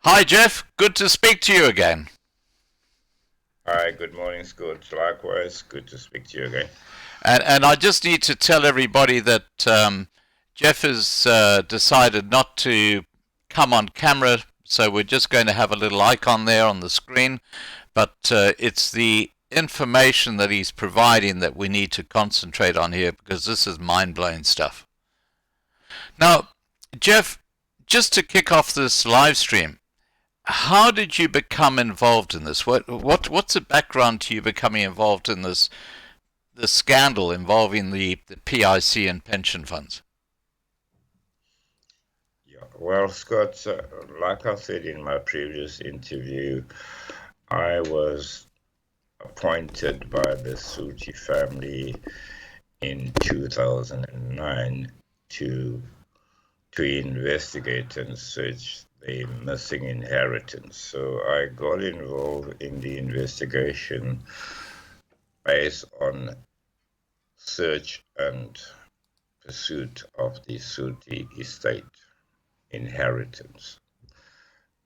Hi, Jeff. Good to speak to you again. Hi, good morning, Scott. Likewise, good to speak to you again. And I just need to tell everybody that Jeff has decided not to come on camera, so we're just going to have a little icon there on the screen. But it's the information that he's providing that we need to concentrate on here because this is mind-blowing stuff. Now, Jeff, just to kick off this live stream, how did you become involved in this? What's the background to you becoming involved in the scandal involving the PIC and pension funds? Yeah, well, Scott, like I said in my previous interview, I was appointed by the Suti family in 2009 to investigate and search the missing inheritance. So I got involved in the investigation based on search and pursuit of the Suti estate inheritance.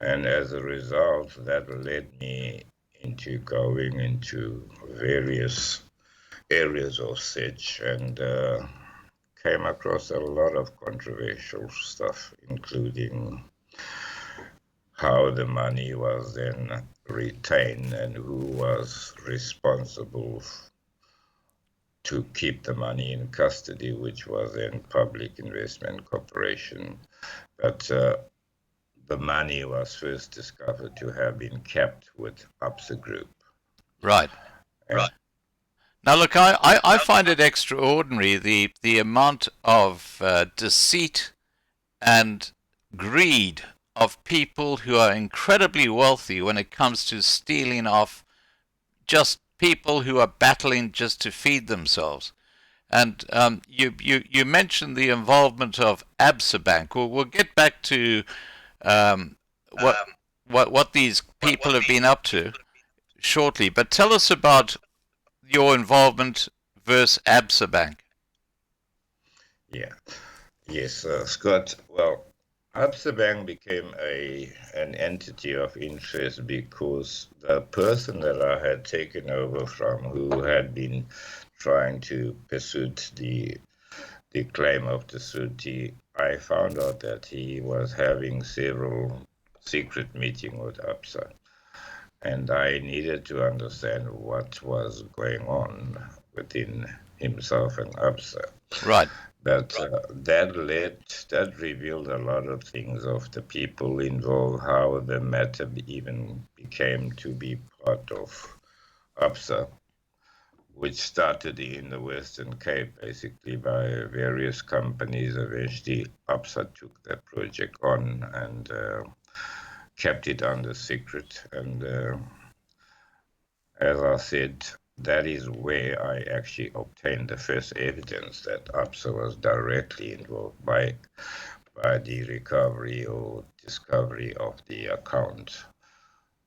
And as a result, that led me into going into various areas of search and came across a lot of controversial stuff, including how the money was then retained and who was responsible to keep the money in custody, which was then Public Investment Corporation. But the money was first discovered to have been kept with Absa Group. Right. Right. Now, look, I find it extraordinary the amount of deceit and greed of people who are incredibly wealthy when it comes to stealing off just people who are battling just to feed themselves. And you mentioned the involvement of Absa Bank. We'll get back to um, what what these people have been up to shortly. But tell us about your involvement versus Absa Bank. Yeah. Yes, Scott. Well, Absa Bank became an entity of interest because the person that I had taken over from, who had been trying to pursue the claim of the Suti, I found out that he was having several secret meetings with Absa. And I needed to understand what was going on within himself and Absa. Right. But that revealed a lot of things of the people involved, how the matter even became to be part of Absa, which started in the Western Cape, basically by various companies. Eventually, Absa took that project on and kept it under secret. And as I said, that is where I actually obtained the first evidence that Absa was directly involved by the recovery or discovery of the account,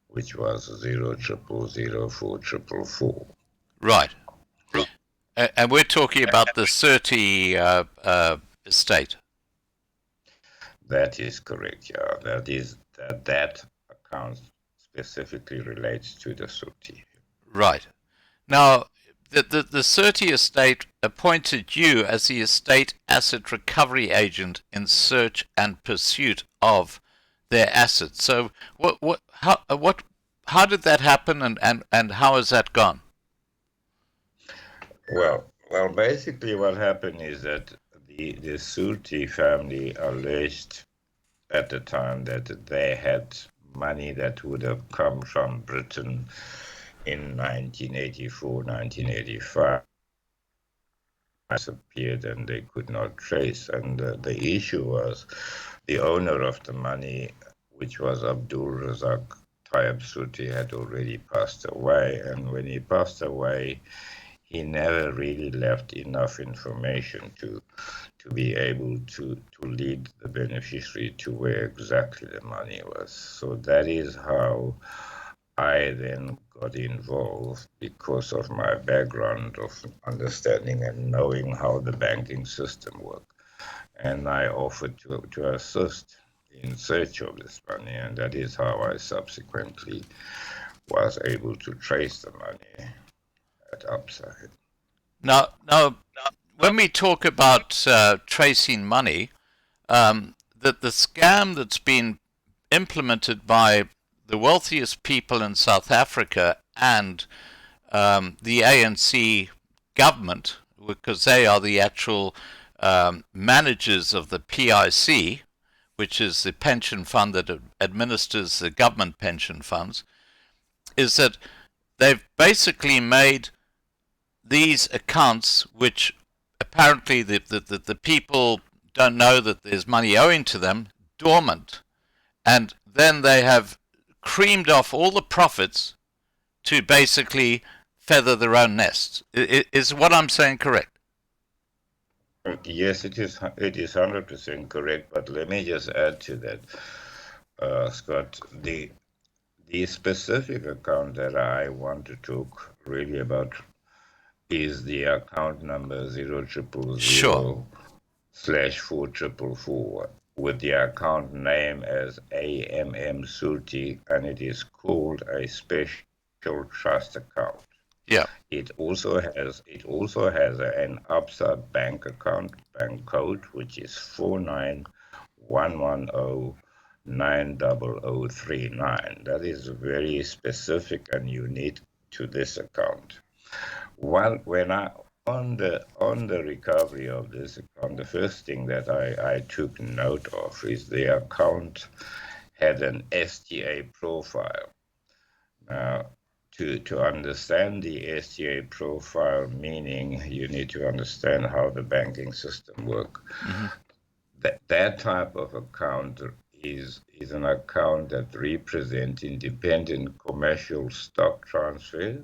which was 0000444. Right. And we're talking about the Surtee estate. That is correct, yeah. That account specifically relates to the Suti. Right. Now, the Surtee estate appointed you as the estate asset recovery agent in search and pursuit of their assets. So, how did that happen, and how has that gone? Well, basically, what happened is that the Suti family alleged at the time that they had money that would have come from Britain in 1984, 1985, disappeared and they could not trace. And the issue was the owner of the money, which was Abdul Razak Tayyab Suti, had already passed away. And when he passed away, he never really left enough information to be able to lead the beneficiary to where exactly the money was. So that is how I then got involved because of my background of understanding and knowing how the banking system worked. And I offered to assist in search of this money, and that is how I subsequently was able to trace the money at Upside. Now, when we talk about tracing money, the scam that's been implemented by the wealthiest people in South Africa and the ANC government, because they are the actual managers of the PIC, which is the pension fund that administers the government pension funds, is that they've basically made these accounts, which apparently the people don't know that there's money owing to them, dormant. And then they have creamed off all the profits to basically feather their own nests. Is what I'm saying correct? Yes, it is 100% correct, but let me just add to that, Scott. The specific account that I want to talk really about is the account number 0000 Sure. /4444 with the account name as AMM Sulti, and it is called a special trust account. Yeah. It also has an Upside bank account bank code, which is 4911090039. That is very specific and unique to this account. When on the recovery of this account, the first thing that I took note of is the account had an STA profile. Now, to understand the STA profile, meaning you need to understand how the banking system works. Mm-hmm. That type of account is an account that represents independent commercial stock transfer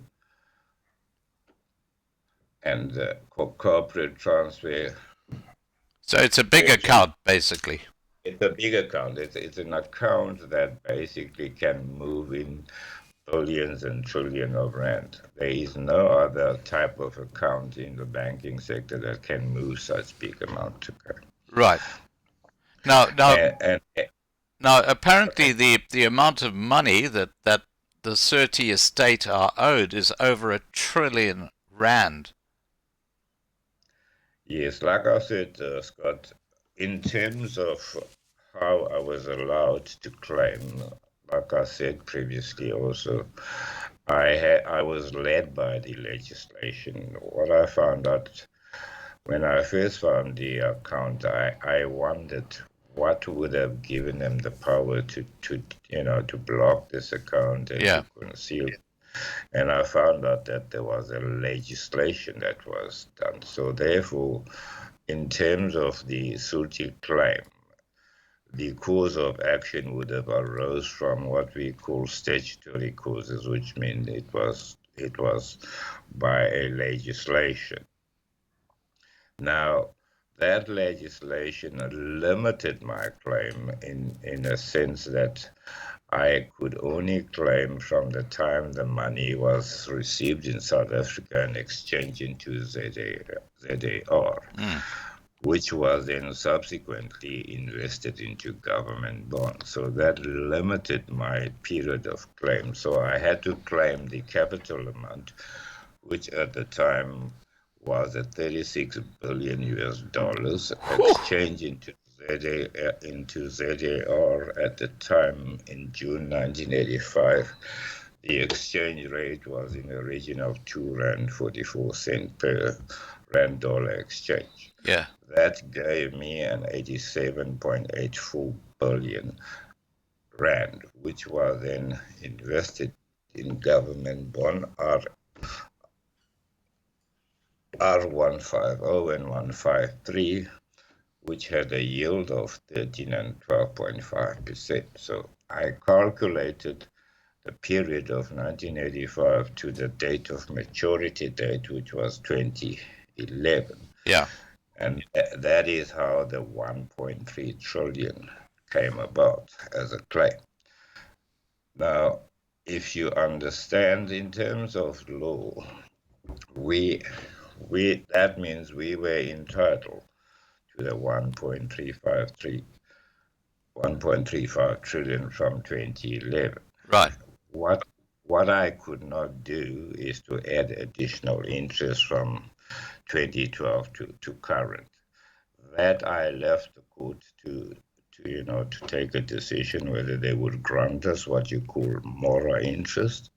and corporate transfer. So it's a big account, basically. It's a big account. It's an account that basically can move in billions and trillions of rand. There is no other type of account in the banking sector that can move such big amount. Right. Now, And apparently the amount of money that the Surti estate are owed is over R1 trillion. Yes, like I said, Scott, in terms of how I was allowed to claim, like I said previously also, I was led by the legislation. What I found out when I first found the account, I wondered what would have given them the power to block this account and to conceal. And I found out that there was a legislation that was done. So therefore, in terms of the Sulti claim, the cause of action would have arose from what we call statutory causes, which means it was by a legislation. Now, that legislation limited my claim in a sense that I could only claim from the time the money was received in South Africa and exchanged into ZAR, which was then subsequently invested into government bonds. So that limited my period of claim. So I had to claim the capital amount, which at the time was at $36 billion exchanged into ZAR at the time in June 1985. The exchange rate was in the region of R2.44 per rand dollar exchange. Yeah. That gave me an 87.84 billion rand, which was then invested in government bond R150 and 153, which had a yield of 13 and 12.5%. So I calculated the period of 1985 to the date of maturity date, which was 2011. Yeah. And that is how the 1.3 trillion came about as a claim. Now, if you understand in terms of law, that means we were entitled to the 1.353 1.35 trillion from 2011. Right. What I could not do is to add additional interest from 2012 to current. That I left the court to take a decision whether they would grant us what you call mora interest.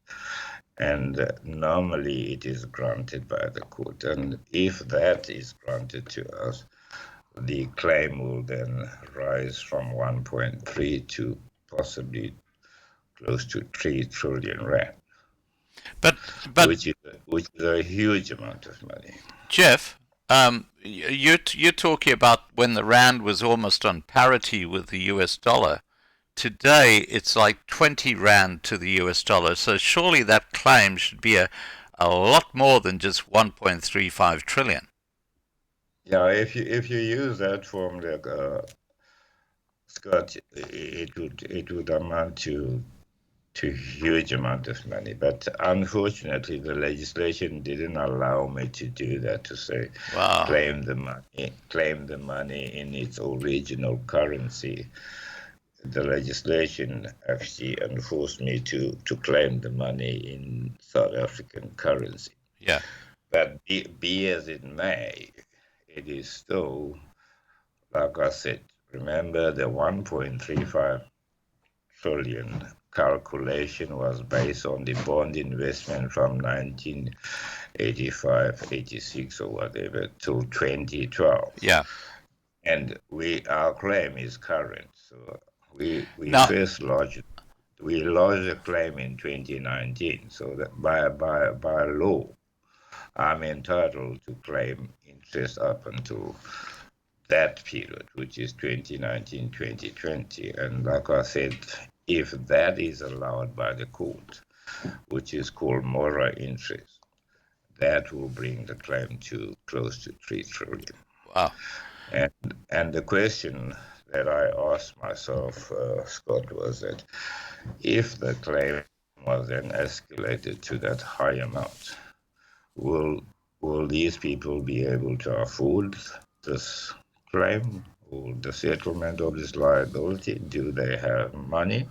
And normally it is granted by the court. And if that is granted to us, the claim will then rise from 1.3 to possibly close to 3 trillion rand. But which is a huge amount of money. Jeff, you're talking about when the rand was almost on parity with the US dollar. Today it's like 20 rand to the US dollar. So surely that claim should be a lot more than just 1.35 trillion. Yeah, if you use that formula, Scott, it would amount to huge amount of money. But unfortunately, the legislation didn't allow me to do that, to say, wow, claim the money in its original currency. The legislation actually enforced me to claim the money in South African currency. Yeah. But be as it may, it is still, like I said, remember the 1.35 trillion calculation was based on the bond investment from 1985, 86 or whatever till 2012. Yeah. And our claim is current. So we first lodged a claim in 2019. So that by law, I'm entitled to claim interest up until that period, which is 2019, 2020. And like I said, if that is allowed by the court, which is called mora interest, that will bring the claim to close to 3 trillion. Wow. And the question that I asked myself, Scott, was that if the claim was then escalated to that high amount, will these people be able to afford this claim or the settlement of this liability? Do they have money?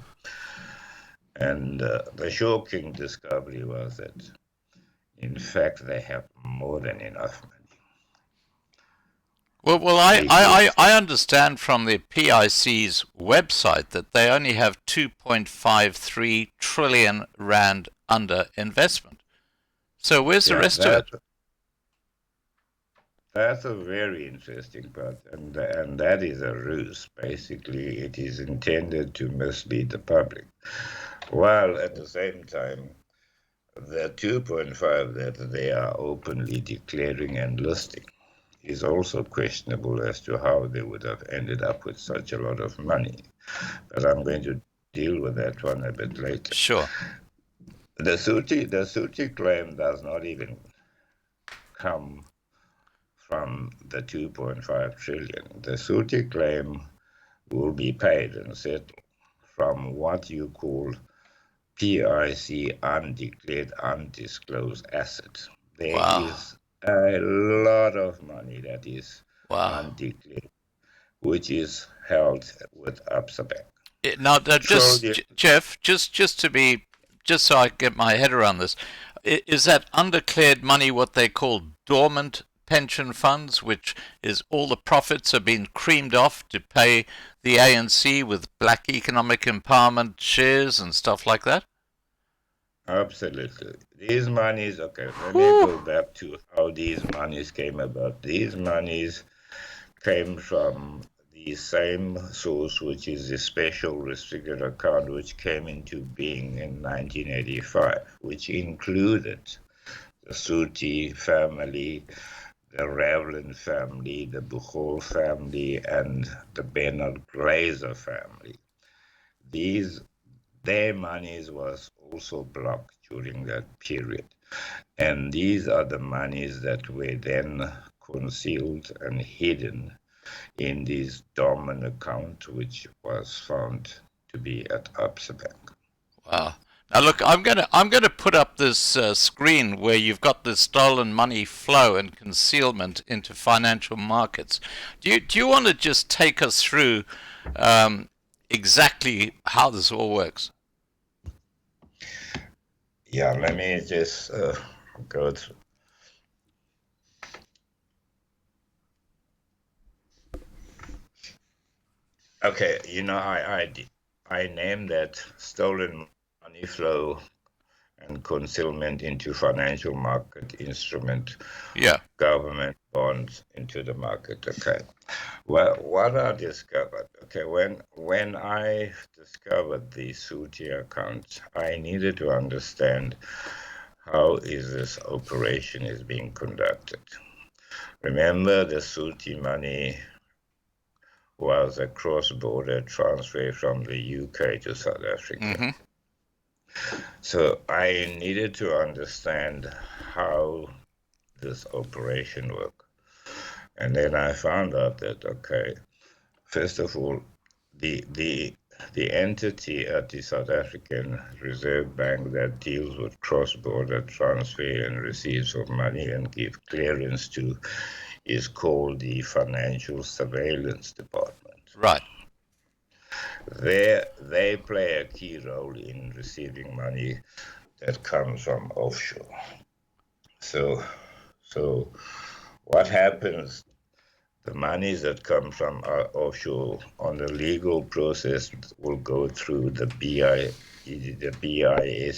And the shocking discovery was that, in fact, they have more than enough money. Well, I understand from the PIC's website that they only have 2.53 trillion rand under investment. So where's the rest of it? That's a very interesting part, and that is a ruse. Basically, it is intended to mislead the public, while at the same time, the 2.5 that they are openly declaring and listing is also questionable as to how they would have ended up with such a lot of money. But I'm going to deal with that one a bit later. Sure. The Suti claim does not even come from the 2.5 trillion. The Suti claim will be paid and settled from what you call PIC, undeclared, undisclosed assets. There is a lot of money that is undeclared, which is held with Absa Bank. Now, Jeff, just so I get my head around this, is that undeclared money what they call dormant pension funds, which is all the profits are being creamed off to pay the ANC with black economic empowerment shares and stuff like that? Absolutely. These monies, okay, let me go back to how these monies came about. These monies came from the same source, which is the special restricted account, which came into being in 1985, which included the Suti family, the Revlin family, the Buchol family, and the Bernard Glazer family. Their monies was also blocked during that period. And these are the monies that were then concealed and hidden in this dormant account, which was found to be at Absa Bank. Wow. Now look, I'm gonna put up this screen where you've got the stolen money flow and concealment into financial markets. Do you want to just take us through exactly how this all works. Yeah, let me just go through. Okay, I named that stolen money flow and concealment into financial market instrument, Yeah. government bonds into the market. Okay. Well, what I discovered, okay, when I discovered the Suti accounts, I needed to understand how is this operation is being conducted. Remember, the Suti money was a cross-border transfer from the UK to South Africa. Mm-hmm. So I needed to understand how this operation worked. And then I found out that, okay, first of all, the entity at the South African Reserve Bank that deals with cross-border transfer and receipts of money and give clearance to is called the Financial Surveillance Department. Right. They play a key role in receiving money that comes from offshore. So what happens? The monies that come from offshore on the legal process will go through the BIS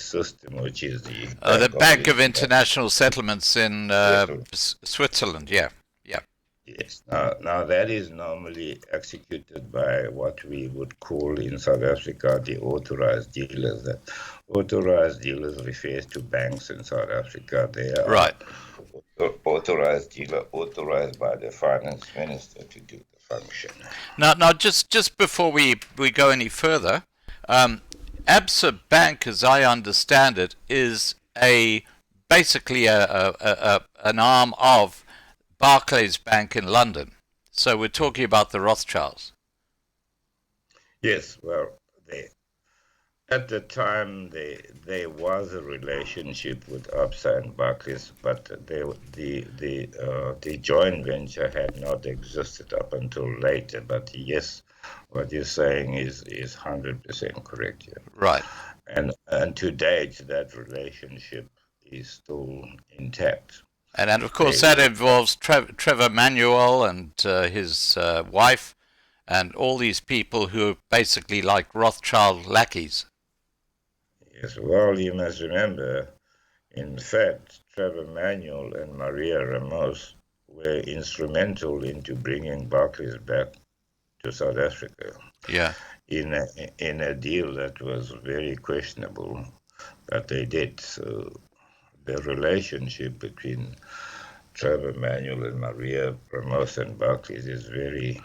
system, which is The Bank of the International Settlements in Switzerland. Switzerland. Yeah. Yeah. Yes. Now that is normally executed by what we would call in South Africa the authorized dealers. That authorized dealers refers to banks in South Africa. They are Right. authorized dealer, authorized by the finance minister to do the function. Now, just before we go any further, Absa Bank, as I understand it, is basically an arm of Barclays Bank in London. So we're talking about the Rothschilds. Yes, well, at the time there was a relationship with Absa and Barclays, but the joint venture had not existed up until later. But yes, what you're saying is 100% correct. Yeah. Right. And to date, that relationship is still intact. And of course that involves Trevor Manuel and his wife and all these people who are basically like Rothschild lackeys. Yes, well, you must remember, in fact, Trevor Manuel and Maria Ramos were instrumental into bringing Barclays back to South Africa. Yeah. In a deal that was very questionable, but they did. So the relationship between Trevor Manuel and Maria Ramos and Barclays is very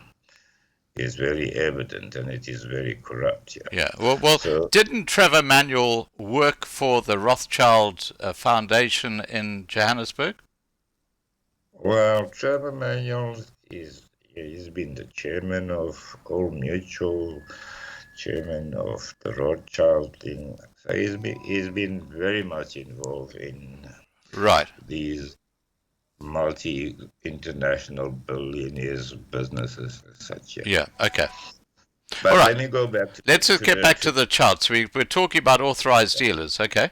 evident, and it is very corrupt. Yeah. Yeah. Well, So, didn't Trevor Manuel work for the Rothschild Foundation in Johannesburg? well, Trevor Manuel he's been the chairman of Old Mutual, chairman of the Rothschild thing. So he's been very much involved in Right. these multi-international billionaires businesses as such. Yeah. Yeah. Okay. But All right. let me go back Let's just get back to the charts. We're talking about authorized dealers. Okay.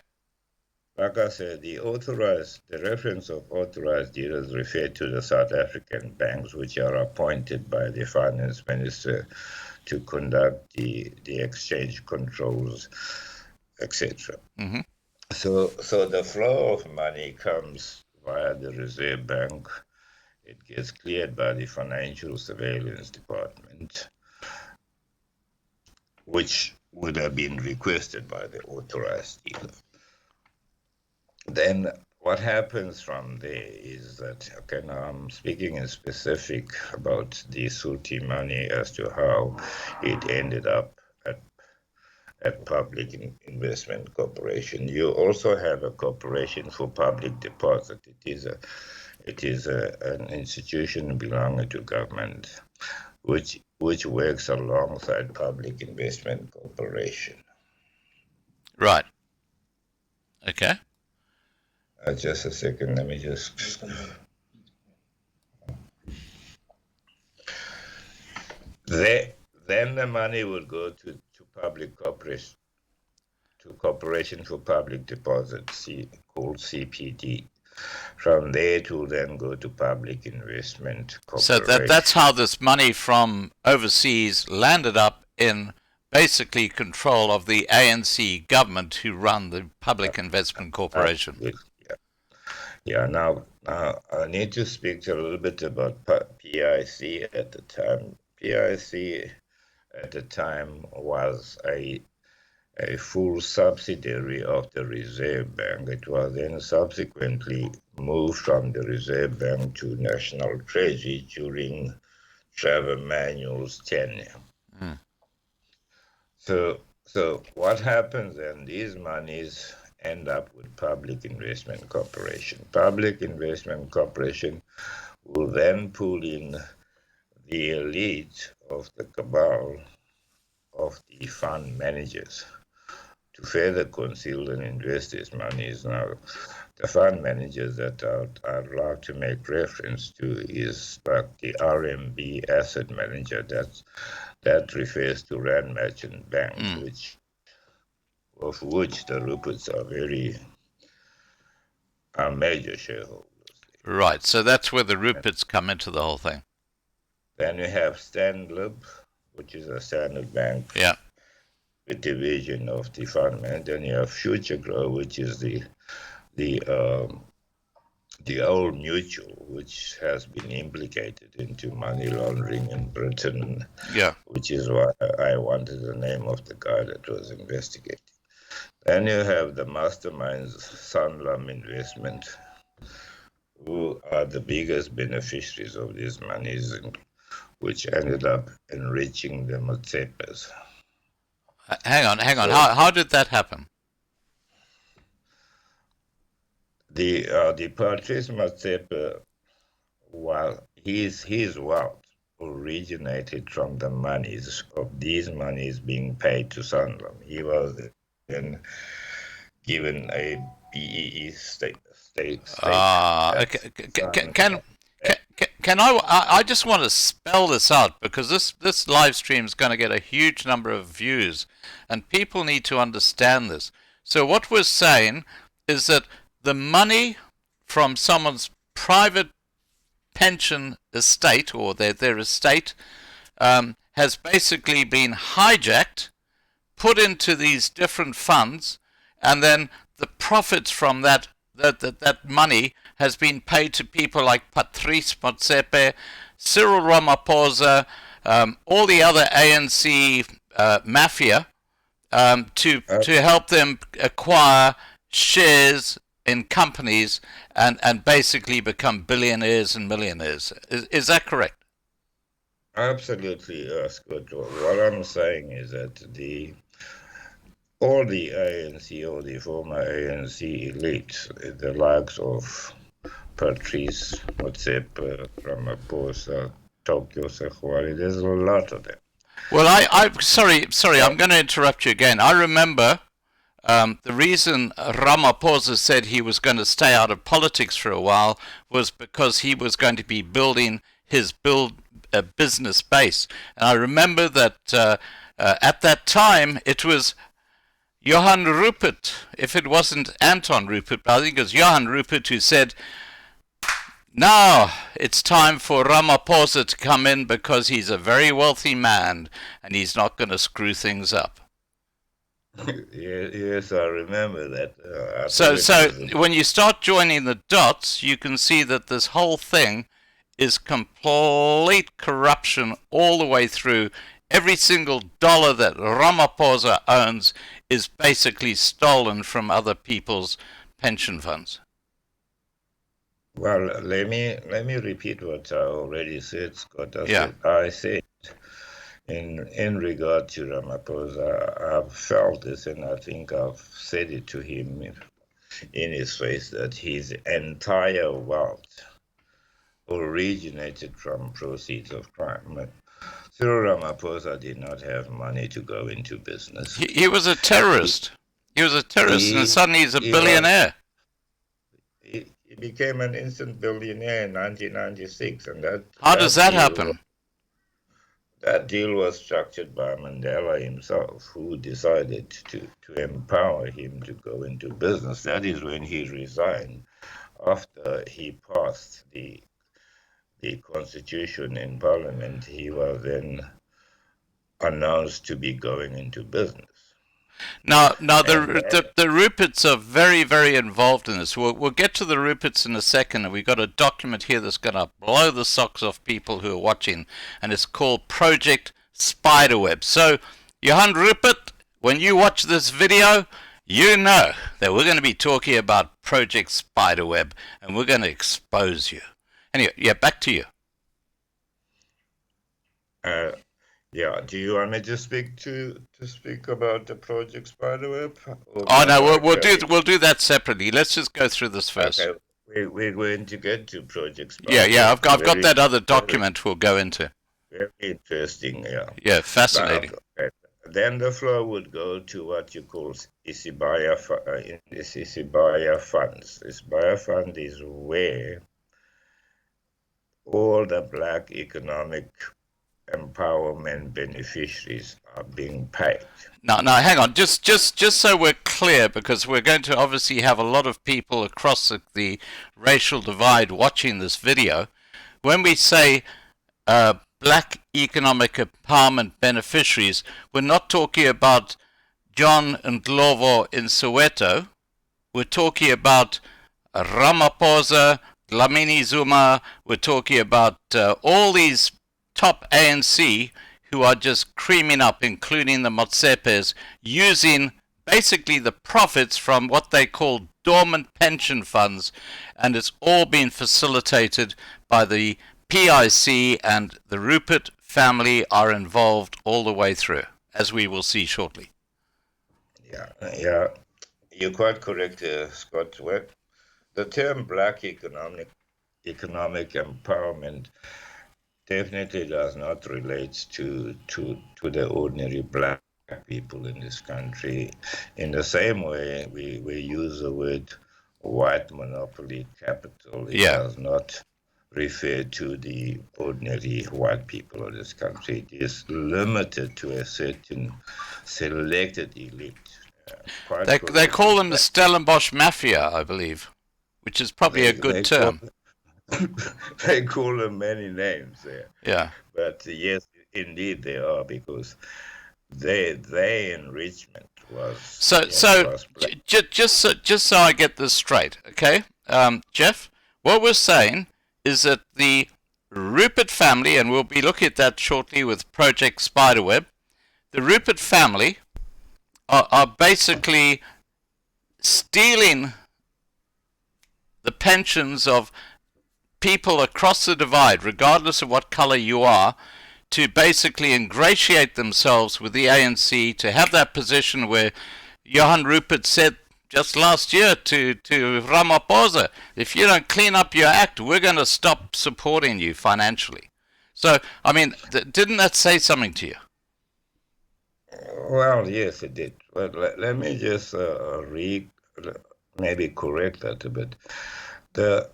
like I said, the reference of authorized dealers refer to the South African banks, which are appointed by the finance minister to conduct the exchange controls, etc. Mm-hmm. So the flow of money comes via the Reserve Bank. It gets cleared by the Financial Surveillance Department, which would have been requested by the authorized dealer. Then what happens from there is that, okay, now I'm speaking in specific about the Suti money as to how it ended up at Public Investment Corporation. You also have a corporation for public deposit. It is an institution belonging to government, which works alongside Public Investment Corporation. Right. Okay. Just a second, let me just. then the money would go to public corporation, to Corporation for Public Deposits, called CPD. From there, it will then go to Public Investment So Corporation. that's how this money from overseas landed up in basically control of the ANC government, who run the Public Investment Corporation. Yeah, now I need to speak a little bit about PIC at the time. PIC at the time was a full subsidiary of the Reserve Bank. It was then subsequently moved from the Reserve Bank to National Treasury during Trevor Manuel's tenure. Mm. So what happens then? These monies end up with Public Investment Corporation. Public Investment Corporation will then pull in the elite of the cabal of the fund managers to further conceal and invest these monies. Now, the fund managers that I'd like to make reference to is like the RMB asset manager. That refers to Rand Merchant Bank, of which the Ruperts are major shareholders. Right, so that's where the Ruperts come into the whole thing. Then we have Stanlib, which is a Standard Bank division of the fund manager. Then you have Future Grow, which is the old mutual, which has been implicated into money laundering in Britain. Yeah. Which is why I wanted the name of the guy that was investigating. Then you have the masterminds, Sanlam Investment, who are the biggest beneficiaries of these monies, which ended up enriching the Matsepes. Hang on. How did that happen? The Patrice Motsepe, his wealth originated from the monies of these monies being paid to Sanlam. He was then given a BEE state. Okay. Can I just want to spell this out, because this live stream is going to get a huge number of views, and people need to understand this. So what we're saying is that the money from someone's private pension estate, or their estate, has basically been hijacked, put into these different funds, and then the profits from that money has been paid to people like Patrice Motsepe, Cyril Ramaphosa, all the other ANC mafia, to help them acquire shares in companies and basically become billionaires and millionaires. Is that correct? Absolutely, Scott. What I'm saying is that all the ANC or the former ANC elites, the likes of Patrice Motsepe, Ramaphosa, Tokyo Sekhwari, there's a lot of them. Well, I'm sorry, I'm going to interrupt you again. I remember the reason Ramaphosa said he was going to stay out of politics for a while was because he was going to be building his business base. And I remember that at that time it was Johan Rupert, if it wasn't Anton Rupert, but I think it was Johan Rupert who said, now it's time for Ramaphosa to come in because he's a very wealthy man and he's not going to screw things up. Yes, I remember that. So when you start joining the dots, you can see that this whole thing is complete corruption all the way through. Every single dollar that Ramaphosa owns is basically stolen from other people's pension funds. Well, let me repeat what I already said, Scott. I said in regard to Ramaphosa, I've felt this, and I think I've said it to him in his face, that his entire wealth originated from proceeds of crime. Cyril Ramaphosa did not have money to go into business. He was a terrorist. He was a terrorist, and suddenly he's a billionaire. He became an instant billionaire in 1996, and how does that happen? That deal was structured by Mandela himself, who decided to empower him to go into business. That is when he resigned after he passed the constitution in parliament. He was then announced to be going into business. Now, And the Ruperts are very, very involved in this. We'll get to the Ruperts in a second, and we've got a document here that's going to blow the socks off people who are watching, and it's called Project Spiderweb. So, Johan Rupert, when you watch this video, you know that we're going to be talking about Project Spiderweb, and we're going to expose you. Anyway, yeah, back to you. Yeah, do you want me to speak about the Project Spiderweb? Oh no, we'll do that separately. Let's just go through this first. Okay, we're going to get to Project Yeah, Spiderweb. yeah, I've got that other document we'll go into. Very interesting, yeah. Yeah, fascinating. But, then the flow would go to what you call Isibaya funds. Isibaya fund is where all the black economic empowerment beneficiaries are being paid. Now, hang on. Just so we're clear, because we're going to obviously have a lot of people across the racial divide watching this video. When we say black economic empowerment beneficiaries, we're not talking about John and Glovo in Soweto. We're talking about Ramaphosa, Dlamini Zuma. We're talking about all these top ANC who are just creaming up, including the Motsepes, using basically the profits from what they call dormant pension funds, and it's all been facilitated by the PIC, and the Rupert family are involved all the way through, as we will see shortly. Yeah, you're quite correct, Scott. Well, the term black economic empowerment definitely does not relate to the ordinary black people in this country. In the same way, we use the word white monopoly capital. It does not refer to the ordinary white people of this country. It is limited to a certain selected elite. They call them the Stellenbosch Mafia, I believe, which is probably a good term. They call them many names there. Yeah. But yes, indeed they are, because their enrichment was just so I get this straight, okay, Jeff, what we're saying is that the Rupert family, and we'll be looking at that shortly with Project Spiderweb, the Rupert family are basically stealing the pensions of people across the divide, regardless of what color you are, to basically ingratiate themselves with the ANC, to have that position where Johan Rupert said just last year to Ramaphosa, if you don't clean up your act, we're going to stop supporting you financially. So, I mean, didn't that say something to you? Well, yes, it did. But let me just maybe correct that a bit. The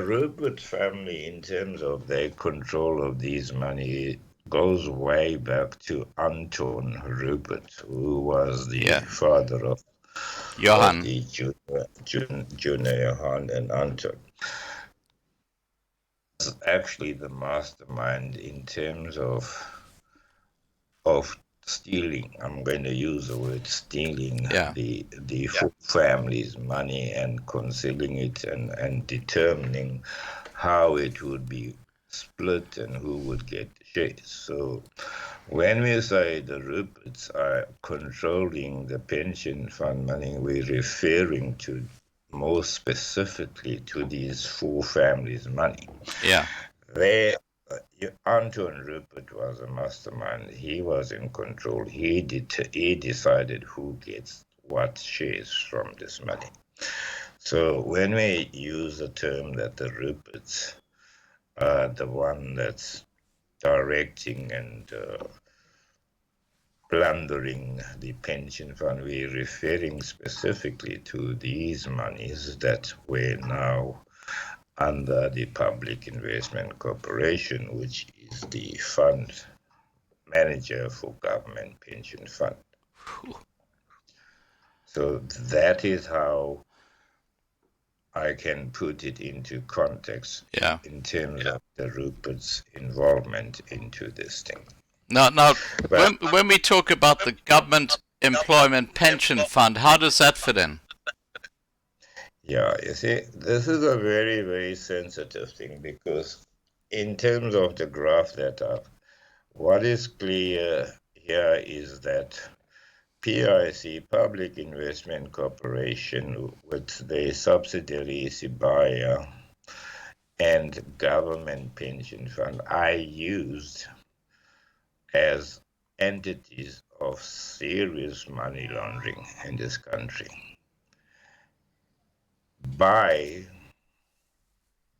Rupert family, in terms of their control of these money, goes way back to Anton Rupert, who was the father of Johan. The junior Johan and Anton. It's actually the mastermind in terms of stealing. I'm going to use the word stealing the family's money and concealing it and determining how it would be split and who would get shares. So when we say the Ruperts are controlling the pension fund money, we're referring to more specifically to these four families' money. Yeah. Anton Rupert was a mastermind. He was in control. He decided who gets what shares from this money. So when we use the term that the Ruperts are the one that's directing and plundering the pension fund, we're referring specifically to these monies that were now under the Public Investment Corporation, which is the fund manager for government pension fund. So that is how I can put it into context in terms of the Rupert's involvement into this thing. Now, when we talk about the government employment pension fund, how does that fit in? Yeah, you see, this is a very, very sensitive thing because in terms of the graph that up, what is clear here is that PIC, Public Investment Corporation, with the subsidiary Sibaya and government pension fund, are used as entities of serious money laundering in this country by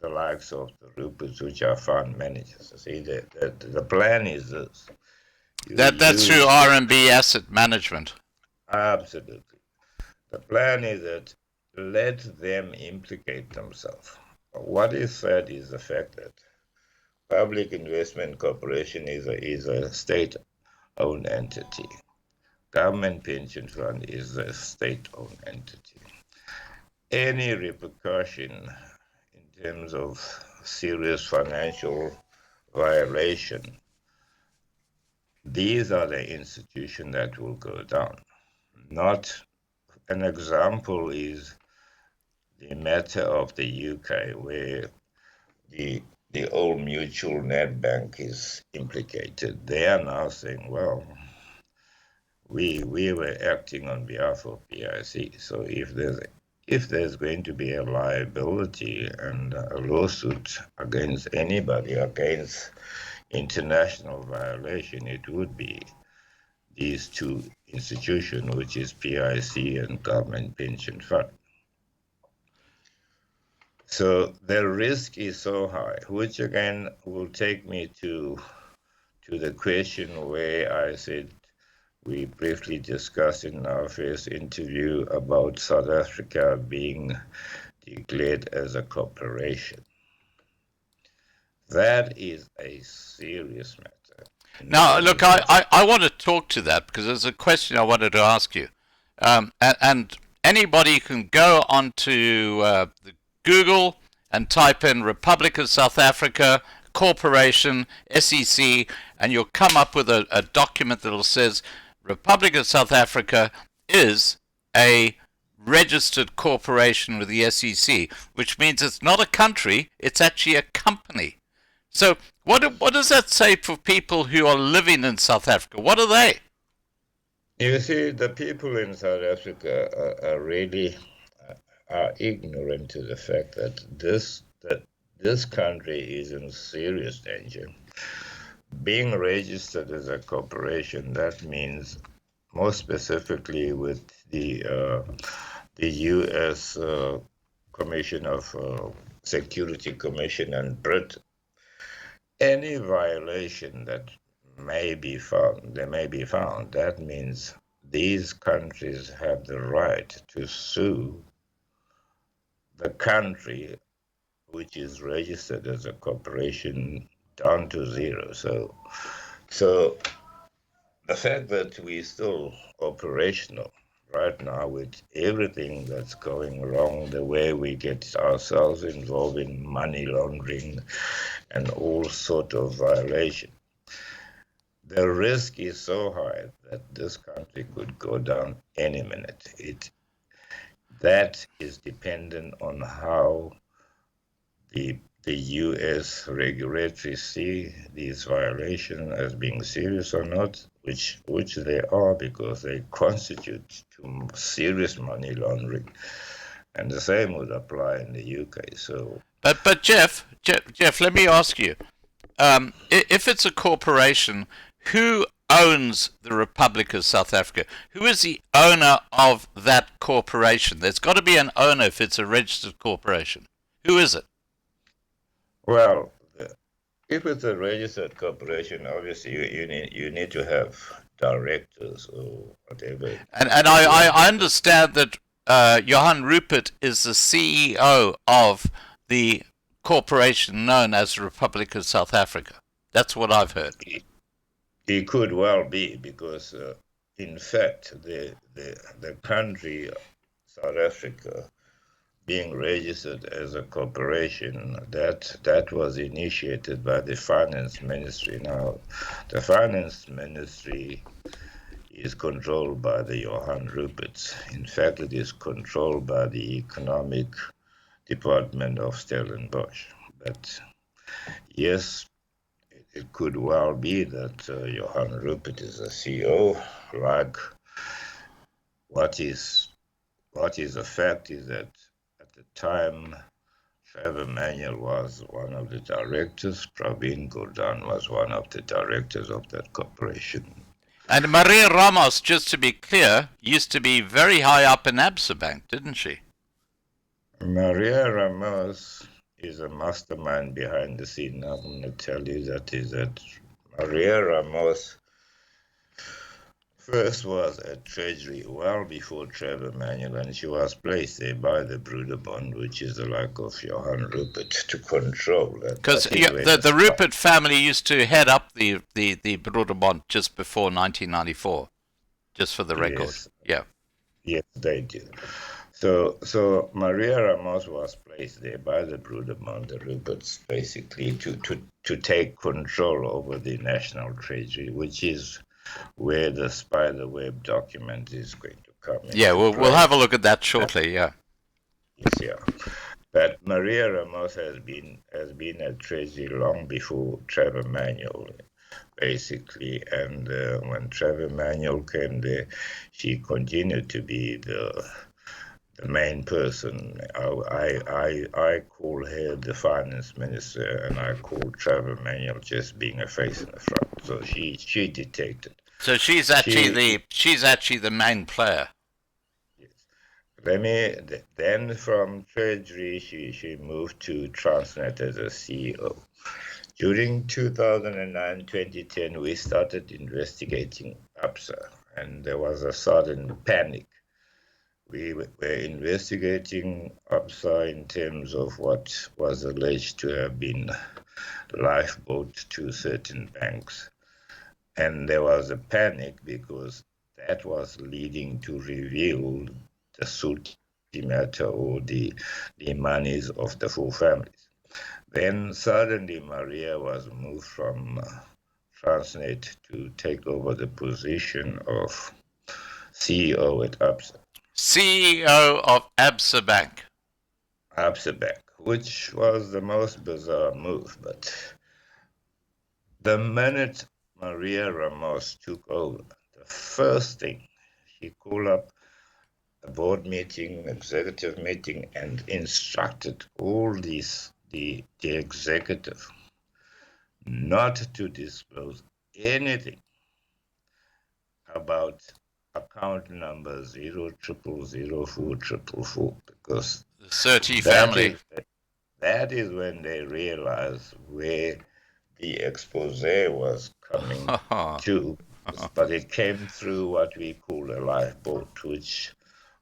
the likes of the Ruperts, which are fund managers. See, the plan is this. That's through RMB Asset Management. Absolutely. The plan is that let them implicate themselves. What is said is the fact that Public Investment Corporation is a state-owned entity. Government Pension Fund is a state-owned entity. Any repercussion in terms of serious financial violation, these are the institutions that will go down. Not an example is the matter of the UK, where the Old Mutual Net Bank is implicated. They are now saying, well, we were acting on behalf of PIC. So if there's going to be a liability and a lawsuit against anybody, against international violation, it would be these two institutions, which is PIC and Government Pension Fund. So the risk is so high, which again will take me to the question where I said we briefly discussed in our first interview about South Africa being declared as a corporation. That is a serious matter. Now, look, I want to talk to that because there's a question I wanted to ask you. And anybody can go onto the Google and type in Republic of South Africa, Corporation, SEC, and you'll come up with a document that says Republic of South Africa is a registered corporation with the SEC, which means it's not a country, it's actually a company. So what does that say for people who are living in South Africa? What are they? You see, the people in South Africa are really ignorant to the fact that this country is in serious danger. Being registered as a corporation, that means more specifically with the U.S. Commission of Security Commission and Britain, any violation that may be found, that means these countries have the right to sue the country which is registered as a corporation down to zero. So the fact that we're still operational right now with everything that's going wrong, the way we get ourselves involved in money laundering and all sort of violation, the risk is so high that this country could go down any minute. That is dependent on how the U.S. regulators see these violations as being serious or not, which they are, because they constitute to serious money laundering, and the same would apply in the UK. So, but Jeff, let me ask you: if it's a corporation, who owns the Republic of South Africa? Who is the owner of that corporation? There's got to be an owner if it's a registered corporation. Who is it? Well, if it's a registered corporation, obviously you need to have directors or whatever. And I understand that Johan Rupert is the CEO of the corporation known as the Republic of South Africa. That's what I've heard. It could well be because, in fact, the country, South Africa, being registered as a corporation, that was initiated by the Finance Ministry. Now, the Finance Ministry is controlled by the Johan Ruperts. In fact, it is controlled by the Economic Department of Stellenbosch. But yes, it could well be that Johan Rupert is a CEO. Like what is a fact is that at the time, Trevor Manuel was one of the directors. Praveen Gordhan was one of the directors of that corporation. And Maria Ramos, just to be clear, used to be very high up in Absa Bank, didn't she? Maria Ramos is a mastermind behind the scene. I'm going to tell you that Maria Ramos first was at Treasury well before Trevor Manuel, and she was placed there by the Broederbond, which is the like of Johan Rupert, to control that. Because the Rupert family used to head up the Broederbond just before 1994, just for the record. Yes. Yes, they did. So Maria Ramos was placed there by the Broederbond, the Ruperts, basically to take control over the National Treasury, which is where the spiderweb document is going to come in. Yeah, we'll have a look at that shortly. Yeah. Yes, yeah. But Maria Ramos has been at Treasury long before Trevor Manuel, basically. And when Trevor Manuel came there, she continued to be the main person. I call her the finance minister, and I call Trevor Manuel just being a face in the front. So she detected. So she's actually the main player. Yes. Then from Treasury she moved to Transnet as a CEO. During 2009-2010, we started investigating Absa, and there was a sudden panic. We were investigating Absa in terms of what was alleged to have been lifeboat to certain banks. And there was a panic because that was leading to reveal the Suti matter or the monies of the four families. Then suddenly Maria was moved from Transnet to take over the position of CEO at Absa. CEO of Absa Bank. Absa Bank, which was the most bizarre move. But the minute Maria Ramos took over, the first thing, she called up a board meeting, executive meeting, and instructed all the executive not to disclose anything about account number 0000444, because the Surtees family. That is when they realized where the expose was coming to, but it came through what we call a lifeboat, which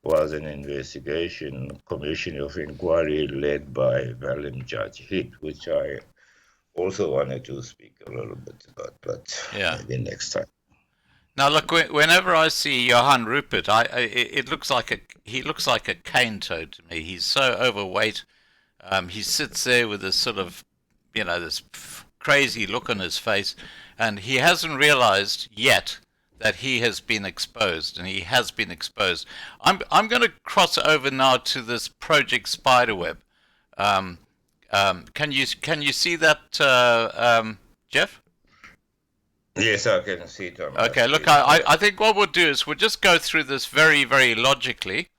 was an investigation commission of inquiry led by Willem Judge Hitt, which I also wanted to speak a little bit about, but maybe next time. Now, look, whenever I see Johan Rupert, he looks like a cane toad to me. He's so overweight. He sits there with this sort of, this crazy look on his face, and he hasn't realized yet that he has been exposed, and he has been exposed. I'm going to cross over now to this Project Spiderweb. Can you see that, Jeff? Yes, I can see it. Okay, look, I think what we'll do is we'll just go through this very, very logically,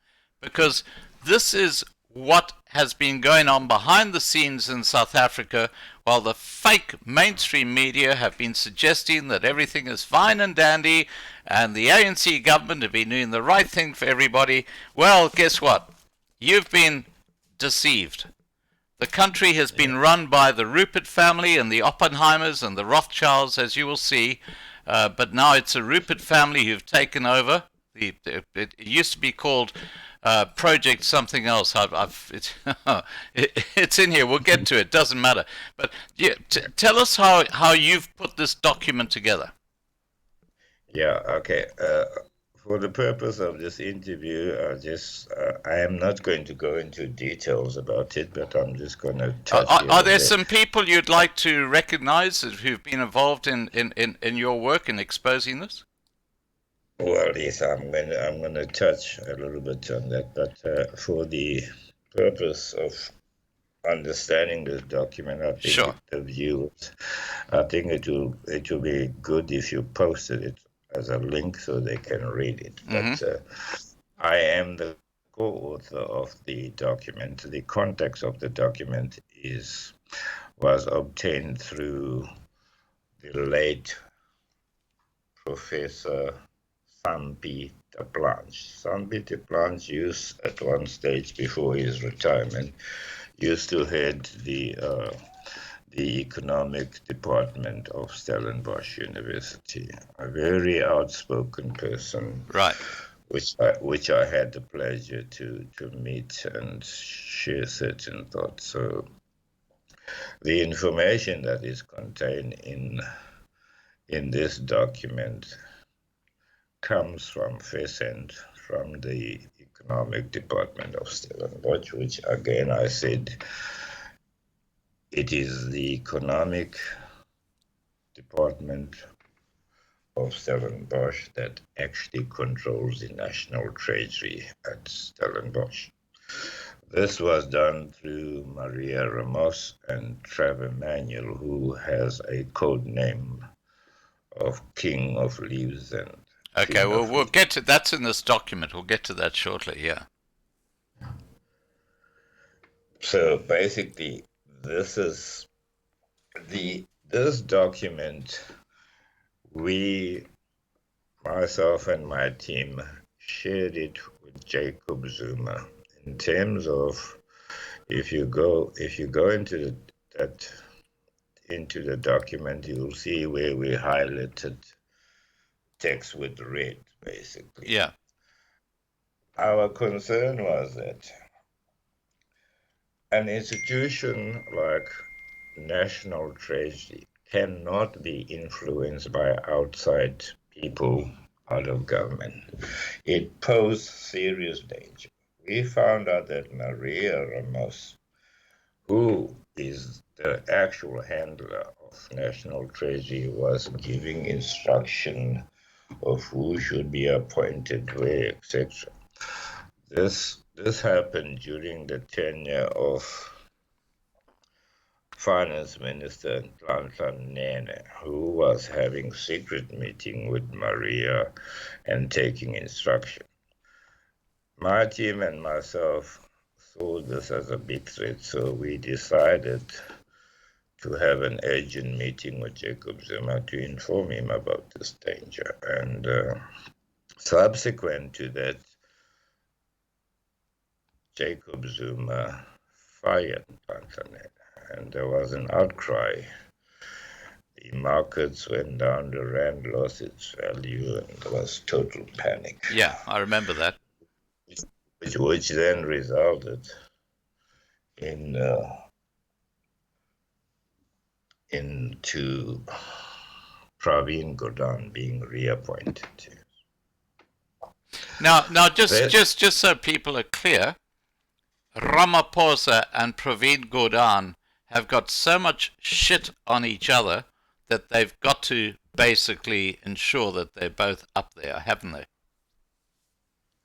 because this is what has been going on behind the scenes in South Africa, while the fake mainstream media have been suggesting that everything is fine and dandy, and the ANC government have been doing the right thing for everybody. Well, guess what? You've been deceived. The country has been run by the Rupert family and the Oppenheimers and the Rothschilds, as you will see, but now it's a Rupert family who've taken over. It used to be called Project something else. It's in here. We'll get to it. Doesn't matter. But tell us how you've put this document together. Yeah, okay. For the purpose of this interview, I am not going to go into details about it, but I'm just going to touch here Are and there there. some people you'd like to recognize who've been involved in your work in exposing this? Well, yes, I'm going to touch a little bit on that, but for the purpose of understanding this document, I think Sure. the viewers, I think it will be good if you posted it as a link so they can read it. Mm-hmm. But I am the co-author of the document. The context of the document was obtained through the late Professor Sampi Taplanche. Sampi Taplanche used at one stage before his retirement used to head the economic department of Stellenbosch University. A very outspoken person, Right. which I had the pleasure to meet and share certain thoughts. So the information that is contained in this document comes from Fesent, from the economic department of Stellenbosch, which again I said it is the economic department of Stellenbosch that actually controls the national treasury at Stellenbosch. This was done through Maria Ramos and Trevor Manuel, who has a code name of King of Leaves and Okay. King Well, of we'll Leaves. get to that's in this document. We'll get to that shortly. Yeah. So basically, this is this document. We, myself and my team, shared it with Jacob Zuma in terms of if you go that into the document, you'll see where we highlighted text with red, basically. Yeah. Our concern was that an institution like National Treasury cannot be influenced by outside people out of government. It posed serious danger. We found out that Maria Ramos, who is the actual handler of National Treasury, was giving instruction of who should be appointed where, etc. This happened during the tenure of Finance Minister Nhlanhla Nene, who was having secret meeting with Maria and taking instruction. My team and myself saw this as a big threat, so we decided to have an urgent meeting with Jacob Zuma to inform him about this danger. And subsequent to that, Jacob Zuma fired Nhlanhla, and there was an outcry. The markets went down, the rand lost its value, and there was total panic, Yeah. I remember that. which then resulted in into Pravin Gordhan being reappointed. Now, just That, just just so people are clear, Ramaphosa and Praveen Gordhan have got so much shit on each other that they've got to basically ensure that they're both up there, haven't they?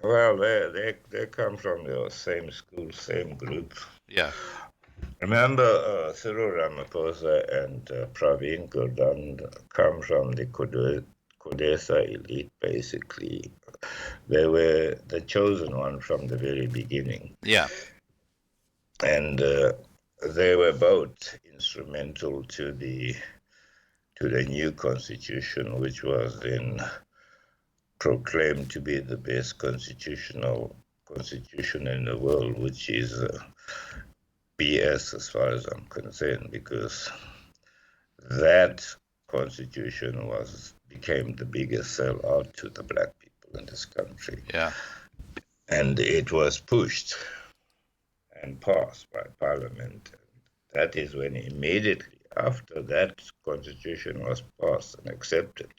well, they come from the same school, same group. Yeah. Remember, Cyril Ramaphosa and Pravin Gordhan come from the Kudesa elite, basically. They were the chosen one from the very beginning. Yeah. And they were both instrumental to the new constitution, which was then proclaimed to be the best constitution in the world, which is BS as far as I'm concerned, because that constitution became the biggest sellout to the black people in this country, Yeah. and it was pushed and passed by Parliament. That is when immediately after that constitution was passed and accepted,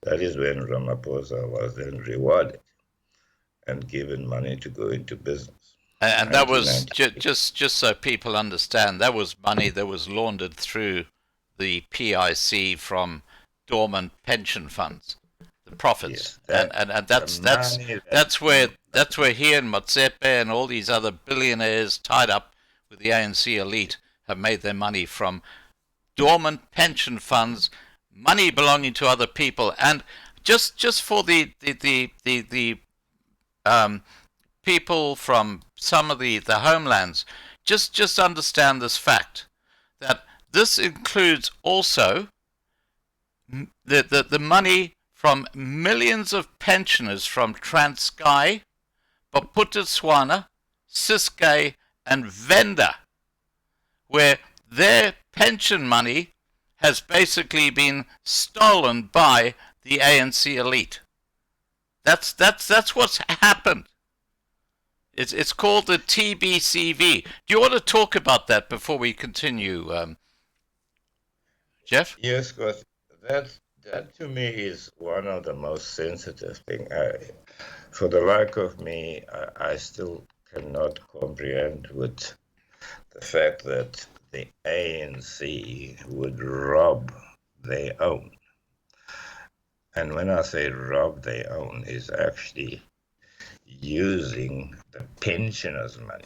That is when Ramaphosa was then rewarded and given money to go into business. And that was 1998. just so people understand, that was money that was laundered through the PIC from dormant pension funds, the profits, Yes, and the money that that's where he and Motsepe and all these other billionaires tied up with the ANC elite have made their money from dormant pension funds, money belonging to other people, and just for the people from some of the homelands, just understand this fact that this includes also the money from millions of pensioners from Transkei, Bophuthatswana, Ciskei, and Venda, where their pension money has basically been stolen by the ANC elite. That's what's happened. It's called the TBCV. Do you want to talk about that before we continue, Jeff? Yes, because that to me is one of the most sensitive things. For the like of me, I still cannot comprehend with the fact that the ANC would rob their own. And when I say rob their own, is actually using the pensioners' money,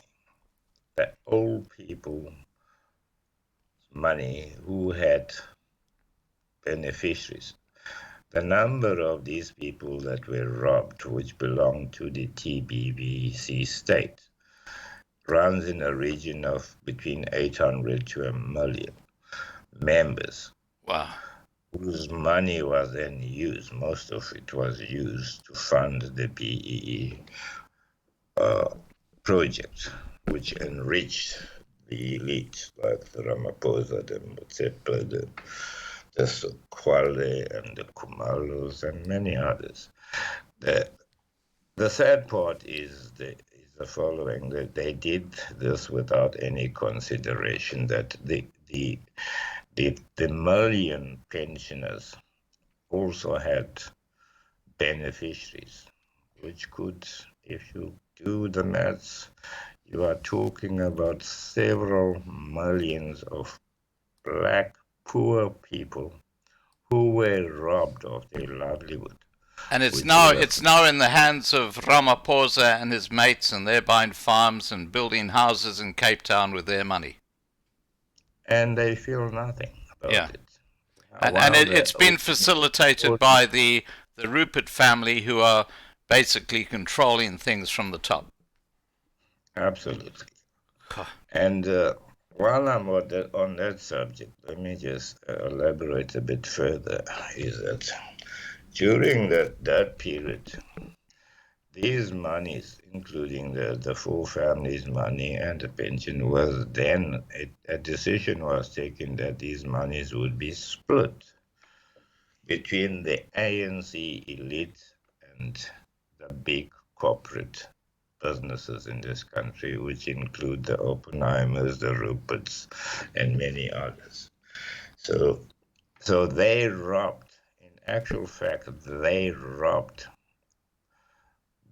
the old people's money who had beneficiaries. The number of these people that were robbed, which belong to the TBBEE state, runs in a region of between 800 to 1 million members. Wow. Whose money was then used, most of it was used to fund the BEE project, which enriched the elite, like the Ramaphosa, the Motsepe, the Sokwale, and the Kumalos, and many others. The sad part is the following, that they did this without any consideration that the million pensioners also had beneficiaries, which could, if you do the maths, you are talking about several millions of black poor people who were robbed of their livelihood. And it's now in the hands of Ramaphosa and his mates, and they're buying farms and building houses in Cape Town with their money. And they feel nothing about it. And it's been facilitated by the Rupert family, who are basically controlling things from the top. Absolutely. And while I'm on that subject, let me just elaborate a bit further, is that during that period, these monies, including the full family's money and the pension, was then a decision was taken that these monies would be split between the ANC elite and the big corporate businesses in this country, which include the Oppenheimers, the Ruperts, and many others. So they robbed, in actual fact, they robbed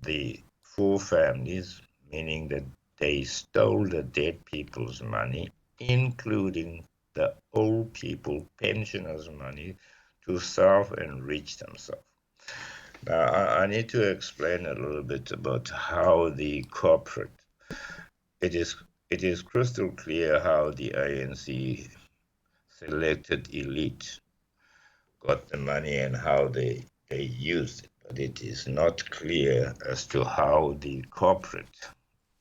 the full families, meaning that they stole the dead people's money, including the old people, pensioners' money, to self-enrich themselves. Now, I need to explain a little bit about how the corporate, it is crystal clear how the ANC selected elite got the money and how they used it, but it is not clear as to how the corporate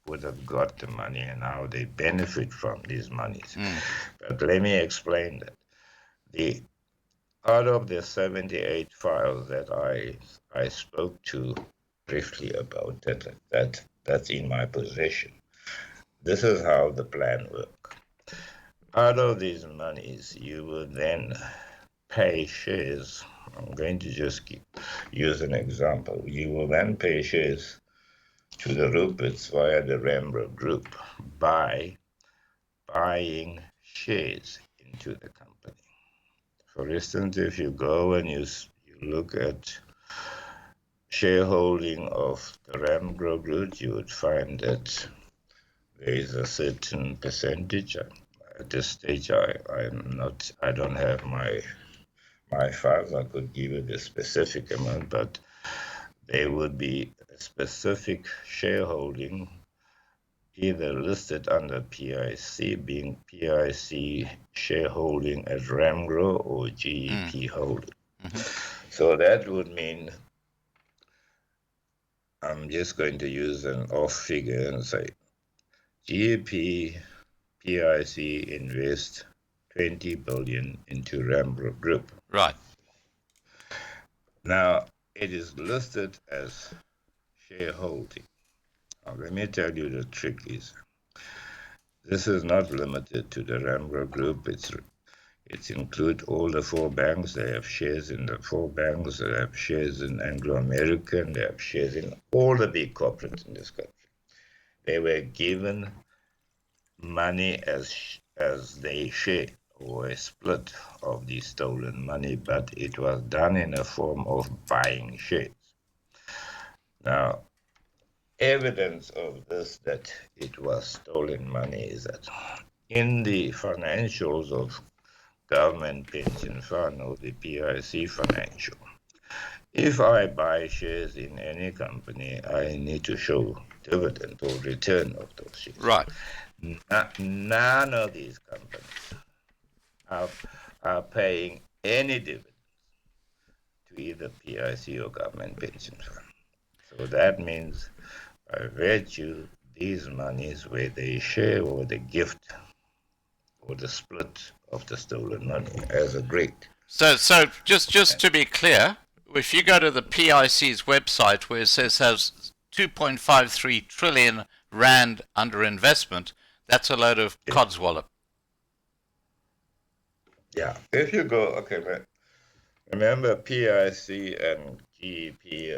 would have got the money and how they benefit from these monies. But let me explain that. Out of the 78 files that I spoke to briefly about, that's in my possession, this is how the plan worked. Out of these monies, you will then pay shares. I'm going to just use an example. You will then pay shares to the Ruperts via the Rembrandt Group by buying shares into the company. For instance, if you go and you you look at shareholding of the Ramgro Group, you would find that there is a certain percentage. At this stage, I don't have my files. I could give you the specific amount, but there would be a specific shareholding either listed under PIC, being PIC shareholding at Ramgro or GEP holding. So that would mean, I'm just going to use an off figure and say GEP PIC invest 20 billion into Ramgro Group. Right. Now, it is listed as shareholding. Now, let me tell you the trick is, this is not limited to the Ramgro Group. It includes all the 4 banks. They have shares in the 4 banks. They have shares in Anglo American. They have shares in all the big corporates in this country. They were given money as they share or a split of the stolen money, but it was done in a form of buying shares. Now, evidence of this, that it was stolen money, is that in the financials of government pension fund or the PIC financial, if I buy shares in any company, I need to show dividend or return of those shares. Right. None of these companies are paying any dividends to either PIC or government pension fund. So that means, by virtue, these monies where they share or the gift or the split of the stolen money as a great. So just to be clear, if you go to the PIC's website where it says has 2.53 trillion rand under investment, that's a load of codswallop. Yeah. If you go, okay, remember PIC and GEP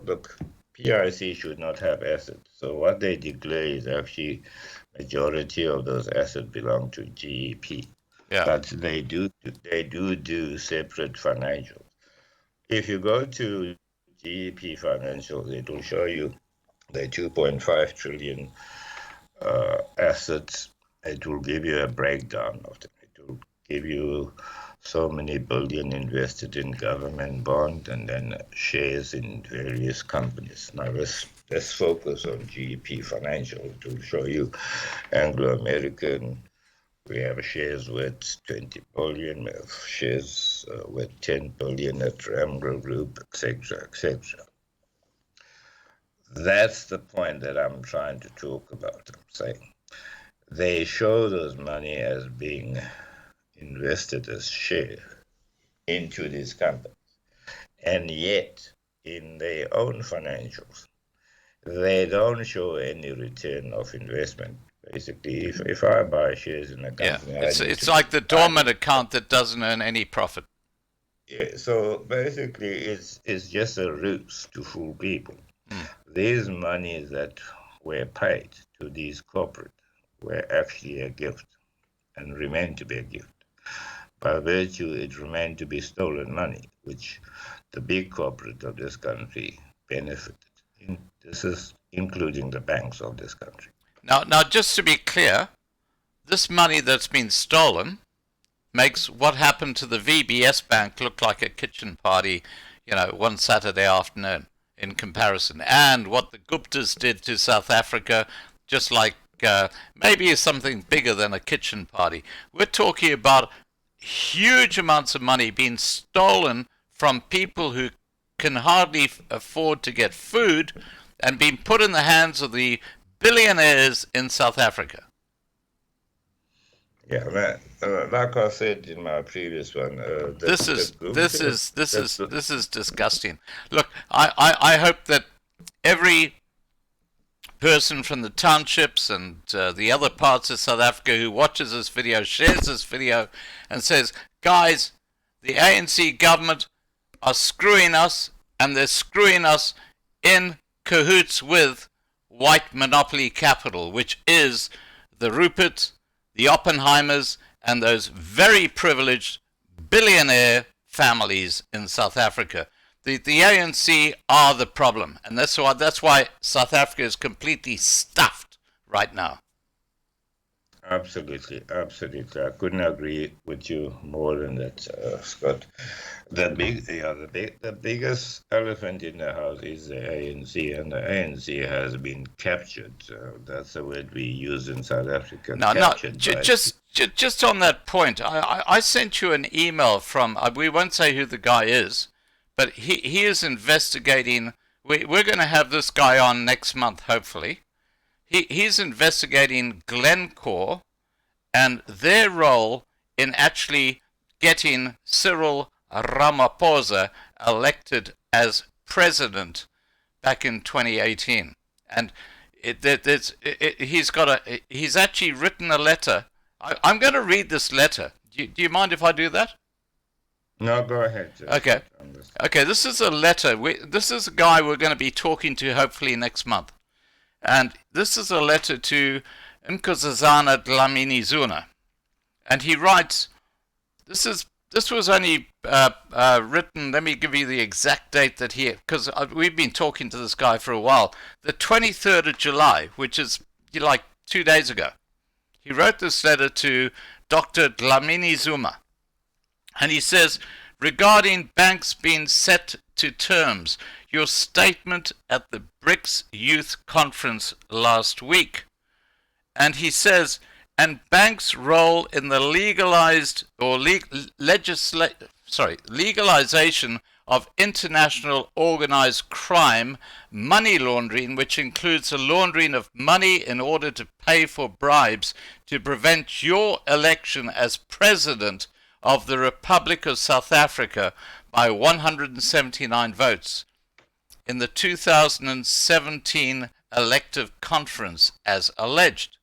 look, PIC should not have assets. So what they declare is actually majority of those assets belong to GEP. Yeah. But they do separate financials. If you go to GEP financials, it will show you the 2.5 trillion assets. It will give you a breakdown of them. It will give you so many billion invested in government bond and then shares in various companies. Now let's focus on GEP financial. It will show you Anglo American. We have shares worth 20 billion, we have shares worth 10 billion at Ramgro Group, etc., etc. That's the point that I'm trying to talk about. I'm saying they show those money as being invested as share into these companies, and yet in their own financials, they don't show any return of investment. Basically, if I buy shares in a company, it's like the dormant account that doesn't earn any profit. Yeah, so basically, it's just a ruse to fool people. These monies that were paid to these corporates were actually a gift and remain to be a gift. By virtue, it remained to be stolen money, which the big corporate of this country benefited. This is including the banks of this country. Now, just to be clear, this money that's been stolen makes what happened to the VBS Bank look like a kitchen party, one Saturday afternoon in comparison. And what the Guptas did to South Africa, just like maybe something bigger than a kitchen party. We're talking about huge amounts of money being stolen from people who can hardly afford to get food and being put in the hands of the billionaires in South Africa. Yeah, man. Like I said in my previous one, this is disgusting. Look, I hope that every person from the townships and the other parts of South Africa who watches this video shares this video and says, guys, the ANC government are screwing us, and they're screwing us in cahoots with white monopoly capital, which is the Rupert, the Oppenheimers, and those very privileged billionaire families in South Africa. The ANC are the problem, and that's why South Africa is completely stuffed right now. Absolutely, absolutely. I couldn't agree with you more than that, Scott. The biggest elephant in the house is the ANC, and the ANC has been captured. That's the word we use in South Africa. Just on that point, I sent you an email from. We won't say who the guy is, but he is investigating. We're going to have this guy on next month, hopefully. He's investigating Glencore and their role in actually getting Cyril Ramaphosa elected as president back in 2018. And he's actually written a letter. I'm going to read this letter. Do you mind if I do that? No, go ahead. Okay, this is a letter. This is a guy we're going to be talking to hopefully next month. And this is a letter to Nkosazana Dlamini-Zuma. And he writes, this was only written, let me give you the exact date that because we've been talking to this guy for a while, the 23rd of July, which is like 2 days ago. He wrote this letter to Dr. Dlamini-Zuma. And he says, regarding banks being set to terms, your statement at the BRICS Youth Conference last week. And he says, and banks' role in the legalization of international organized crime, money laundering, which includes the laundering of money in order to pay for bribes to prevent your election as president of the Republic of South Africa by 179 votes in the 2017 elective conference as alleged.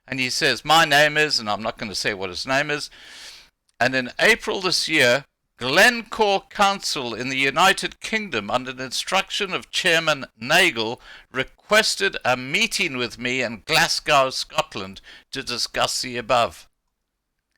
And he says, my name is, and I'm not going to say what his name is, and in April this year, Glencore Council in the United Kingdom, under the instruction of Chairman Nagel, requested a meeting with me in Glasgow, Scotland, to discuss the above.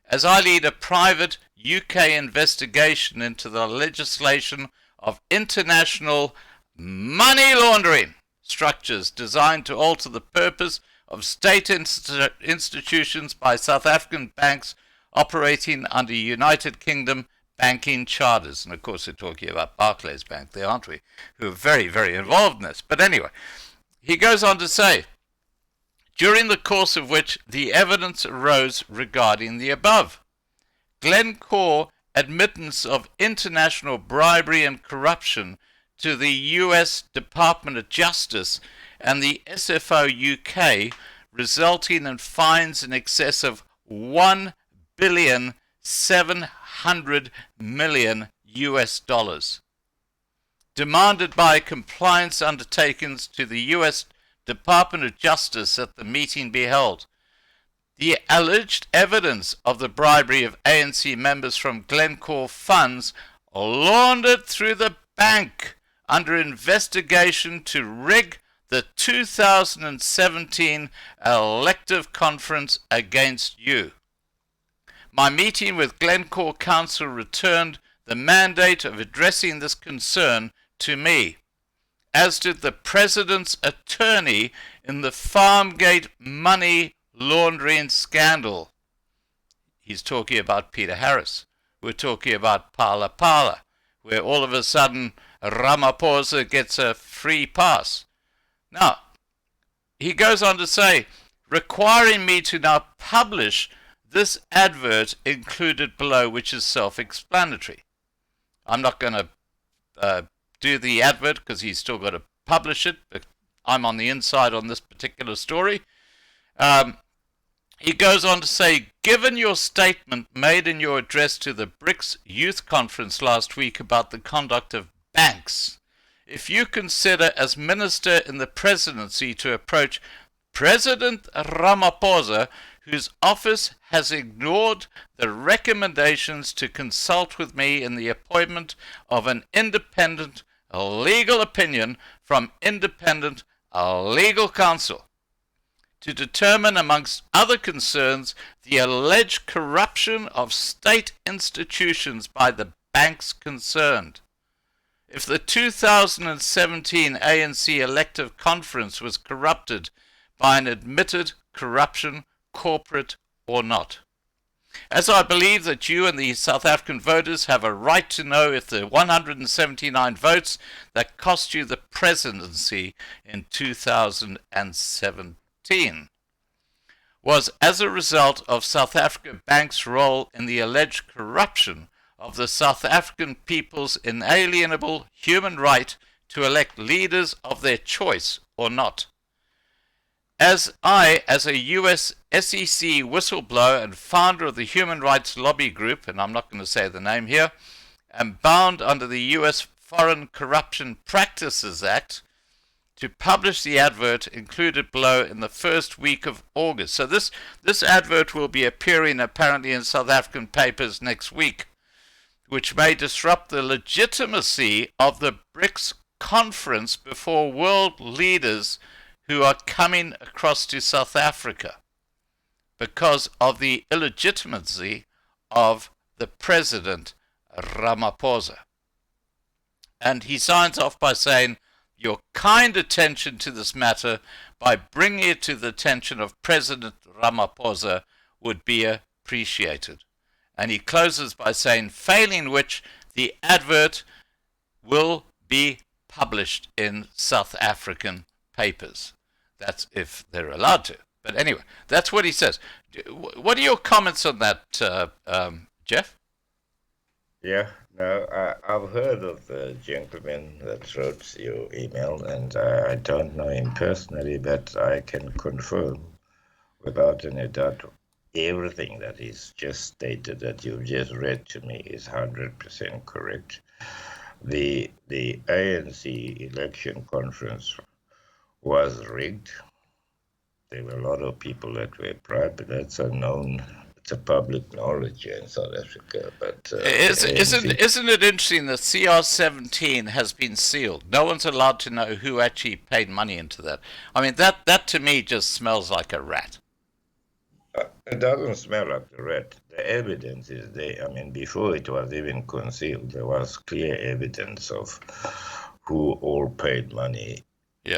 As I lead a private UK investigation into the legislation of international money laundering structures designed to alter the purpose of state institutions by South African banks operating under United Kingdom banking charters. And of course, we're talking about Barclays Bank there, aren't we? Who are very, very involved in this. But anyway, he goes on to say, during the course of which the evidence arose regarding the above. Glencore admittance of international bribery and corruption to the US Department of Justice and the SFO UK, resulting in fines in excess of $1,700,000,000 US dollars, demanded by compliance undertakings to the US Department of Justice at the meeting be held. The alleged evidence of the bribery of ANC members from Glencore funds laundered through the bank under investigation to rig the 2017 elective conference against you. My meeting with Glencore Council returned the mandate of addressing this concern to me, as did the President's attorney in the Farmgate money laundering scandal. He's talking about Peter Harris. We're talking about Pala Pala, where all of a sudden Ramaphosa gets a free pass. Now, he goes on to say, requiring me to now publish this advert included below, which is self-explanatory. I'm not going to do the advert because he's still got to publish it, but I'm on the inside on this particular story. He goes on to say, given your statement made in your address to the BRICS Youth Conference last week about the conduct of banks, if you consider as minister in the presidency to approach President Ramaphosa, whose office has ignored the recommendations to consult with me in the appointment of an independent legal opinion from independent legal counsel, to determine, amongst other concerns, the alleged corruption of state institutions by the banks concerned. If the 2017 ANC elective conference was corrupted by an admitted corruption, corporate or not. As I believe that you and the South African voters have a right to know if the 179 votes that cost you the presidency in 2017 was as a result of South Africa Bank's role in the alleged corruption of the South African people's inalienable human right to elect leaders of their choice or not. As a US SEC whistleblower and founder of the human rights lobby group, and I'm not going to say the name here, am bound under the US Foreign Corruption Practices Act to publish the advert included below in the first week of August. So this advert will be appearing apparently in South African papers next week, which may disrupt the legitimacy of the BRICS conference before world leaders who are coming across to South Africa because of the illegitimacy of the President Ramaphosa. And he signs off by saying, your kind attention to this matter by bringing it to the attention of President Ramaphosa would be appreciated. And he closes by saying, failing which the advert will be published in South African papers. That's if they're allowed to. But anyway, that's what he says. What are your comments on that, Jeff? Yeah, no, I've heard of the gentleman that wrote your email, and I don't know him personally, but I can confirm without any doubt everything that is just stated that you've just read to me is 100% correct. The ANC election conference was rigged. There were a lot of people that were bribed, but that's unknown. It's a public knowledge in South Africa. But isn't it interesting that CR17 has been sealed? No one's allowed to know who actually paid money into that. I mean, that to me just smells like a rat. It doesn't smell like a rat. The evidence is there. I mean, before it was even concealed, there was clear evidence of who all paid money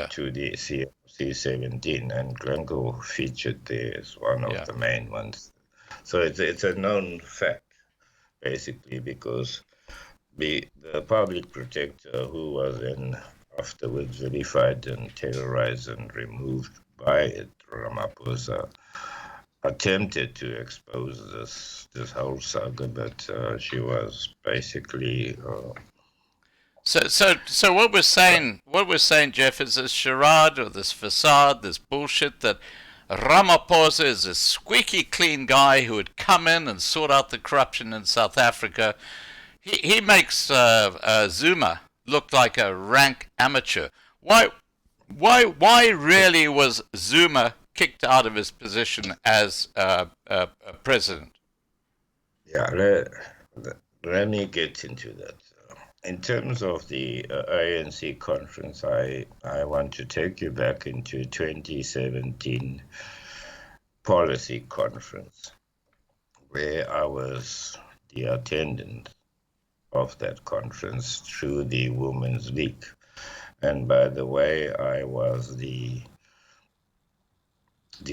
to the C17, and Glencoe featured there as one of the main ones. So it's a known fact, basically, because the public protector, who was then afterwards verified and terrorized and removed by Ramaphosa, attempted to expose this whole saga, but she was basically. So what we're saying, Jeff, is this charade or this facade, this bullshit that Ramaphosa is a squeaky clean guy who would come in and sort out the corruption in South Africa. He makes Zuma look like a rank amateur. Why really was Zuma kicked out of his position as president? Yeah, let me get into that. In terms of the ANC conference, I want to take you back into 2017 policy conference, where I was the attendant of that conference through the Women's League. And by the way, I was the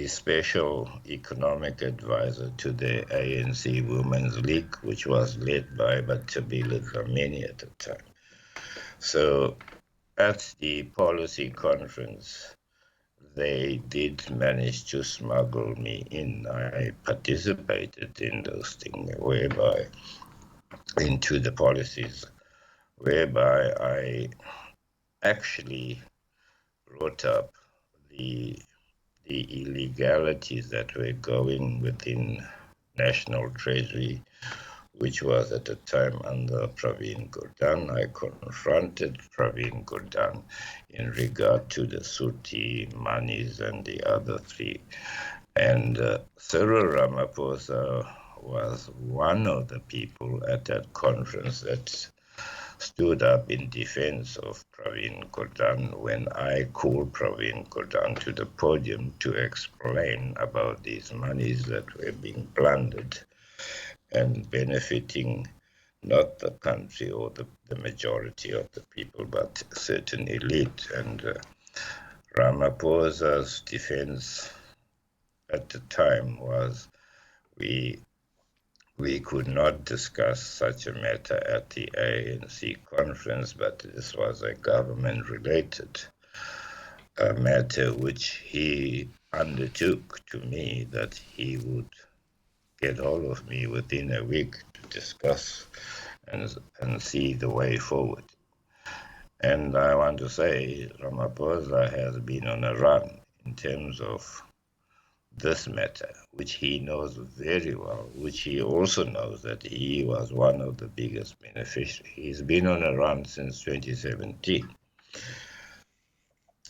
special economic advisor to the ANC Women's League, which was led by Tabila Dlamini at the time. So at the policy conference, they did manage to smuggle me in. I participated in those things, whereby into the policies, whereby I actually brought up the illegalities that were going within National Treasury, which was at the time under Pravin Gordhan. I confronted Pravin Gordhan in regard to the Suti monies and the other three. And Cyril Ramaphosa was one of the people at that conference that stood up in defense of Pravin Gordhan when I called Pravin Gordhan to the podium to explain about these monies that were being plundered and benefiting not the country or the majority of the people, but certain elite. And Ramaphosa's defense at the time was we could not discuss such a matter at the ANC conference, but this was a government-related matter which he undertook to me that he would get hold of me within a week to discuss and see the way forward. And I want to say Ramaphosa has been on a run in terms of this matter, which he knows very well, which he also knows that he was one of the biggest beneficiaries. He's been on a run since 2017.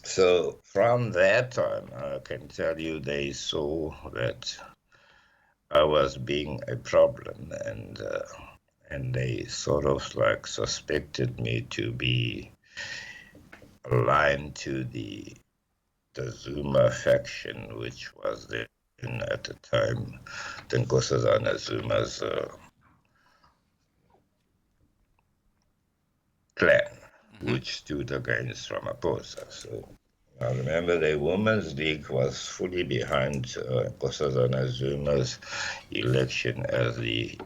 So from that time, I can tell you they saw that I was being a problem, and they sort of like suspected me to be aligned to the Zuma faction, which was there at the time, Nkosazana Zuma's clan, which stood against Ramaphosa. So I remember the Women's League was fully behind Nkosazana Zuma's election as the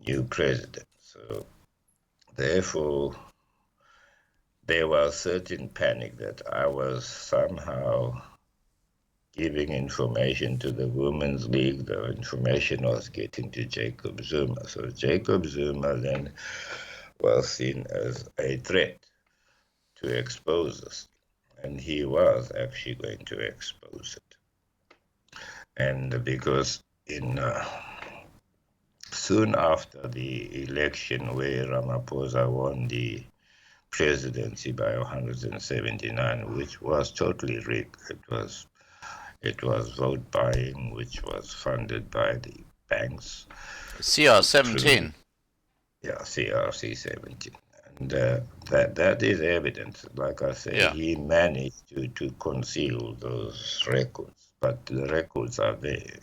new president. So therefore, there was certain panic that I was somehow giving information to the Women's League. The information was getting to Jacob Zuma. So Jacob Zuma then was seen as a threat to expose us. And he was actually going to expose it. And because soon after the election where Ramaphosa won the presidency by 179, which was totally rigged. It was vote buying, which was funded by the banks. CR17. Yeah, CRC 17. And that is evidence. Like I say, he managed to conceal those records, but the records are there.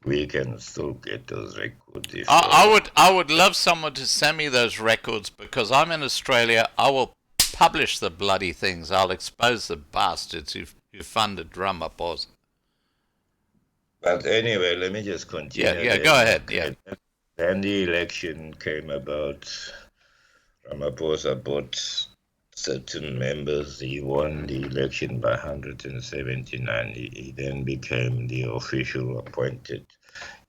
We can still get those records. I would love someone to send me those records, because I'm in Australia. I will publish the bloody things. I'll expose the bastards who funded Ramaphosa. But anyway, let me just continue. Yeah, go ahead. Yeah. Then the election came about. Ramaphosa bought certain members. He won the election by 179. He then became the official appointed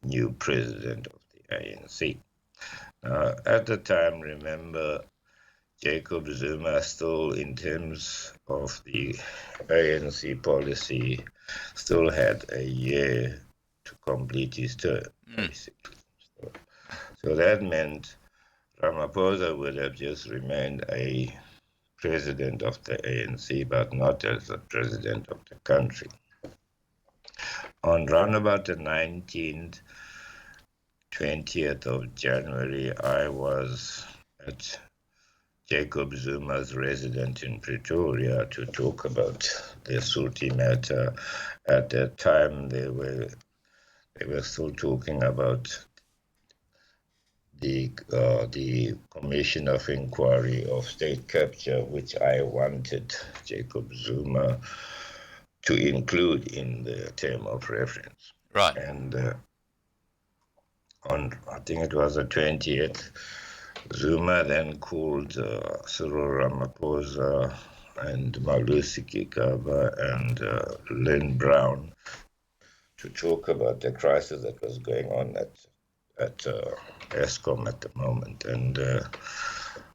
new president of the ANC. At the time, remember, Jacob Zuma still, in terms of the ANC policy, still had a year to complete his term, basically. So that meant Ramaphosa would have just remained a president of the ANC, but not as the president of the country. On round about the 19th, 20th of January, I was at Jacob Zuma's residence in Pretoria to talk about the Suti matter. At that time, they were still talking about the Commission of Inquiry of State Capture, which I wanted Jacob Zuma to include in the term of reference. Right. And on, I think it was the 20th, Zuma then called Cyril Ramaphosa and Malusi Kigaba and Lynn Brown to talk about the crisis that was going on at Eskom at the moment. And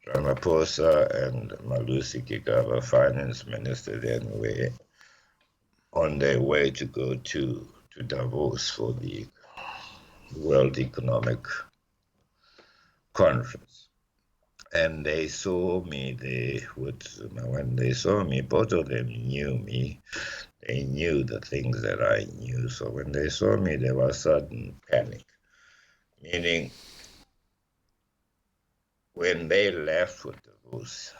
Ramaphosa and Malusi Kigaba, finance minister, then were on their way to go to Davos for the World Economic Conference. And they saw me there with Zuma. When they saw me, both of them knew me. They knew the things that I knew. So when they saw me, there was sudden panic. Meaning, when they left with Davos,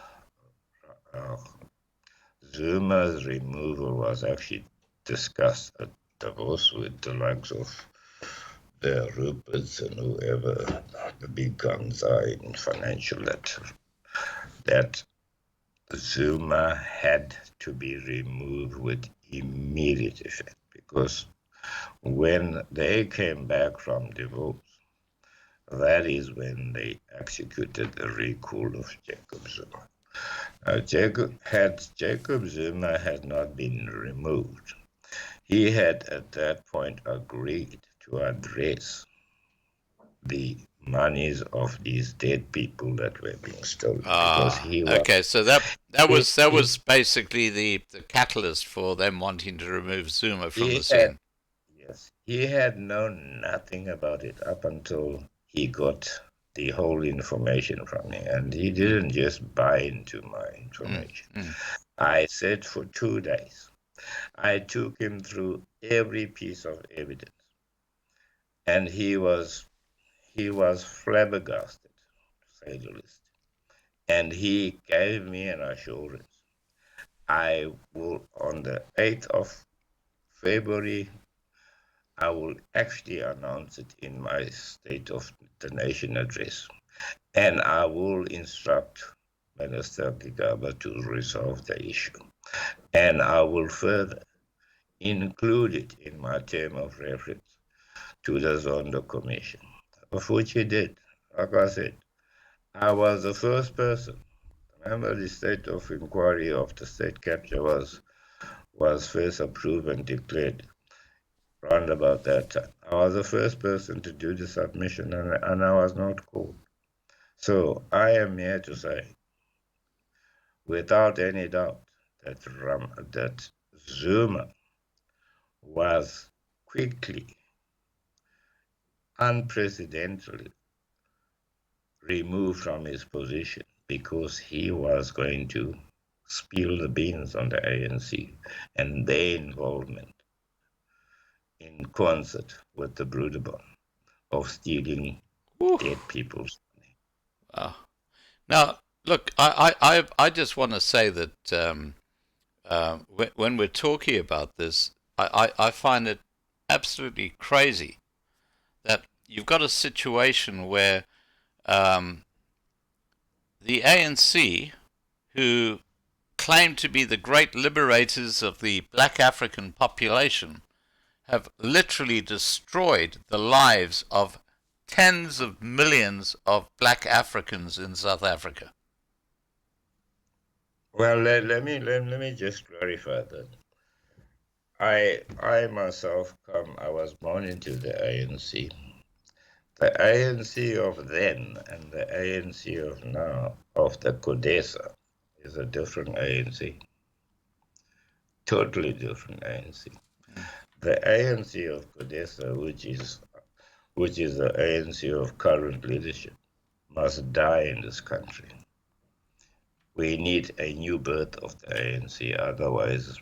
Zuma's removal was actually discussed at Davos with the likes of the Ruperts and whoever the big guns are in financial, that Zuma had to be removed with immediate effect, because when they came back from divorce, that is when they executed the recall of Jacob Zuma. Jacob Zuma had not been removed, he had at that point agreed to address the monies of these dead people that were being stolen, because he was Okay, so that was basically the catalyst for them wanting to remove Zuma from the scene. Yes, he had known nothing about it up until he got the whole information from me, and he didn't just buy into my information. I said for 2 days, I took him through every piece of evidence, and he was flabbergasted, to say the least. And he gave me an assurance. I will, on the 8th of February, I will actually announce it in my State of the Nation address, and I will instruct Minister Gigaba to resolve the issue, and I will further include it in my term of reference to the Zondo Commission, of which he did. Like I said, I was the first person. Remember, the state of inquiry of the state capture was first approved and declared round about that time. I was the first person to do the submission, and I was not called. So I am here to say, without any doubt, that Zuma was quickly, unprecedentedly removed from his position because he was going to spill the beans on the ANC and their involvement in concert with the Broederbond of stealing dead people's money. Now, look, I just want to say that when we're talking about this, I find it absolutely crazy that you've got a situation where the ANC, who claim to be the great liberators of the black African population, have literally destroyed the lives of tens of millions of black Africans in South Africa. Well, let me just clarify that. I myself I was born into the ANC. The ANC of then and the ANC of now, of the CODESA, is a different ANC. Totally different ANC. The ANC of CODESA, which is the ANC of current leadership, must die in this country. We need a new birth of the ANC, otherwise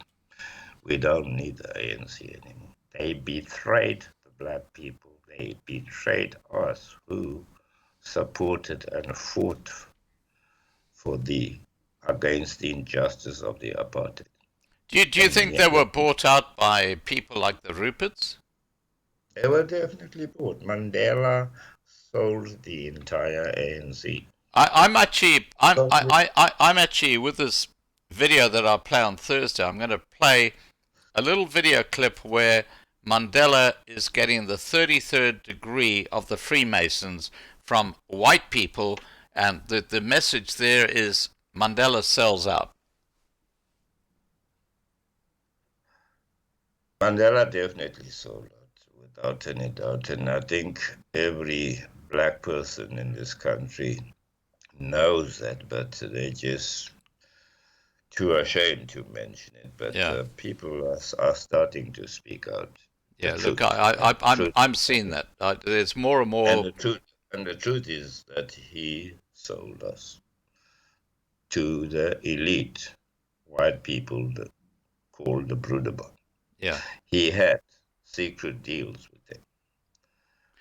we don't need the ANC anymore. They betrayed the black people. They betrayed us who supported and fought against the injustice of the apartheid. Do you think they were bought out by people like the Ruperts? They were definitely bought. Mandela sold the entire ANC. I'm actually with this video that I'll play on Thursday. I'm going to play a little video clip where Mandela is getting the 33rd degree of the Freemasons from white people, and the message there is Mandela sells out. Mandela definitely sold out, without any doubt, and I think every black person in this country knows that, but they're just too ashamed to mention it. But people are starting to speak out. Yeah, look, I'm seeing that. There's more and more. And the truth is that he sold us to the elite white people called the Broederbond. Yeah. He had secret deals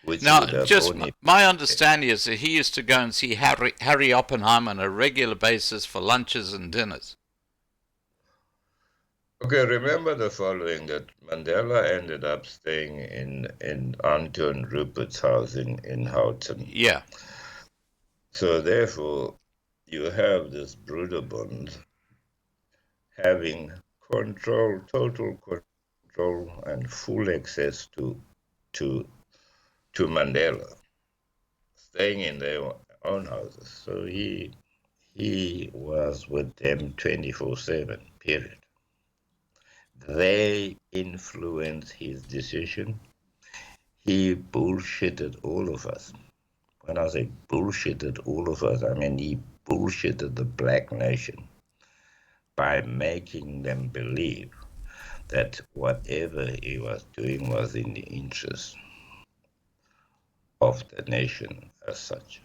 with them. Now, just my understanding is that he used to go and see Harry Oppenheimer on a regular basis for lunches and dinners. Okay, remember the following, that Mandela ended up staying in Anton Rupert's house in Houghton. Yeah. So therefore, you have this Broederbond having control, total control and full access to to Mandela, staying in their own houses. So he was with them 24/7, period. They influenced his decision. He bullshitted all of us. When I say bullshitted all of us, I mean he bullshitted the black nation by making them believe that whatever he was doing was in the interest of the nation as such.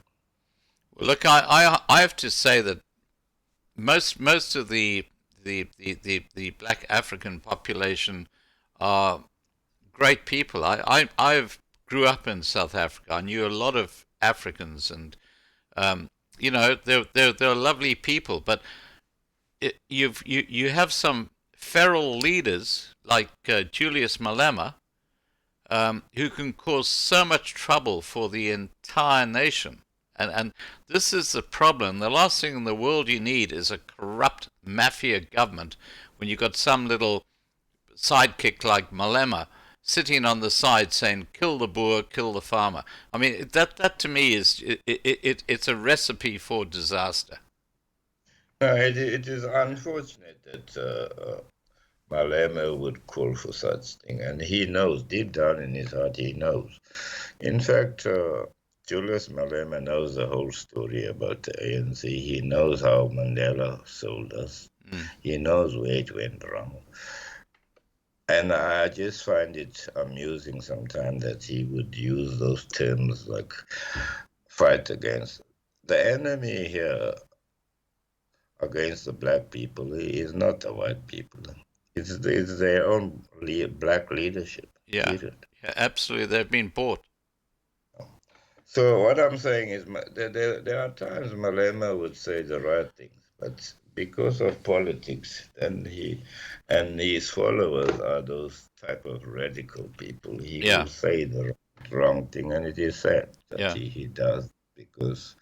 Well, look, I have to say that most of the black African population are great people. I've grew up in South Africa. I knew a lot of Africans, and you know, they're lovely people. But you have some feral leaders like Julius Malema, who can cause so much trouble for the entire nation. And this is the problem. The last thing in the world you need is a corrupt mafia government when you've got some little sidekick like Malema sitting on the side saying, kill the Boer, kill the farmer. I mean, that to me is, it's a recipe for disaster. It is unfortunate that Malema would call for such thing, and he knows, deep down in his heart, he knows. In fact, Julius Malema knows the whole story about the ANC. He knows how Mandela sold us. He knows where it went wrong. And I just find it amusing sometimes that he would use those terms like fight against. The enemy here against the black people is not the white people. It's their own black leadership. Yeah, yeah, absolutely. They've been bought. So what I'm saying is there are times Malema would say the right things, but because of politics, then he and his followers are those type of radical people. He will say the wrong thing, and it is sad that he does, because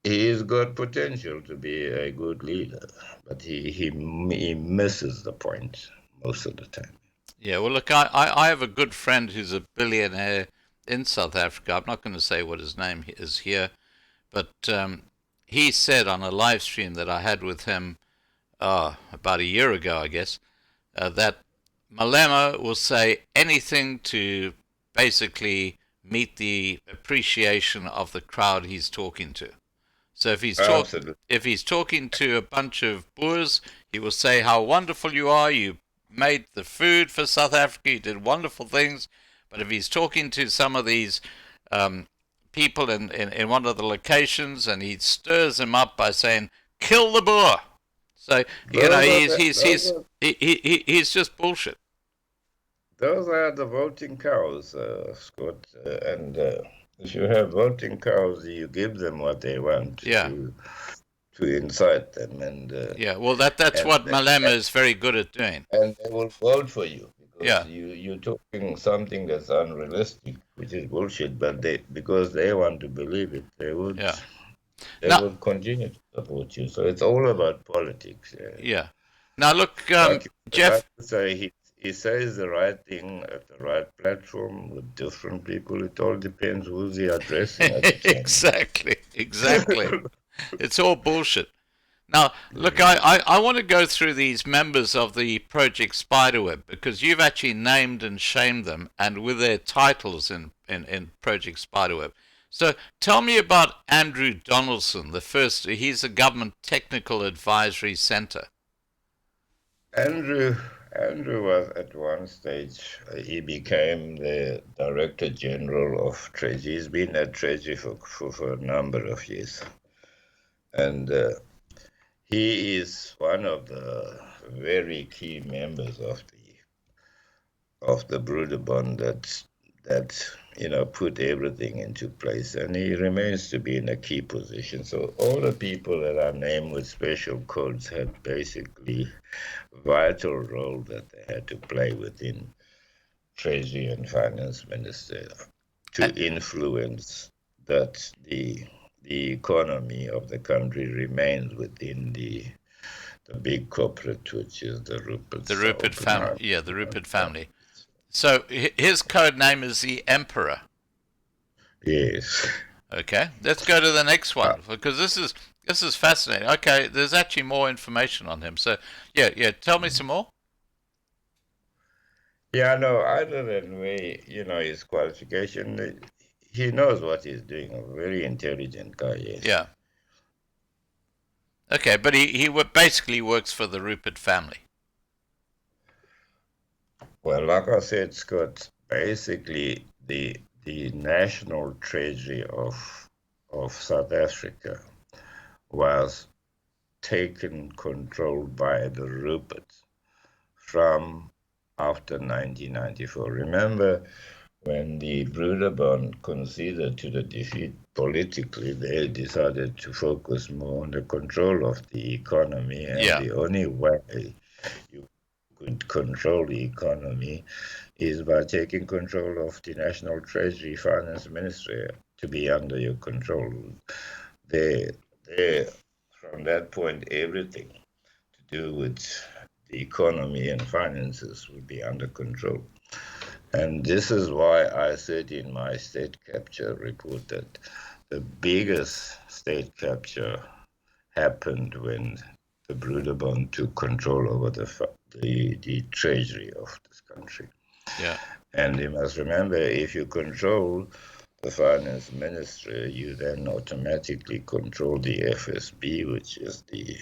he's got potential to be a good leader, but he misses the point most of the time. Yeah, well, look, I have a good friend who's a billionaire in South Africa. I'm not going to say what his name is here, but he said on a live stream that I had with him about a year ago, I guess, that Malema will say anything to basically meet the appreciation of the crowd he's talking to. So if he's talking to a bunch of Boers, he will say how wonderful you are. You made the food for South Africa. You did wonderful things. But if he's talking to some of these people in one of the locations, and he stirs them up by saying, "Kill the Boer." So you know he's just bullshit. Those are the voting cows, Scott, and if you have voting cows, you give them what they want to incite them, and well, that's what Malema is very good at doing, and they will vote for you because you're talking something that's unrealistic, which is bullshit. But because they want to believe it, they would will continue to support you. So it's all about politics. Yeah. Now look, Jeff. He says the right thing at the right platform with different people. It all depends who's he addressing at the time. Exactly. It's all bullshit. Now, look, I want to go through these members of the Project Spiderweb, because you've actually named and shamed them, and with their titles in Project Spiderweb. So tell me about Andrew Donaldson, the first. He's a Government Technical Advisory Center. Andrew was at one stage, he became the Director General of Treasury. He's been at Treasury for a number of years. And he is one of the very key members of the Broederbond that put everything into place, and he remains to be in a key position. So all the people that are named with special codes had basically vital role that they had to play within Treasury and Finance Minister to influence that the economy of the country remains within the big corporate, which is the Rupert. The Rupert family. Yeah, the Rupert family. So his code name is the Emperor. Yes. Okay, let's go to the next one, because this is fascinating. Okay, there's actually more information on him. So yeah, tell me some more. Yeah, no, other than his qualification, he knows what he's doing. A very intelligent guy, yes. Yeah. Okay, but he basically works for the Rupert family. Well, like I said, Scott, basically the national treasury of South Africa was taken control by the Ruperts from after 1994. Remember, when the Broederbond conceded to the defeat politically, they decided to focus more on the control of the economy, and the only way you could control the economy is by taking control of the National Treasury Finance Ministry to be under your control. From that point, everything to do with the economy and finances would be under control. And this is why I said in my state capture report that the biggest state capture happened when the Broederbond took control over the treasury of this country. Yeah. And you must remember, if you control the finance ministry, you then automatically control the FSB, which is the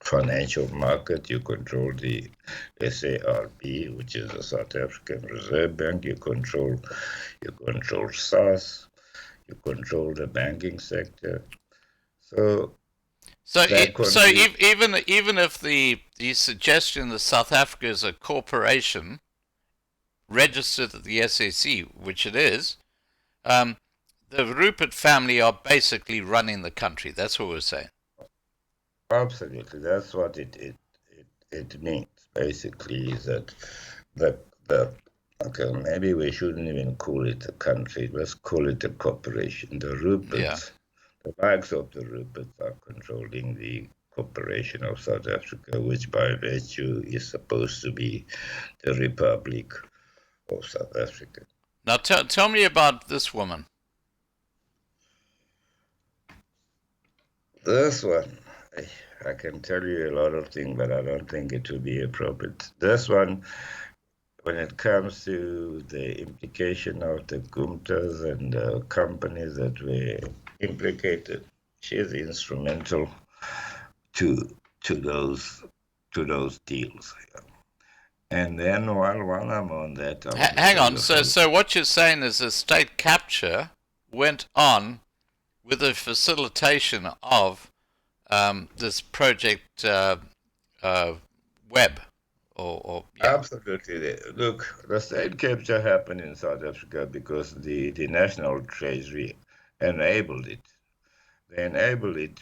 financial market. You control the SARB, which is the South African Reserve Bank. You control SARS. You control the banking sector. So even if the suggestion that South Africa is a corporation registered at the SAC, which it is, the Rupert family are basically running the country. That's what we're saying. Absolutely, that's what it means. Basically, is that okay, maybe we shouldn't even call it a country. Let's call it a corporation. The Ruperts, the likes of the Ruperts, are controlling the corporation of South Africa, which by virtue is supposed to be the Republic of South Africa. Now, tell me about this woman. This one. I can tell you a lot of things, but I don't think it will be appropriate. This one, when it comes to the implication of the Gumtas and the companies that were implicated, she's instrumental to those deals. And then while I'm on that, hang on. So what you're saying is the state capture went on with the facilitation of this project Web, or yeah. Absolutely. Look, the state capture happened in South Africa because the National Treasury enabled it. They enabled it.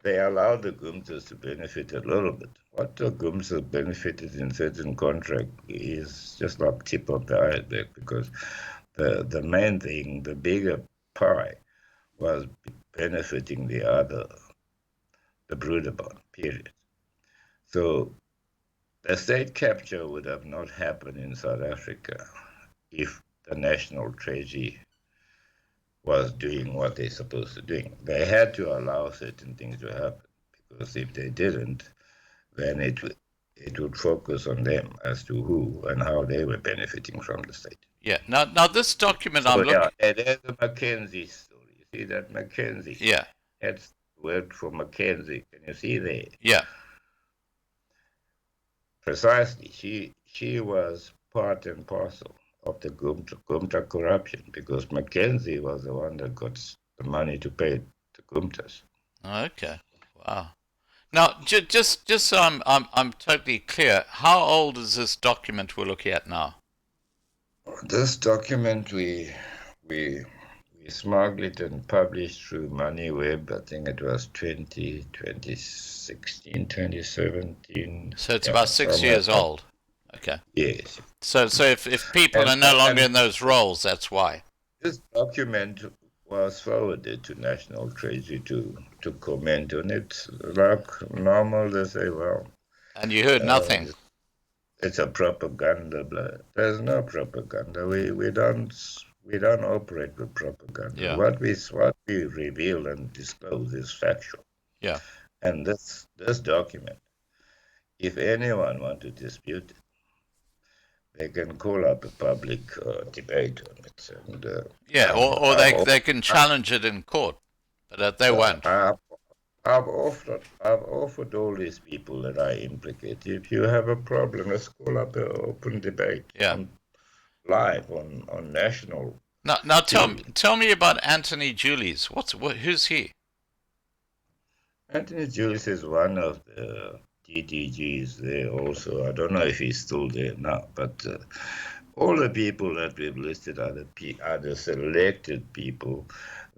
They allowed the Gumtas to benefit a little bit. What the Gumtas benefited in certain contract is just like tip of the iceberg, because the main thing, the bigger pie, was benefiting the Broederbond, period. So the state capture would have not happened in South Africa if the National Treasury was doing what they're supposed to do. They had to allow certain things to happen, because if they didn't, then it would focus on them as to who and how they were benefiting from the state. Yeah. Now this document I'm looking. Yeah, there's a McKenzie story. You see that McKenzie? Yeah. That's word for McKenzie. Can you see there? Yeah. Precisely. She was part and parcel of the Gumta corruption, because McKenzie was the one that got the money to pay the Gumtas. Okay. Wow. Now, just so I'm totally clear, how old is this document we're looking at now? This document we smuggled it and published through MoneyWeb. I think it was 2016, 2017. So it's Yeah, about 6 years old. Okay. Yes. So if people are no longer in those roles, that's why. This document was forwarded to National Treasury to comment on it. Like normal, they say, well. And you heard nothing. It's a propaganda. There's no propaganda. We don't operate with propaganda. Yeah. What we reveal and disclose is factual. Yeah. And this document, if anyone wants to dispute it, they can call up a public debate on it. And, or they can challenge it in court, but they won't. I've offered all these people that I implicate, if you have a problem, let's call up an open debate. Yeah. Live on national. Now tell me about Anthony Julius. Who's he? Anthony Julius is one of the DDGs there also. I don't know if he's still there now, but all the people that we've listed are the selected people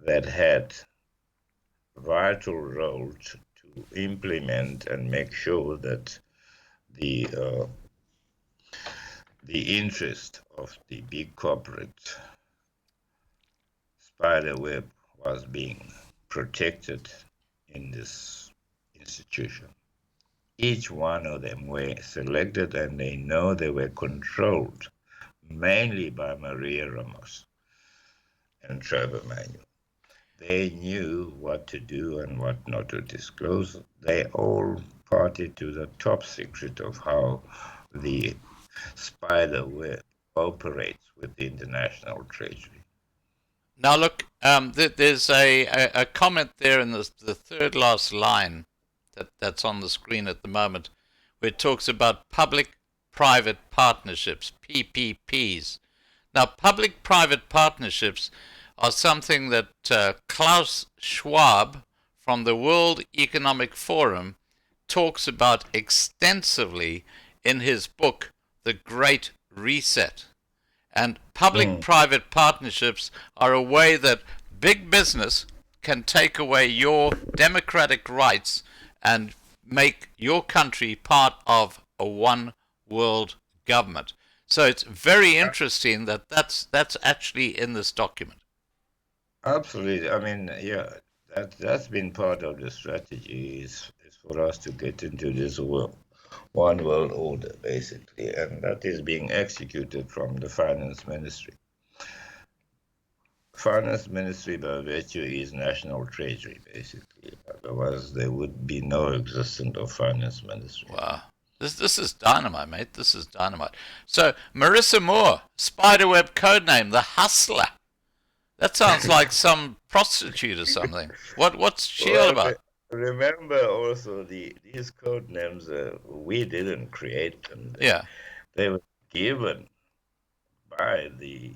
that had vital roles to implement and make sure that the interest of the big corporate spider web was being protected in this institution. Each one of them were selected, and they know they were controlled mainly by Maria Ramos and Trevor Manuel. They knew what to do and what not to disclose. They all parted to the top secret of how the spider web operates within the National Treasury. Now look, there's a comment there in the third last line that's on the screen at the moment, where it talks about public-private partnerships, PPPs. Now, public-private partnerships are something that Klaus Schwab from the World Economic Forum talks about extensively in his book, The Great Reset. And public-private partnerships are a way that big business can take away your democratic rights and make your country part of a one world government. So it's very interesting that that's actually in this document. Absolutely. I mean, yeah, that's been part of the strategy is for us to get into this one world order, basically, and that is being executed from the finance ministry. Finance ministry by virtue is national treasury, basically. Otherwise, there would be no existence of finance ministry. Wow. This is dynamite, mate. This is dynamite. So, Marissa Moore, spiderweb codename, the Hustler. That sounds like some prostitute or something. What's she all about? Remember also these code names, we didn't create them. They were given by the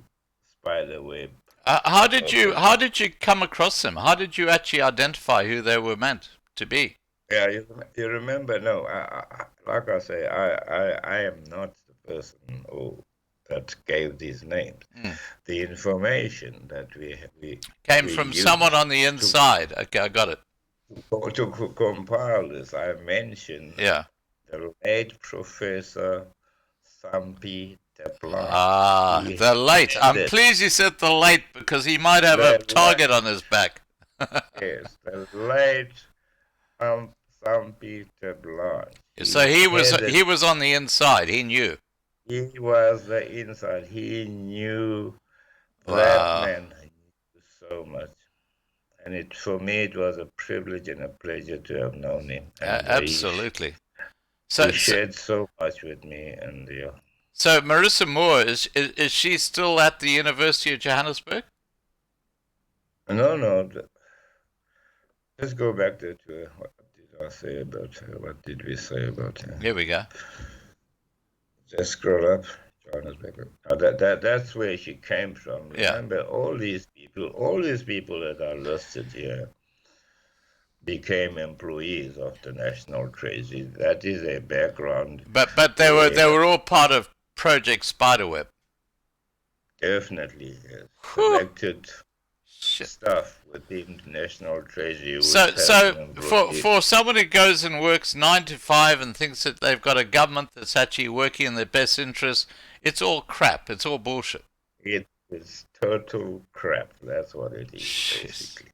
spiderweb. How did you come across them? How did you actually identify who they were meant to be? Yeah, you remember? No, like I say, I am not the person that gave these names. The information that we came from someone on the inside. Okay, I got it. To compile this, I mentioned the late Professor Sampi Teplan. The late. I'm pleased you said the late, because he might have a target on his back. Yes, the late Sampi Teplan. So he was on the inside. He knew. He was the inside. He knew that man. He knew so much. And for me, it was a privilege and a pleasure to have known him. Absolutely. He shared so much with me, and So Marissa Moore, is she still at the University of Johannesburg? No. Let's go back to what did I say about her? What did we say about her? Here we go. Just scroll up. Johannesburg. That's where she came from. Remember, all these people that are listed here became employees of the National Treasury. That is their background. But they were all part of Project Spiderweb. definitely Whew. selected Shit. staff within National Treasury So, which have so been brought for in. for someone who goes and works 9 to 5 and thinks that they've got a government that's actually working in their best interest, it's all crap. It's all bullshit. It is total crap. That's what it is, Jeez. basically.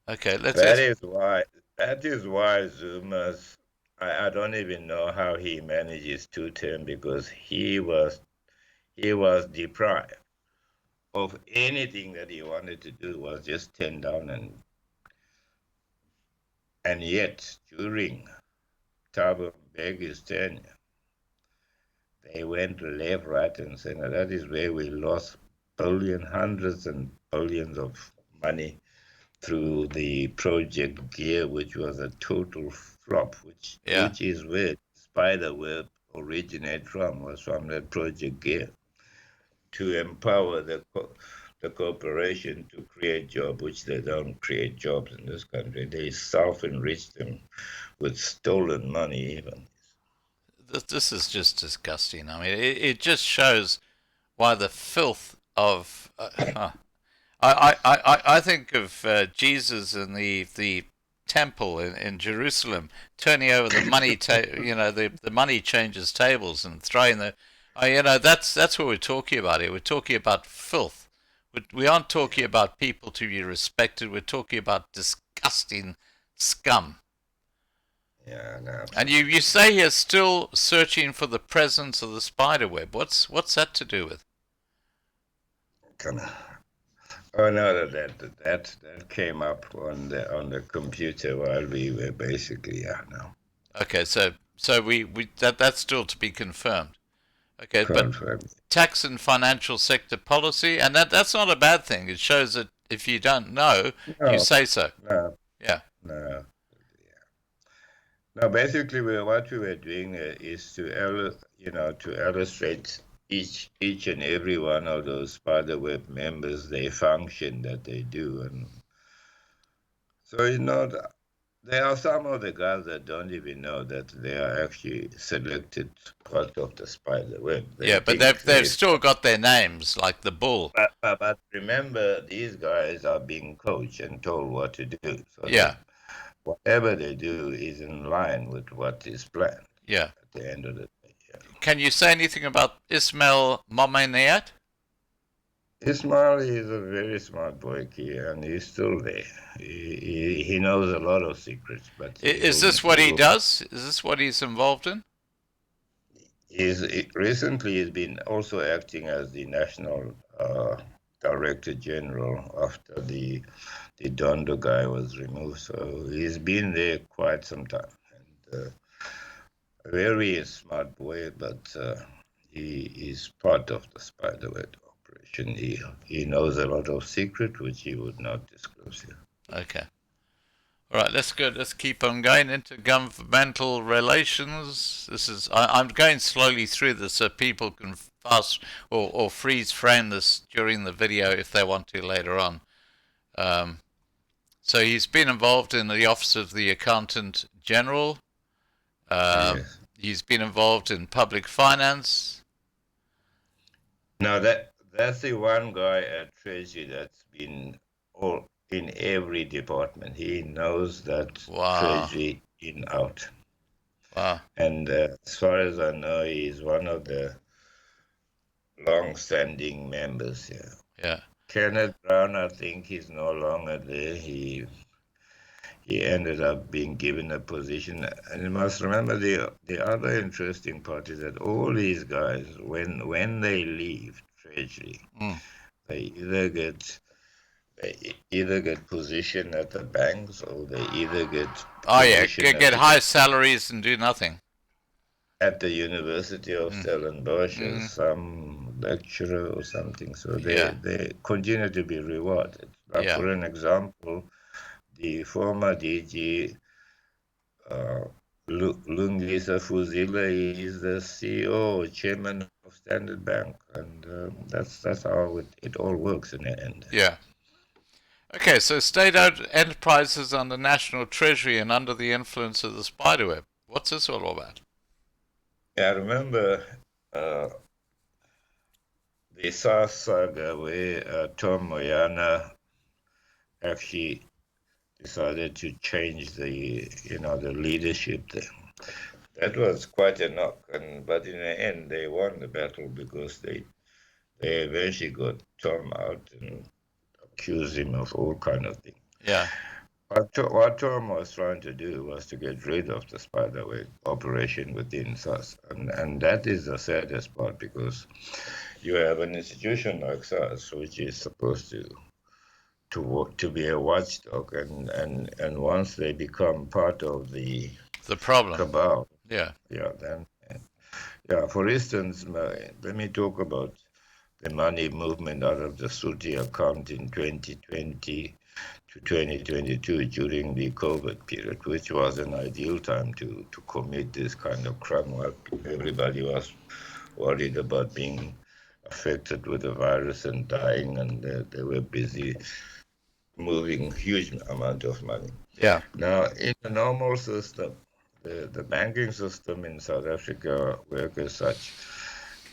Okay, That let's. is why. That is why Zuma's. I don't even know how he manages two term because he was deprived of anything that he wanted to do was just turned down and yet during Thabo Mbeki's tenure they went left, right, and center. That is where we lost hundreds and billions of money through the project Gear, which was a total flop, Yeah. which is where Spiderweb originated from, was from that project Gear to empower the corporation to create jobs, which they don't create jobs in this country. They self-enrich them with stolen money even. This is just disgusting. I mean, it just shows why the filth of. I think of Jesus in the temple in Jerusalem turning over the money, the money changers' tables and throwing the. That's what we're talking about here. We're talking about filth. We aren't talking about people to be respected. We're talking about disgusting scum. Yeah, no, And absolutely. you say you're still searching for the presence of the spider web. What's that to do with? Oh no, that came up on the computer while we were basically no Okay, so we that's still to be confirmed. Okay, but confirmed. tax and financial sector policy, and that's not a bad thing. It shows that if you don't know, you No, say so. no, Yeah, no. No, basically, what we were doing is to illustrate each and every one of those spiderweb members, their function that they do, and so there are some of the guys that don't even know that they are actually selected part of the spiderweb. They yeah, but think they've they. still got their names like the bull. But remember, these guys are being coached and told what to do, so that Yeah, whatever they do is in line with what is planned yeah. at the end of the day. Yeah. Can you say anything about Ismail Momeniat? Ismail is a very smart boy, and he's still there. He knows a lot of secrets, but Is this what he does? Is this what he's involved in? recently he's been also acting as the national director general after the Dondo guy was removed. So he's been there quite some time. And, a very smart boy, but he is part of the spiderweb operation. He knows a lot of secret which he would not disclose here. Okay. All right, let's go. Let's keep on going into governmental relations. I'm going slowly through this so people can fast or freeze frame this during the video if they want to later on. Um, so he's been involved in the Office of the Accountant General. Yes. He's been involved in public finance. Now that's the one guy at Treasury that's been all in every department. He knows that Wow, Treasury in out. wow, And as far as I know, he's one of the long-standing members here. yeah, Kenneth Brown, I think he's no longer there. He ended up being given a position. And you must remember the other interesting part is that all these guys, when they leave Treasury, mm. they either get position at the banks or they either get Oh yeah, position get high salaries and do nothing. at the University of Mm. Stellenbosch as Mm. some lecturer or something. So Yeah, they continue to be rewarded. Like yeah. for an example, the former DG uh, Lungisa Fuzile is the CEO or chairman of Standard Bank, and that's how it all works in the end. Yeah. Okay, so state-owned enterprises under national treasury and under the influence of the spiderweb. What's this all about? Yeah, I remember uh, the SARS saga where Tom Moyana actually decided to change the leadership there. That was quite a knock, but in the end they won the battle because they eventually got Tom out and accused him of all kind of things. Yeah. What Tom was trying to do was to get rid of the spiderweb operation within SARS, and that is the saddest part because you have an institution like SARS which is supposed to work, to be a watchdog, and once they become part of the problem. cabal, Yeah. then for instance, let me talk about the money movement out of the Suti account in 2020 to 2022 during the COVID period, which was an ideal time to commit this kind of crime. Everybody was worried about being affected with the virus and dying, and they were busy moving huge amount of money. Yeah. Now, in the normal system, the banking system in South Africa works as such.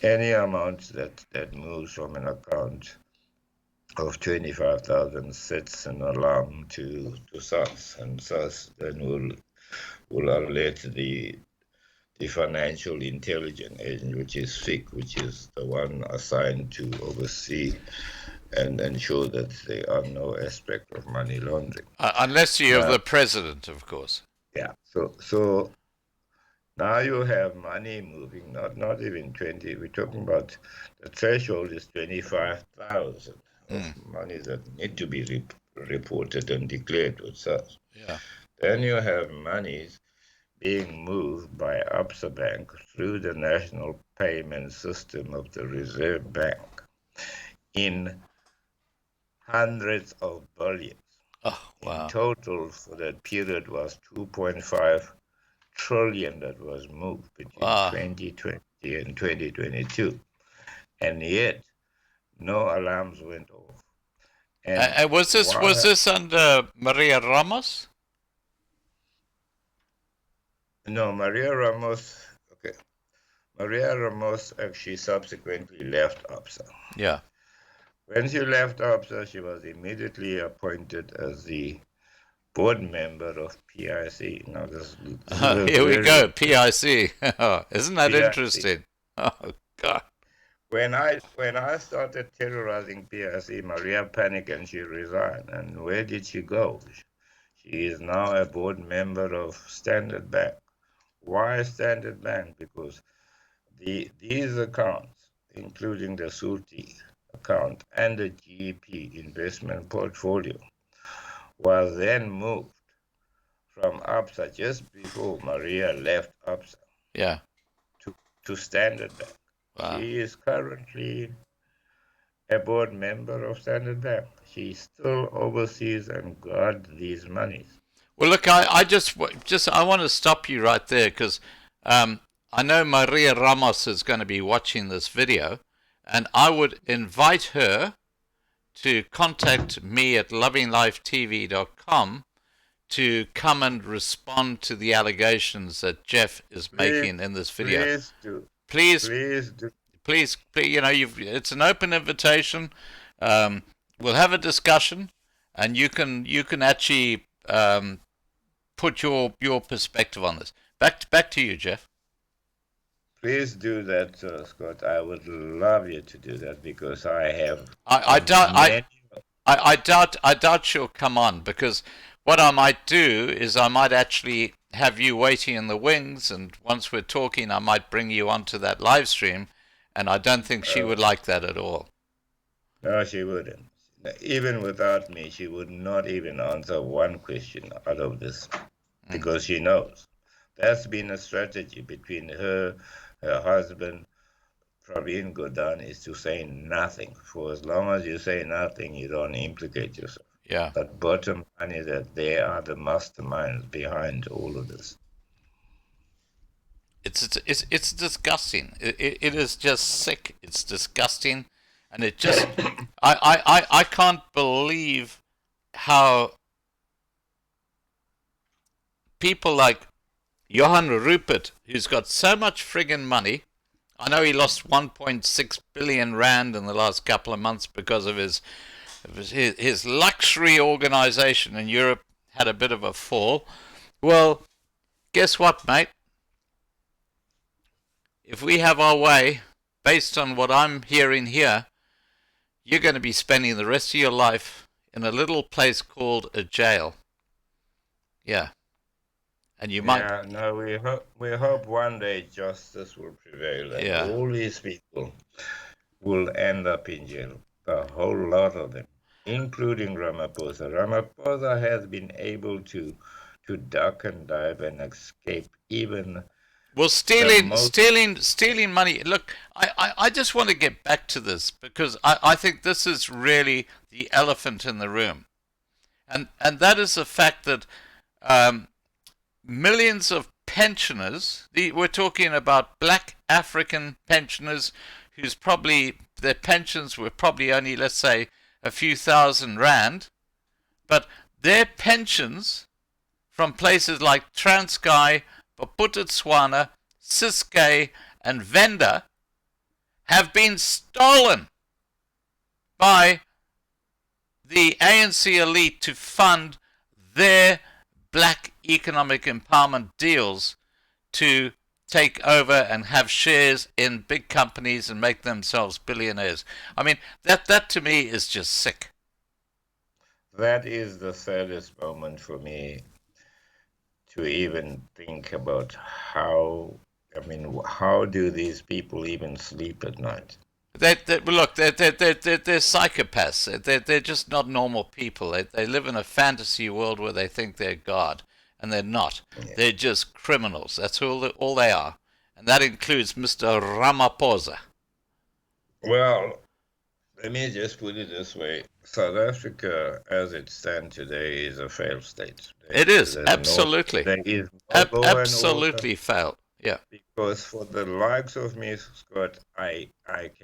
Any amount that moves from an account of 25,000 sets an alarm to SARS, and SARS then will alert the financial intelligence agent, which is FIC, which is the one assigned to oversee and ensure that there are no aspect of money laundering. Unless you're the president, of course. Yeah. So now you have money moving, not even 20. We're talking about the threshold is 25,000 of money that need to be reported and declared with SARS. Yeah. Then you have monies being moved by Absa Bank through the national payment system of the Reserve Bank in hundreds of billions. Oh, wow. In total for that period was 2.5 trillion that was moved between 2020 and 2022. And yet no alarms went off. And was this under Maria Ramos? No, Maria Ramos. Okay, Maria Ramos actually subsequently left ABSA. Yeah. When she left ABSA, she was immediately appointed as the board member of PIC. Now, here we go, PIC. Isn't that PIC. Interesting? Oh, God. When I started terrorizing PIC, Maria panicked and she resigned. And where did she go? She is now a board member of Standard Bank. Why Standard Bank? Because these accounts, including the Suti account and the GEP investment portfolio, was then moved from ABSA just before Maria left ABSA. Yeah. To Standard Bank. Wow. She is currently a board member of Standard Bank. She still oversees and guards these monies. Well, look, I just I want to stop you right there because I know Maria Ramos is going to be watching this video, and I would invite her to contact me at lovinglifetv.com to come and respond to the allegations that Jeff is making in this video. Please do. Please do. Please, you know, it's an open invitation. We'll have a discussion, and you can actually put your perspective on this. Back to you, Jeff. Please do that, Scott. I would love you to do that because I have. I doubt she'll come on, because what I might do is I might actually have you waiting in the wings, and once we're talking, I might bring you onto that live stream, and I don't think she would like that at all. No, she wouldn't. Even without me, she would not even answer one question out of this because she knows. That's been a strategy between her husband, Praveen Gordhan, is to say nothing. For as long as you say nothing, you don't implicate yourself. Yeah. But bottom line is that they are the masterminds behind all of this. It's disgusting. It is just sick. It's disgusting, and it just I can't believe how people like Johan Rupert, who's got so much friggin' money. I know he lost 1.6 billion rand in the last couple of months because of his luxury organization in Europe had a bit of a fall. Well, guess what, mate? If we have our way, based on what I'm hearing here, you're going to be spending the rest of your life in a little place called a jail. Yeah. And you might. Yeah, no, we hope one day justice will prevail and Yeah. all these people will end up in jail. A whole lot of them, including Ramaphosa. Ramaphosa has been able to duck and dive and escape even Well, the stealing, most. stealing, stealing money. Look, I just want to get back to this because I think this is really the elephant in the room, and that is the fact that um, millions of pensioners. We're talking about black African pensioners whose probably their pensions were probably only, let's say, a few thousand rand, but their pensions from places like Transkei, Bophuthatswana, Ciskei, and Venda have been stolen by the ANC elite to fund their black economic empowerment deals to take over and have shares in big companies and make themselves billionaires. I mean, that to me is just sick. That is the saddest moment for me to even think about how do these people even sleep at night? Look, they're psychopaths. They're just not normal people. They live in a fantasy world where they think they're God, and they're not. Yeah. They're just criminals. That's all they are. And that includes Mr. Ramaphosa. Well, let me just put it this way. South Africa, as it stands today, is a failed state. It is, There's absolutely. there is no law and order, Absolutely failed. Yeah. because for the likes of me, Scott, I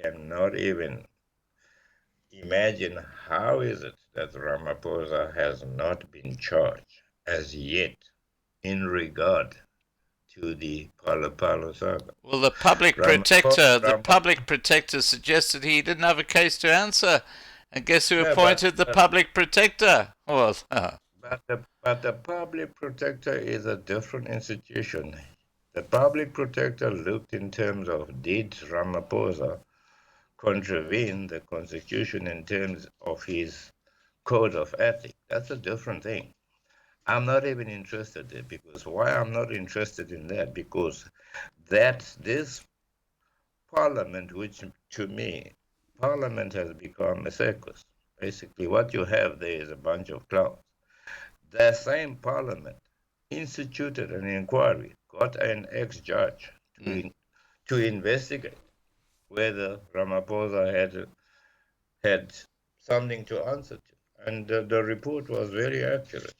cannot even imagine how is it that Ramaphosa has not been charged as yet in regard to the Palo saga. Well, Ramaphosa, the public protector suggested he didn't have a case to answer. And guess who yeah, appointed the public protector? Well, but the public protector is a different institution. The public protector looked in terms of did Ramaphosa contravene the constitution in terms of his code of ethics. That's a different thing. I'm not even interested in, because why I'm not interested in that, because that's this parliament, which to me, parliament has become a circus. Basically, what you have there is a bunch of clowns. The same parliament instituted an inquiry, got an ex-judge to investigate whether Ramaphosa had something to answer to. And the report was very accurate.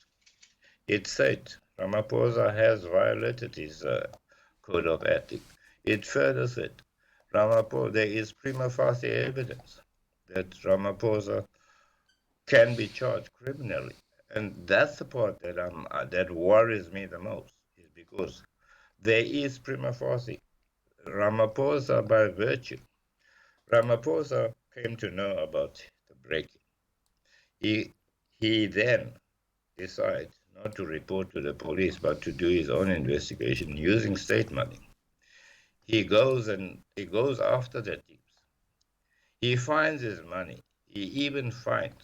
It said Ramaphosa has violated his code of ethics. It further said there is prima facie evidence that Ramaphosa can be charged criminally. And that's the part that worries me the most, is because there is prima facie. Ramaphosa, by virtue, Ramaphosa came to know about the breaking. He then decides not to report to the police, but to do his own investigation using state money. He goes after the thieves. He finds his money. He even finds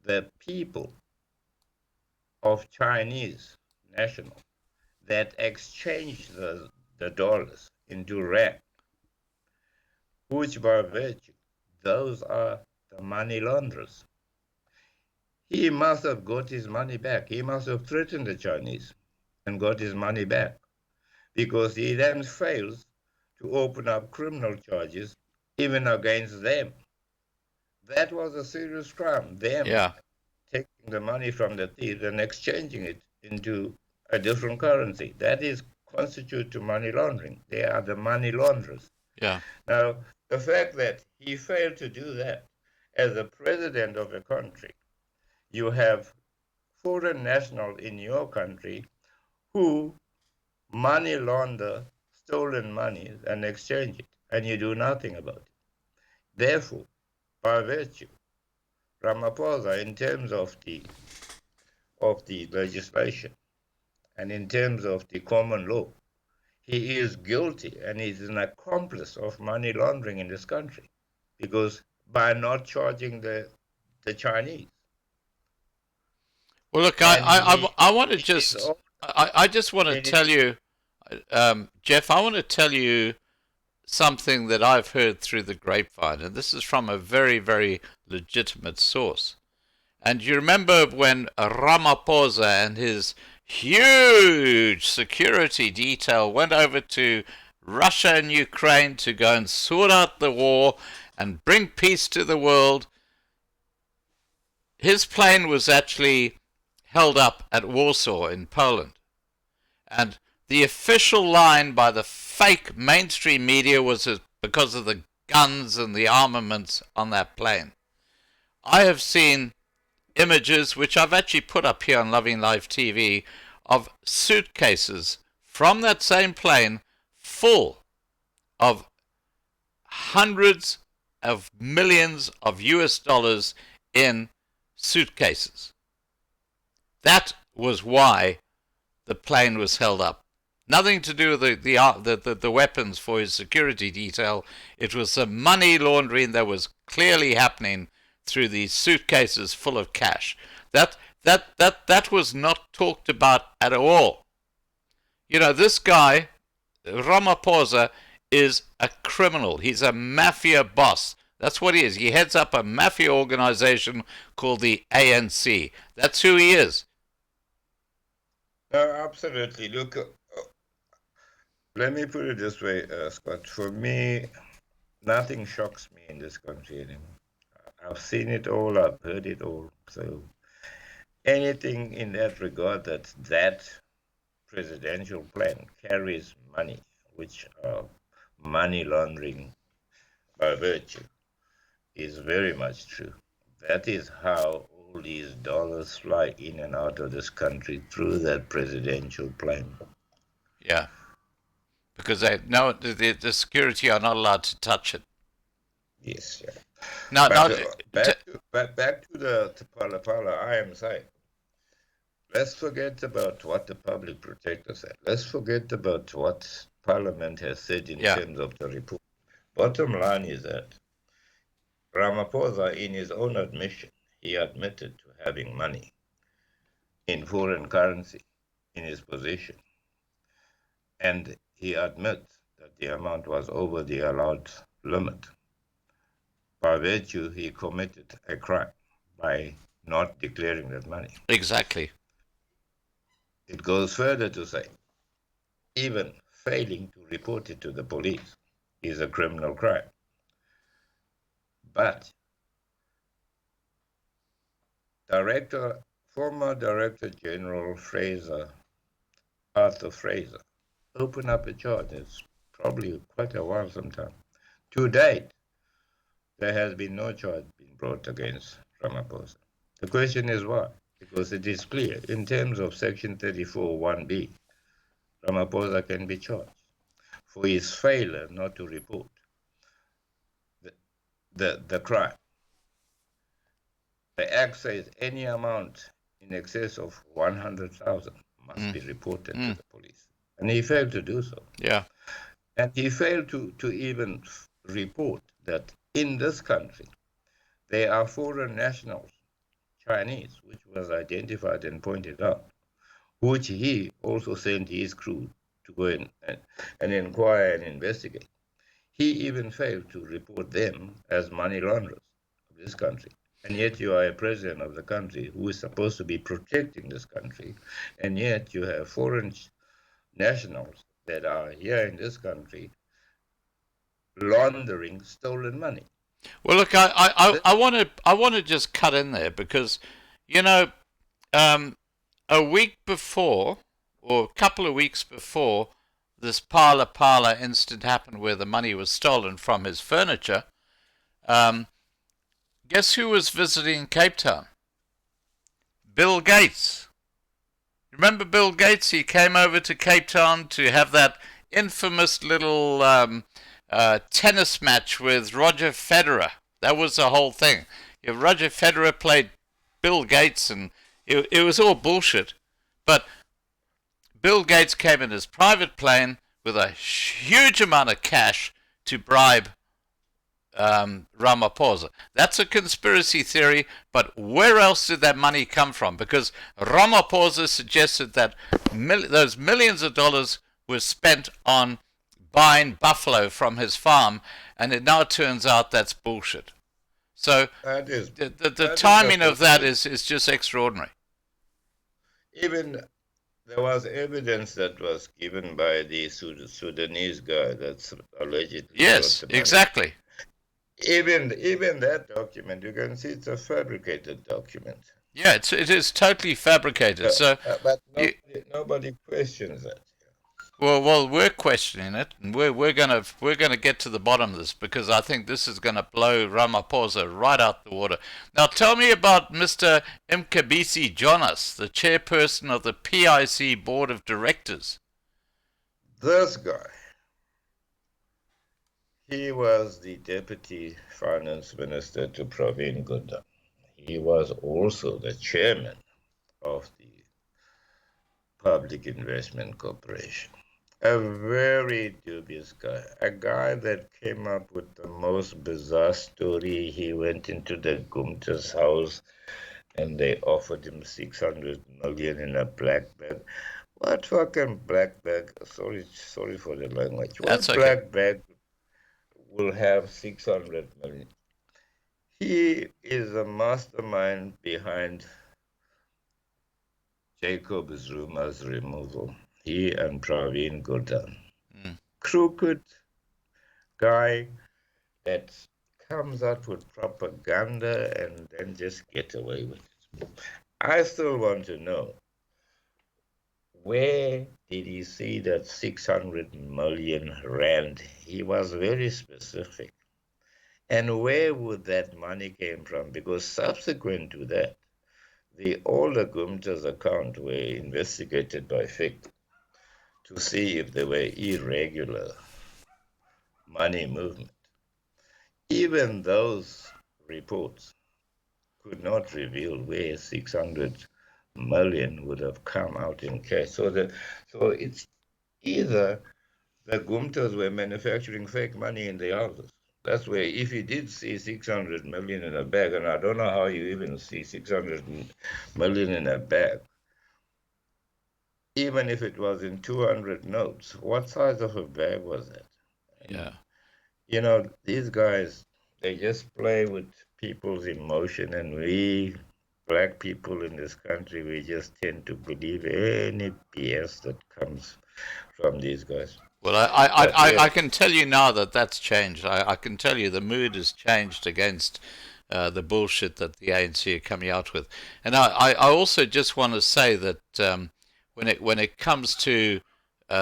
the people of Chinese national that exchange the dollars into rand, which by virtue, those are the money launderers. He must have got his money back. He must have threatened the Chinese and got his money back, because he then fails to open up criminal charges even against them. That was a serious crime. Them yeah, taking the money from the thieves and exchanging it into a different currency. That is constitute to money laundering. They are the money launderers. yeah. Now, the fact that he failed to do that as a president of a country, you have foreign nationals in your country who money launder stolen money and exchange it, and you do nothing about it. Therefore, by virtue, Ramaphosa, in terms of the legislation and in terms of the common law, he is guilty and he's an accomplice of money laundering in this country, because by not charging the Chinese. Well, look, I want to just, I just want to tell you, Jeff, I want to tell you something that I've heard through the grapevine, and this is from a very, very legitimate source. And you remember when Ramaphosa and his huge security detail went over to Russia and Ukraine to go and sort out the war and bring peace to the world? His plane was actually held up at Warsaw in Poland. And the official line by the fake mainstream media was because of the guns and the armaments on that plane. I have seen images, which I've actually put up here on Loving Life TV, of suitcases from that same plane full of hundreds of millions of US dollars in suitcases. That was why the plane was held up. Nothing to do with the weapons for his security detail. It was the money laundering that was clearly happening through these suitcases full of cash. That was not talked about at all. You know, this guy, Ramaphosa, is a criminal. He's a mafia boss. That's what he is. He heads up a mafia organization called the ANC. That's who he is. No, absolutely. Look, let me put it this way, Scott. For me, nothing shocks me in this country anymore. I've seen it all. I've heard it all. So anything in that regard that presidential plan carries money, which are money laundering by virtue, is very much true. That is how all these dollars fly in and out of this country through that presidential plan. Yeah, because they know the security are not allowed to touch it. Yes, yeah. Now, back to the Pala, I am saying, let's forget about what the public protector said. Let's forget about what Parliament has said in terms of the report. Bottom line is that Ramaphosa, in his own admission, he admitted to having money in foreign currency in his possession. And he admits that the amount was over the allowed limit. By virtue, he committed a crime by not declaring that money. Exactly. It goes further to say, even failing to report it to the police is a criminal crime. But former Director General Arthur Fraser, opened up a charge. It's probably quite a while sometime. To date, there has been no charge being brought against Ramaphosa. The question is why? Because it is clear, in terms of Section 34(1)(b), Ramaphosa can be charged for his failure not to report the crime. The Act says any amount in excess of 100,000 must be reported to the police. And he failed to do so. Yeah. And he failed to even report that in this country, there are foreign nationals, Chinese, which was identified and pointed out, which he also sent his crew to go in and inquire and investigate. He even failed to report them as money launderers of this country. And yet you are a president of the country who is supposed to be protecting this country, and yet you have foreign nationals that are here in this country laundering stolen money. Well, look, I want to just cut in there because, you know, a week before, or a couple of weeks before this Pala incident happened where the money was stolen from his furniture, guess who was visiting Cape Town? Bill Gates. Remember Bill Gates? He came over to Cape Town to have that infamous little tennis match with Roger Federer. That was the whole thing. Roger Federer played Bill Gates, and it was all bullshit. But Bill Gates came in his private plane with a huge amount of cash to bribe Ramaphosa. That's a conspiracy theory, but where else did that money come from? Because Ramaphosa suggested that those millions of dollars were spent on buying buffalo from his farm, and it now turns out that's bullshit. So the timing of that is just extraordinary. Even there was evidence that was given by the Sudanese guy that's allegedly. Yes, exactly. Even that document, you can see it's a fabricated document. Yeah, it is totally fabricated. But nobody questions that. Well, we're questioning it, and we're gonna get to the bottom of this, because I think this is gonna blow Ramaphosa right out the water. Now, tell me about Mr. Mkhabisi Jonas, the chairperson of the PIC board of directors. This guy, he was the deputy finance minister to Pravin Gordhan. He was also the chairman of the Public Investment Corporation. A very dubious guy, a guy that came up with the most bizarre story. He went into the Gumta's house and they offered him 600 million in a black bag. What fucking black bag? Sorry for the language. What black bag will have 600 million? He is a mastermind behind Jacob Zuma's removal. He and Pravin Gordhan. Crooked guy that comes out with propaganda and then just get away with it. I still want to know, where did he see that 600 million rand? He was very specific. And where would that money came from? Because subsequent to that, all the Gumta's account were investigated by PIC to see if there were irregular money movement. Even those reports could not reveal where 600 million would have come out in cash. So it's either the Gumtas were manufacturing fake money in the houses. That's where, if you did see 600 million in a bag, and I don't know how you even see 600 million in a bag, even if it was in 200 notes, what size of a bag was that? Yeah. You know, these guys, they just play with people's emotion, and we, black people in this country, we just tend to believe any BS that comes from these guys. Well, I can tell you now that that's changed. I can tell you the mood has changed against the bullshit that the ANC are coming out with. And I also just want to say that when it comes to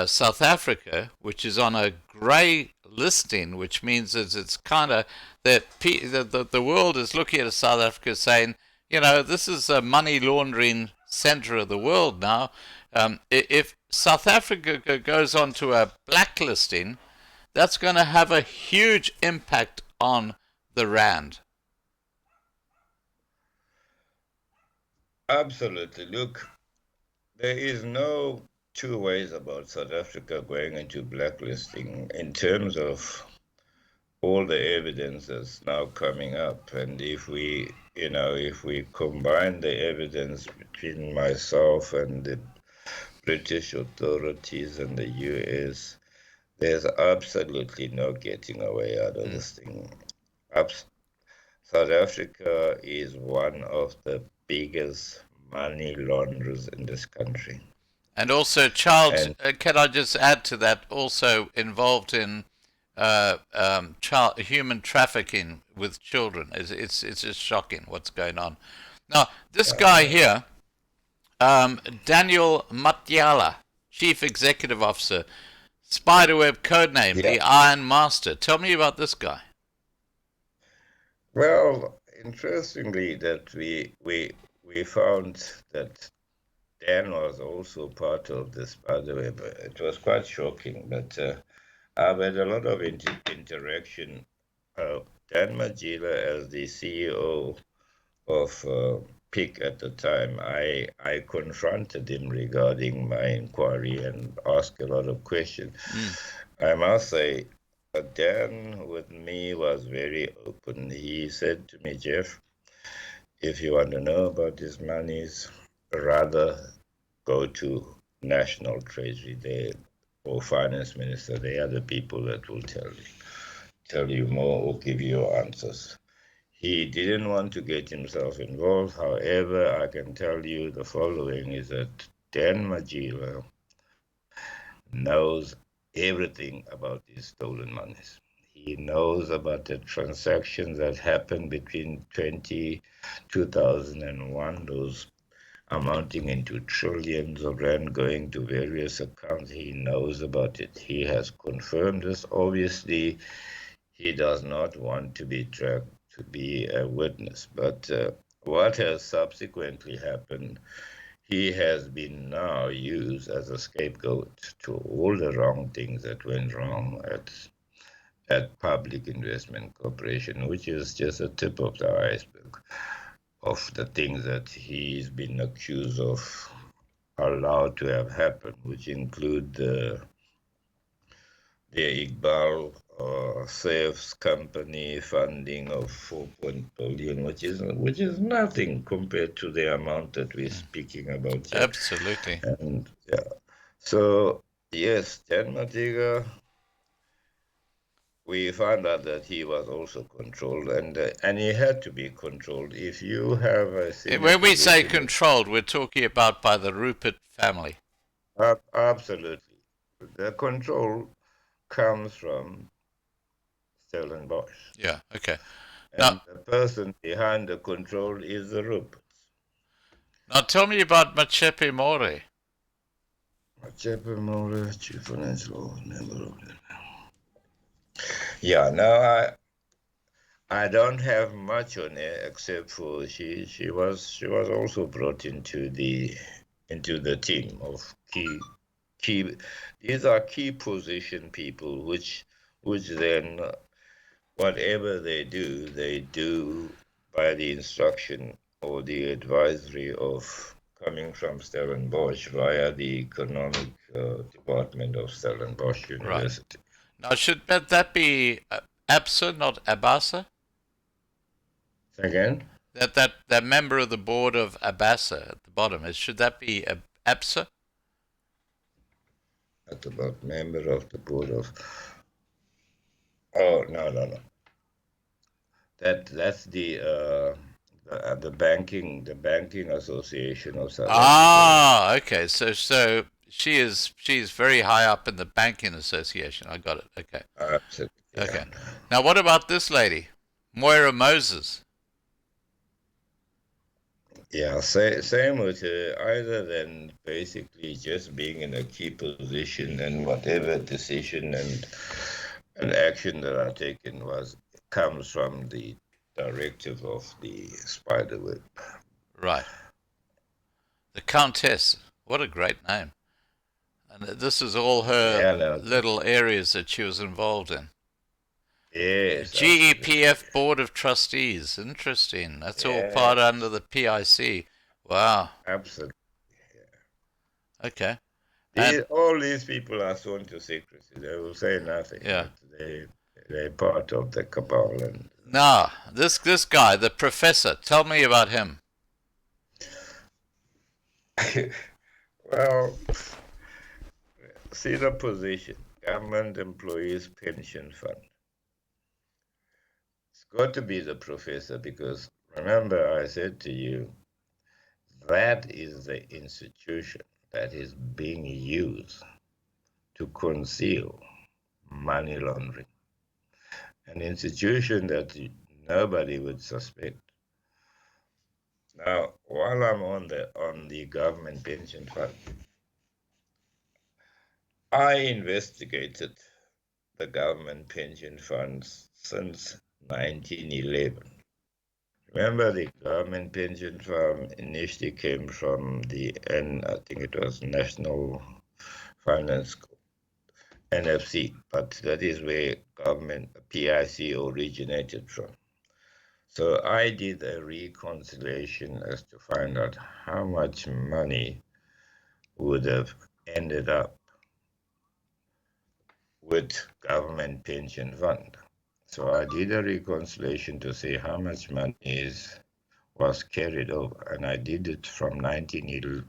South Africa, which is on a grey listing, which means that it's kind of that the world is looking at South Africa saying, this is a money laundering center of the world now. If South Africa goes onto a blacklisting, that's going to have a huge impact on the rand. Absolutely. Look, there is no two ways about South Africa going into blacklisting in terms of all the evidence that's now coming up. And if we combine the evidence between myself and the British authorities and the US, there's absolutely no getting away out of this thing. South Africa is one of the biggest money launderers in this country. And also, can I just add to that, also involved in human trafficking with children. It's just shocking what's going on. Now, this guy here, Daniel Matiala, Chief Executive Officer, Spiderweb codename, the Iron Master. Tell me about this guy. Well, interestingly, that we found that Dan was also part of this, by the way. But it was quite shocking. But I've had a lot of interaction. Dan Magila, as the CEO of PIC at the time, I confronted him regarding my inquiry and asked a lot of questions. I must say, Dan with me was very open. He said to me, Jeff, if you want to know about these monies, rather go to National Treasury there or Finance Minister. They are the people that will tell you more or give you answers. He didn't want to get himself involved. However, I can tell you the following is that Dan Magila knows everything about these stolen monies. He knows about the transactions that happened between 2001, those amounting into trillions of rand going to various accounts. He knows about it. He has confirmed this. Obviously, he does not want to be tracked to be a witness. But what has subsequently happened, he has been now used as a scapegoat to all the wrong things that went wrong at Public Investment Corporation, which is just a tip of the iceberg of the things that he's been accused of allowed to have happened, which include the Iqbal Safe's company funding of 4 billion, which is nothing compared to the amount that we're speaking about here. Absolutely. And yeah, so yes, Dan Matiga, we found out that he was also controlled, and he had to be controlled. If you have a When we say controlled, we're talking about by the Rupert family. Absolutely, the control comes from Stellenbosch. Yeah. Okay. And the person behind the control is the Ruperts. Now tell me about Machepe More. Machepe More, Chief Financial Member of the... Yeah, now I don't have much on her except for she was also brought into the team of key. These are key position people which then whatever they do by the instruction or the advisory of coming from Stellenbosch via the economic department of Stellenbosch University. Right. Now, should that be ABSA, not ABASA? Again? That member of the board of ABASA at the bottom, should that be ABSA? At about member of the board of... Oh, no. That's the banking association of South Africa. Ah, okay. So she's very high up in the banking association. I got it. Okay. Absolutely. Yeah. Okay. Now, what about this lady, Moira Moses? Yeah, same with her. Either than basically just being in a key position, and whatever decision and action that are taken comes from the directive of the spiderweb. Right. The Countess. What a great name. And this is all her little areas that she was involved in. Yes. GEPF Board of Trustees. Interesting. That's all part under the PIC. Wow. Absolutely. Yeah. Okay. All these people are sworn to secrecy. They will say nothing. Yeah. They're part of the cabal. Now, this guy, the professor, tell me about him. Well, see the position. Government Employees Pension Fund. It's got to be the professor because remember I said to you, that is the institution that is being used to conceal money laundering. An institution that nobody would suspect. Now, while I'm on the government pension fund, I investigated the government pension funds since 1911. Remember, the government pension fund initially came from I think it was National Finance, NFC, but that is where government PIC originated from. So I did a reconciliation as to find out how much money would have ended up with government pension fund. So I did a reconciliation to see how much money was carried over, and I did it from 1911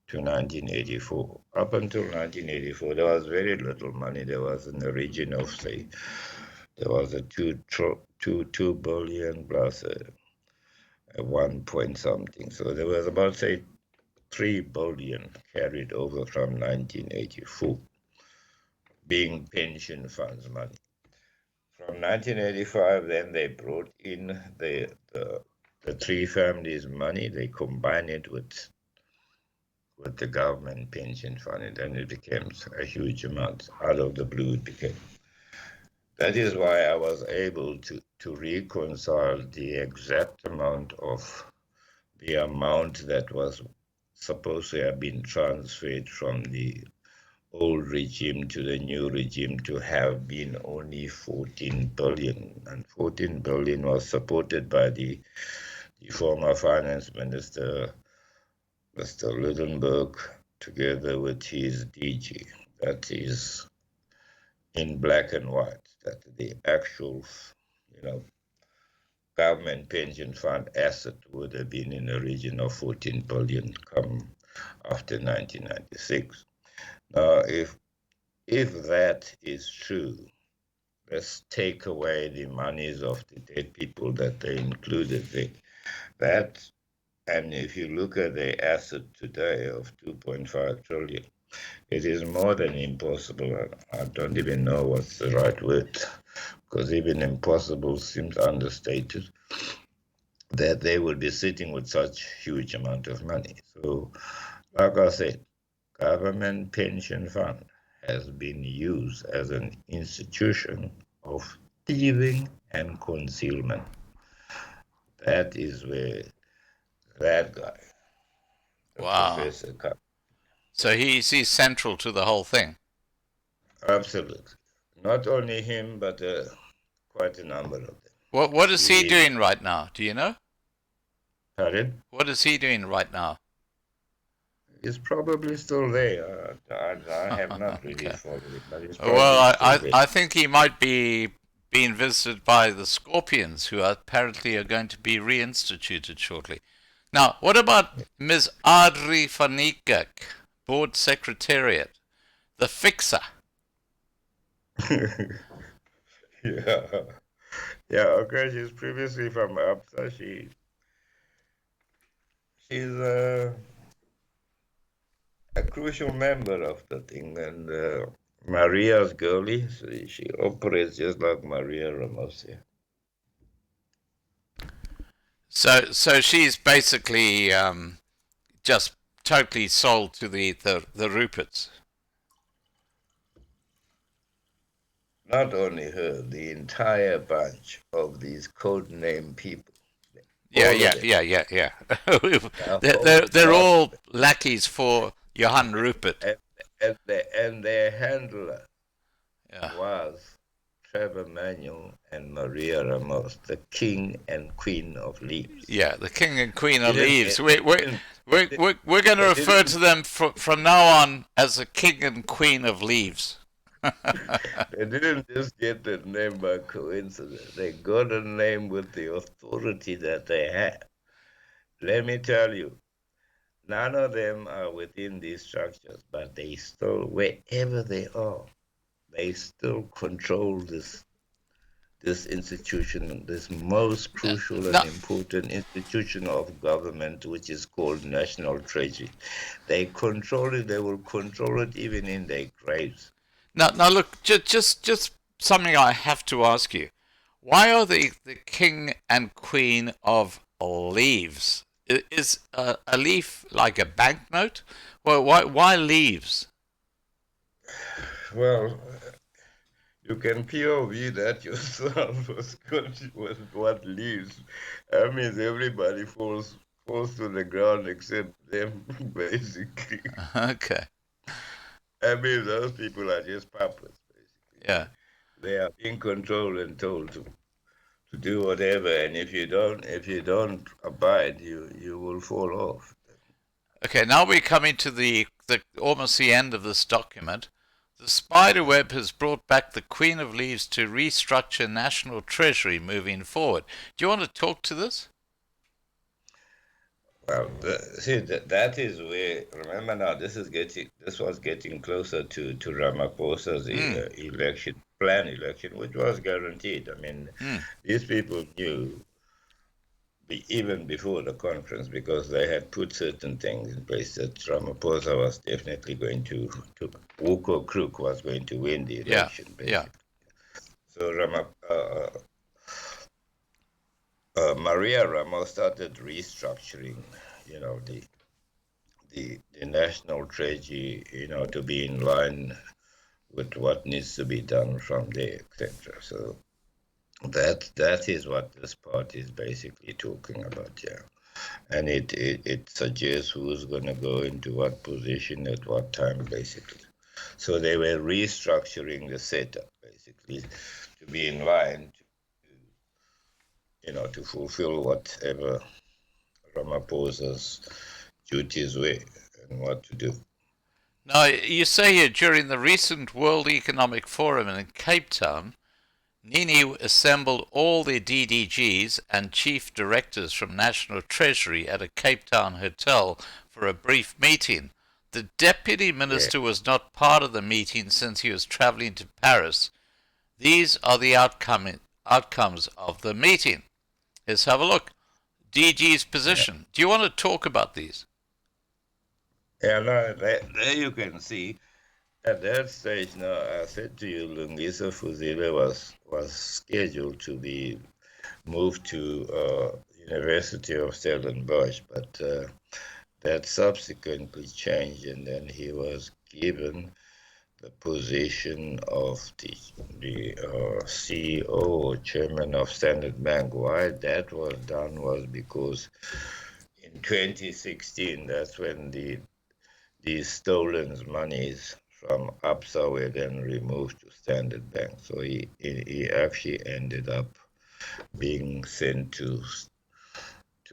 to 1984. Up until 1984, there was very little money. There was in the region of, say, there was a 2 billion plus a 1 point something. So there was about, say, 3 billion carried over from 1984 being pension funds money. From 1985, then they brought in the three families' money. They combined it with the government pension fund, and then it became a huge amount. Out of the blue, it became. That is why I was able to reconcile the exact amount of the amount that was supposed to have been transferred from the old regime to the new regime to have been only 14 billion. And 14 billion was supported by the former finance minister, Mr. Lidenberg, together with his DG. That is in black and white, that the actual, government pension fund asset would have been in the region of 14 billion come after 1996. Now, if that is true, let's take away the monies of the dead people that they included there. That, and if you look at the asset today of 2.5 trillion, it is more than impossible. I don't even know what's the right word, because even impossible seems understated, that they will be sitting with such huge amount of money. So, like I said, government pension fund has been used as an institution of thieving and concealment. That is where that guy, the Wow. professor, comes. So he's central to the whole thing. Absolutely. Not only him, but quite a number of them. What is he He, doing right now? Do you know? pardon? What is he doing right now? He's probably still there. I have not really Okay. followed it, but he's Well, probably still there. I think he might be being visited by the Scorpions, who apparently are going to be reinstituted shortly. Now, what about Ms. Audrey van Niekerk, Board Secretariat, the fixer? Yeah. Yeah, okay, she's previously from APSA. She's a crucial member of the thing, and Maria's girlie, so she operates just like Maria Ramaphosa. So she's basically just totally sold to the Ruperts. Not only her, the entire bunch of these code name people, Yeah, all of yeah, them, yeah, yeah, yeah. whole They're lot, all lackeys for Johann Rupert. and their handler Yeah, was Trevor Manuel and Maria Ramos, the king and queen of leaves. yeah. The king and queen of Didn't leaves. get, they didn't, We're going to they refer didn't to them from now on as the king and queen of leaves. They didn't just get the name by coincidence. They got a name with the authority that they have. Let me tell you, none of them are within these structures, but they still, wherever they are, they still control this institution, this most crucial and Now, important institution of government, which is called National Treasury. They control it. They will control it even in their graves. now, look. Just something I have to ask you. Why are the king and queen of leaves? Is a leaf like a banknote? Well, why leaves? Well, You can POV that yourself with what leaves. That means everybody falls to the ground except them, basically. Okay. That means those people are just puppets, Yeah. basically. They are being controlled and told to do whatever, and if you don't abide, you will fall off. Okay, now we're coming to the almost the end of this document. The spider web has brought back the Queen of Leaves to restructure National Treasury moving forward. Do you want to talk to this? Well, see that is where. Remember now, this was getting closer to Ramaphosa's Mm, election, which was guaranteed. I mean, mm, these people knew even before the conference because they had put certain things in place that Ramaphosa was definitely going to hook or crook was going to win the yeah, election, yeah. basically. So Maria Ramos started restructuring, you know, the national treasury, to be in line with what needs to be done from there, etc. So that is what this part is basically talking about, yeah. And it suggests who's going to go into what position at what time, basically. So they were restructuring the setup, basically, to be in line to fulfill whatever Ramaphosa's duties were and what to do. Now, you say here during the recent World Economic Forum in Cape Town, Nini assembled all the DDGs and chief directors from National Treasury at a Cape Town hotel for a brief meeting. The deputy Yeah, minister was not part of the meeting since he was traveling to Paris. These are the outcomes of the meeting. Let's have a look. DG's yeah. position. Do you want to talk about these? Yeah, no, there you can see. At that stage, now, I said to you, Lungisa Fuzile was scheduled to be moved to University of Stellenbosch, but that subsequently changed, and then he was given the position of the CEO or chairman of Standard Bank. Why that was done was because in 2016, that's when these stolen monies from Absa were then removed to Standard Bank. So he actually ended up being sent to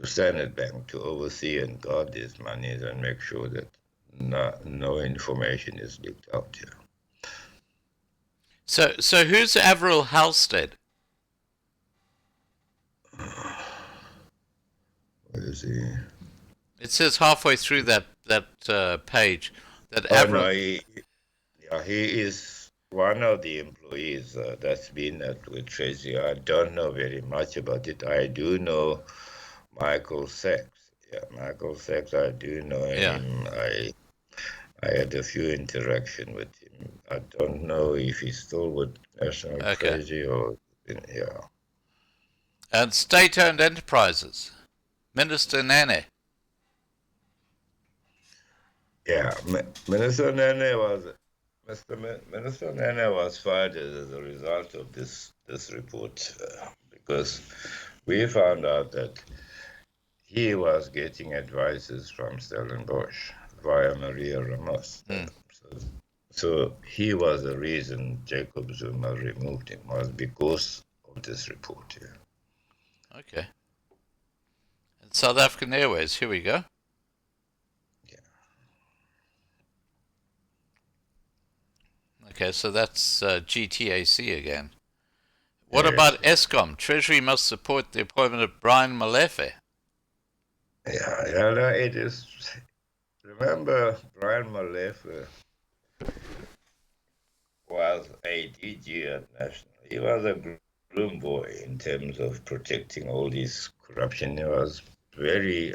Standard Bank to oversee and guard these monies and make sure that no information is leaked out here. So who's Avril Halstead? Where is he? It says halfway through that page that Oh Avril. no, he is one of the employees that's been at with Tracy. I don't know very much about it. I do know Michael Sachs. Yeah, Michael Sachs. I do know Yeah. him. I had a few interaction with him. I don't know if he's still with National Okay. Treasury or yeah. And state-owned enterprises. Minister Nene. Yeah, Minister Nene was Minister Nene was fired as a result of this report because we found out that he was getting advices from Stellenbosch via Maria Ramos. Mm. So he was the reason Jacob Zuma removed him was because of this report here. Okay. And South African Airways. Here we go. Yeah. Okay, so that's GTAC again. What Yes. about ESCOM? Treasury must support the appointment of Brian Molefe. Yeah, no, it is. Remember, Brian Molefe was a DG at National. He was a groom boy in terms of protecting all this corruption. He was very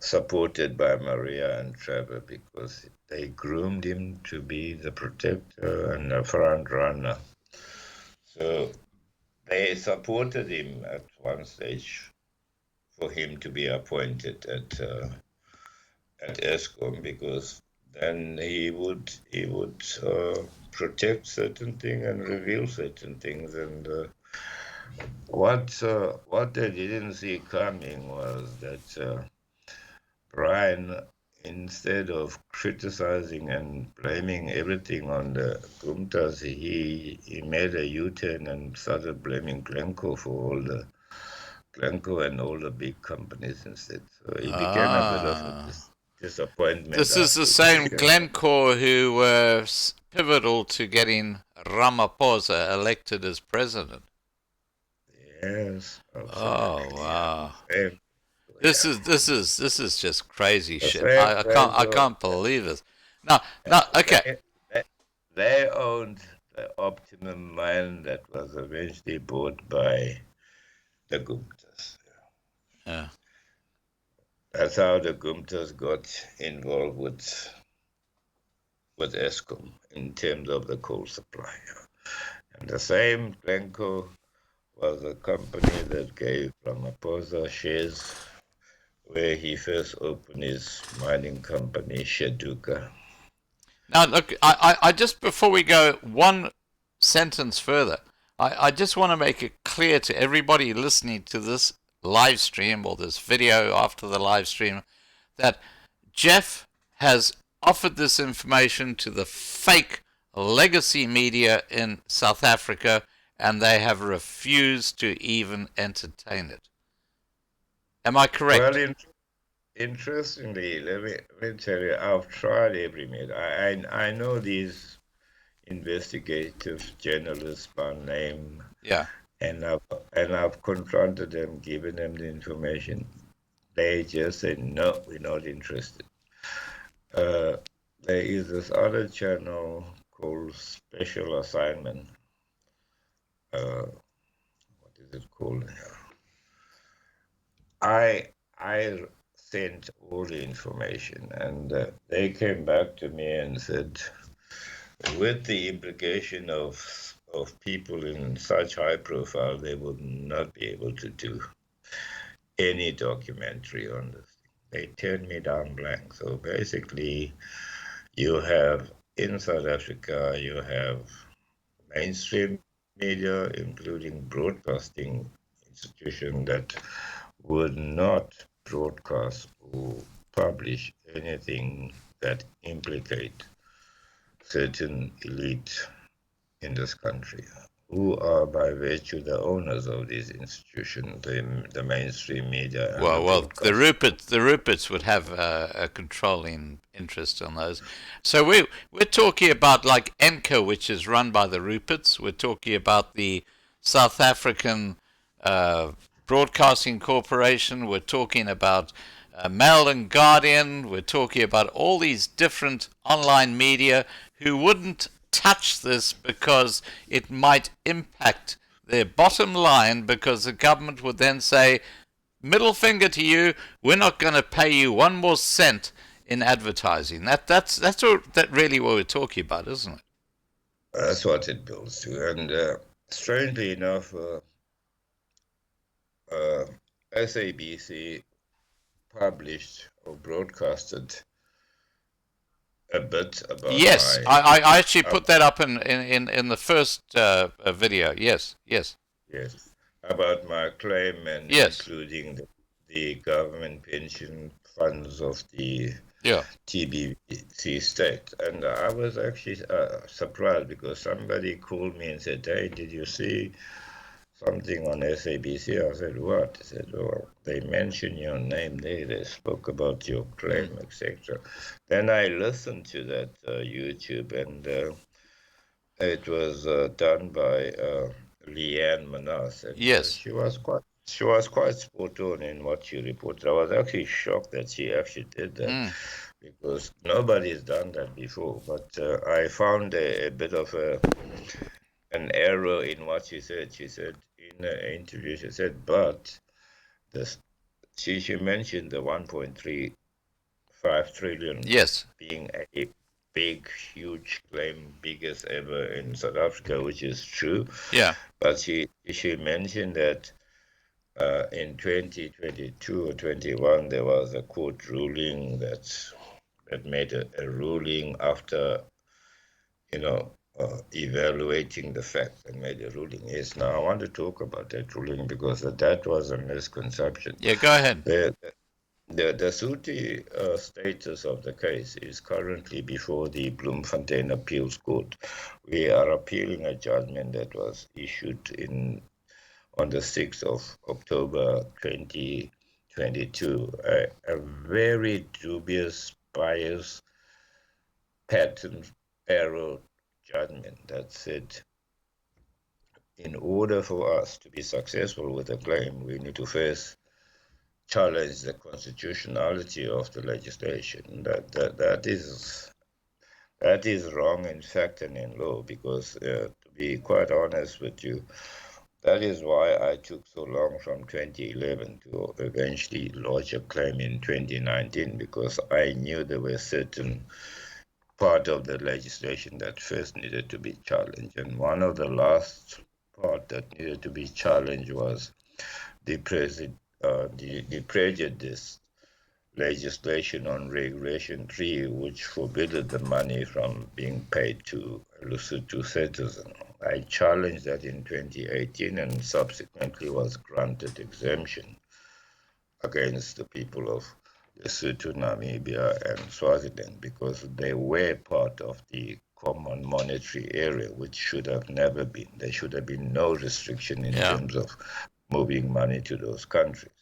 supported by Maria and Trevor because they groomed him to be the protector and the front runner. So they supported him at one stage for him to be appointed at ESCOM because then he would protect certain things and reveal certain things. And what they didn't see coming was that Brian, instead of criticizing and blaming everything on the Gumtas, he made a U-turn and started blaming Glencore for all the Glencore and all the big companies instead. So he became a bit of a disappointment This is the after same that. Glencore who were pivotal to getting Ramaphosa elected as president. Yes, Oh absolutely. wow! Same, This yeah. is this is this is just crazy The shit. same I Glencore, can't believe it. Now okay. they, they owned the Optimum mine that was eventually bought by the Guptas. Yeah. That's how the Guptas got involved with Eskom in terms of the coal supply. And the same Glencore was a company that gave Ramaphosa shares where he first opened his mining company, Shaduka. Now look, I just before we go one sentence further, I just want to make it clear to everybody listening to this live stream or this video after the live stream that Jeff has offered this information to the fake legacy media in South Africa and they have refused to even entertain it. Am I Well, correct? interestingly, let me tell you, I've tried every means. I know these investigative journalists by name, Yeah. and I've confronted them, given them the information. They just said no, we're not interested. Uh, there is this other channel called Special Assignment. What is it called? I sent all the information, and they came back to me and said, with the implication of people in such high profile, they would not be able to do any documentary on this. They turned me down blank. So basically, you have in South Africa, you have mainstream media, including broadcasting institution that would not broadcast or publish anything that implicate certain elite in this country, who are by virtue the owners of these institutions, the mainstream media and the Well, broadcast. The Ruperts would have a controlling interest on those. So we're talking about like Enco, which is run by the Ruperts. We're talking about the South African uh, Broadcasting Corporation. We're talking about Mail and Guardian. We're talking about all these different online media who wouldn't touch this because it might impact their bottom line because the government would then say, middle finger to you, we're not going to pay you one more cent in advertising. That really what we're talking about, isn't it? That's what it builds to. And strangely enough, uh, SABC published or broadcasted a bit about Yes, my I actually uh, put that up in the first video. Yes, yes, yes, about my claim, and yes, including the government pension funds of the yeah. TBC state. And I was actually surprised because somebody called me and said, "Hey, did you see something on SABC?" I said, "What?" He said, "Well, they mentioned your name there. They spoke about your Mm. claim, etc." Then I listened to that YouTube, and it was done by Leanne Manas, and Yes. she was quite spot on in what she reported. I was actually shocked that she actually did that Mm. because nobody's done that before. But I found a bit of an error in what she said. She said in an interview, she said, but this, she mentioned the 1.35 trillion Yes. being a big, huge claim, biggest ever in South Africa, which is true. Yeah. But she mentioned that in 2022 or 21, there was a court ruling that made a ruling after, you know, evaluating the facts and made a ruling. Yes, now I want to talk about that ruling because that was a misconception. Yeah, go ahead. The Suti status of the case is currently before the Bloemfontein Appeals Court. We are appealing a judgment that was issued on the 6th of October 2022. A very dubious, biased, pattern error judgment that said in order for us to be successful with a claim, we need to first challenge the constitutionality of the legislation. That is wrong in fact and in law, because to be quite honest with you, that is why I took so long from 2011 to eventually lodge a claim in 2019, because I knew there were certain part of the legislation that first needed to be challenged. And one of the last part that needed to be challenged was the prejudice legislation on Regulation 3, which forbidden the money from being paid to a Lesotho citizen. I challenged that in 2018 and subsequently was granted exemption against the people of Lesotho, Namibia, and Swaziland, because they were part of the common monetary area, which should have never been. There should have been no restriction in terms of moving money to those countries.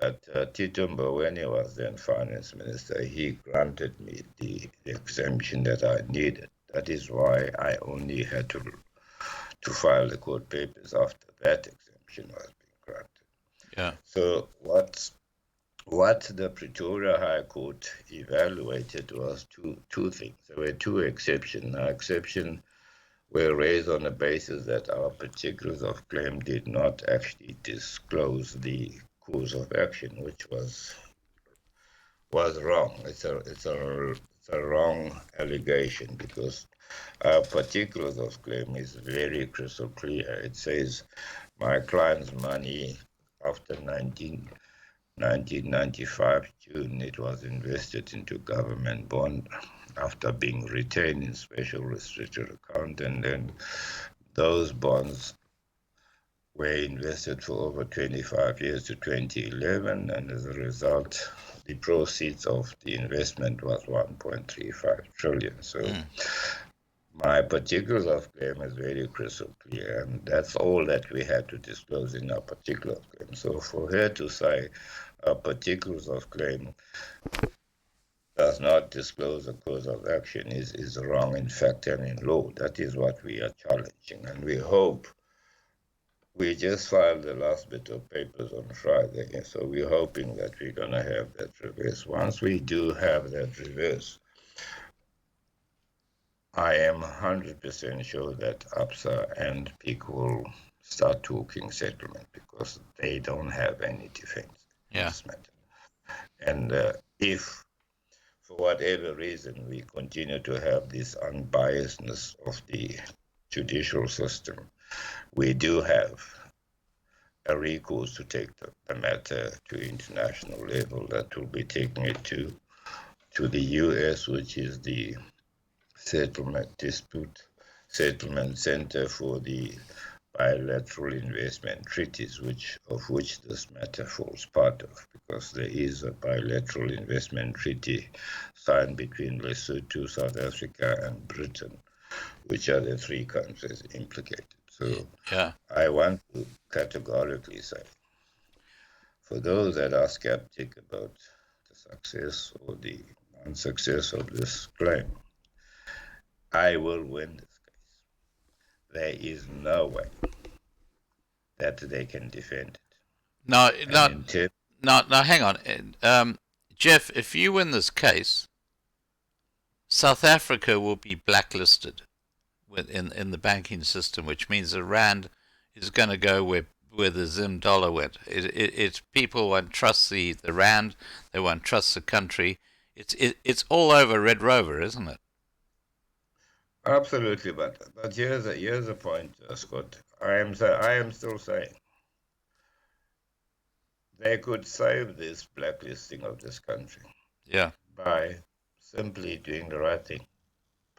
But Tito Mboweni was then finance minister. He granted me the exemption that I needed. That is why I only had to file the court papers after that exemption was being granted. Yeah. So what the Pretoria High Court evaluated was two things. There were two exceptions. Our exceptions were raised on the basis that our particulars of claim did not actually disclose the course of action, which was wrong. It's a wrong allegation, because our particulars of claim is very crystal clear. It says my client's money after 1995 June, it was invested into government bond after being retained in special restricted account, and then those bonds were invested for over 25 years to 2011, and as a result, the proceeds of the investment was 1.35 trillion. So my particulars of claim is very crystal clear, and that's all that we had to disclose in our particulars of claim. So for her to say our particulars of claim does not disclose the cause of action is wrong in fact and in law. That is what we are challenging, and we hope. We just filed the last bit of papers on Friday, so we're hoping that we're going to have that reverse. Once we do have that reverse, I am 100% sure that APSA and PIC will start talking settlement, because they don't have any defense in this matter. And if, for whatever reason, we continue to have this unbiasedness of the judicial system, we do have a recourse to take the matter to international level, that will be taking it to the US, which is the dispute settlement center for the bilateral investment treaties, of which this matter falls part of, because there is a bilateral investment treaty signed between Lesotho, South Africa, and Britain, which are the three countries implicated. So I want to categorically say, for those that are skeptic about the success or the unsuccess of this claim, I will win this case. There is no way that they can defend it. Now, hang on. Jeff, if you win this case, South Africa will be blacklisted in the banking system, which means the rand is going to go where the Zim dollar went. It's people won't trust the rand, they won't trust the country. It's all over Red Rover, isn't it? Absolutely, but here's a point, Scott. I am still saying they could save this blacklisting of this country. Yeah. By simply doing the right thing,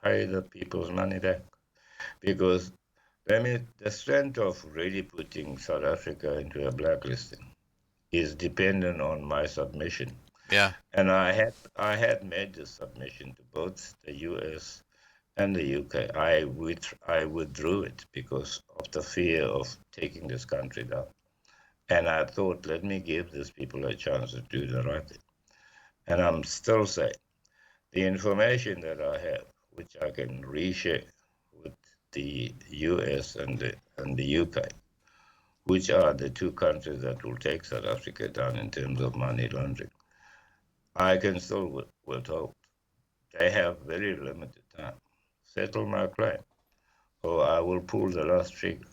pay the people's money back. because the strength of really putting South Africa into a blacklisting is dependent on my submission. Yeah. And I had made the submission to both the US and the UK. I withdrew it because of the fear of taking this country down. And I thought, let me give these people a chance to do the right thing. And I'm still saying, the information that I have, which I can reshare with the US and the UK, which are the two countries that will take South Africa down in terms of money laundering, I can still withhold. They have very limited time. Settle my claim, or I will pull the last trigger.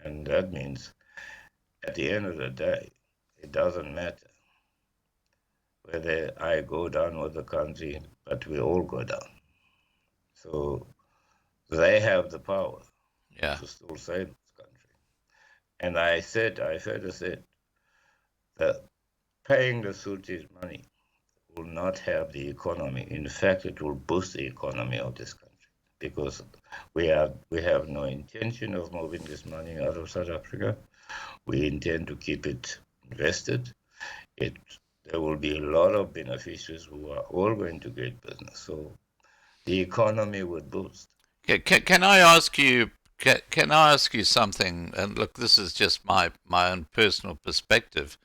And that means, at the end of the day, it doesn't matter whether I go down with the country, but we all go down. So they have the power to still save this country. And I further said that paying the Sutis money will not have the economy. In fact, it will boost the economy of this country because we have no intention of moving this money out of South Africa. We intend to keep it invested. There will be a lot of beneficiaries who are all going to get business. So the economy would boost. Can I ask you? Can I ask you something? And look, this is just my own personal perspective,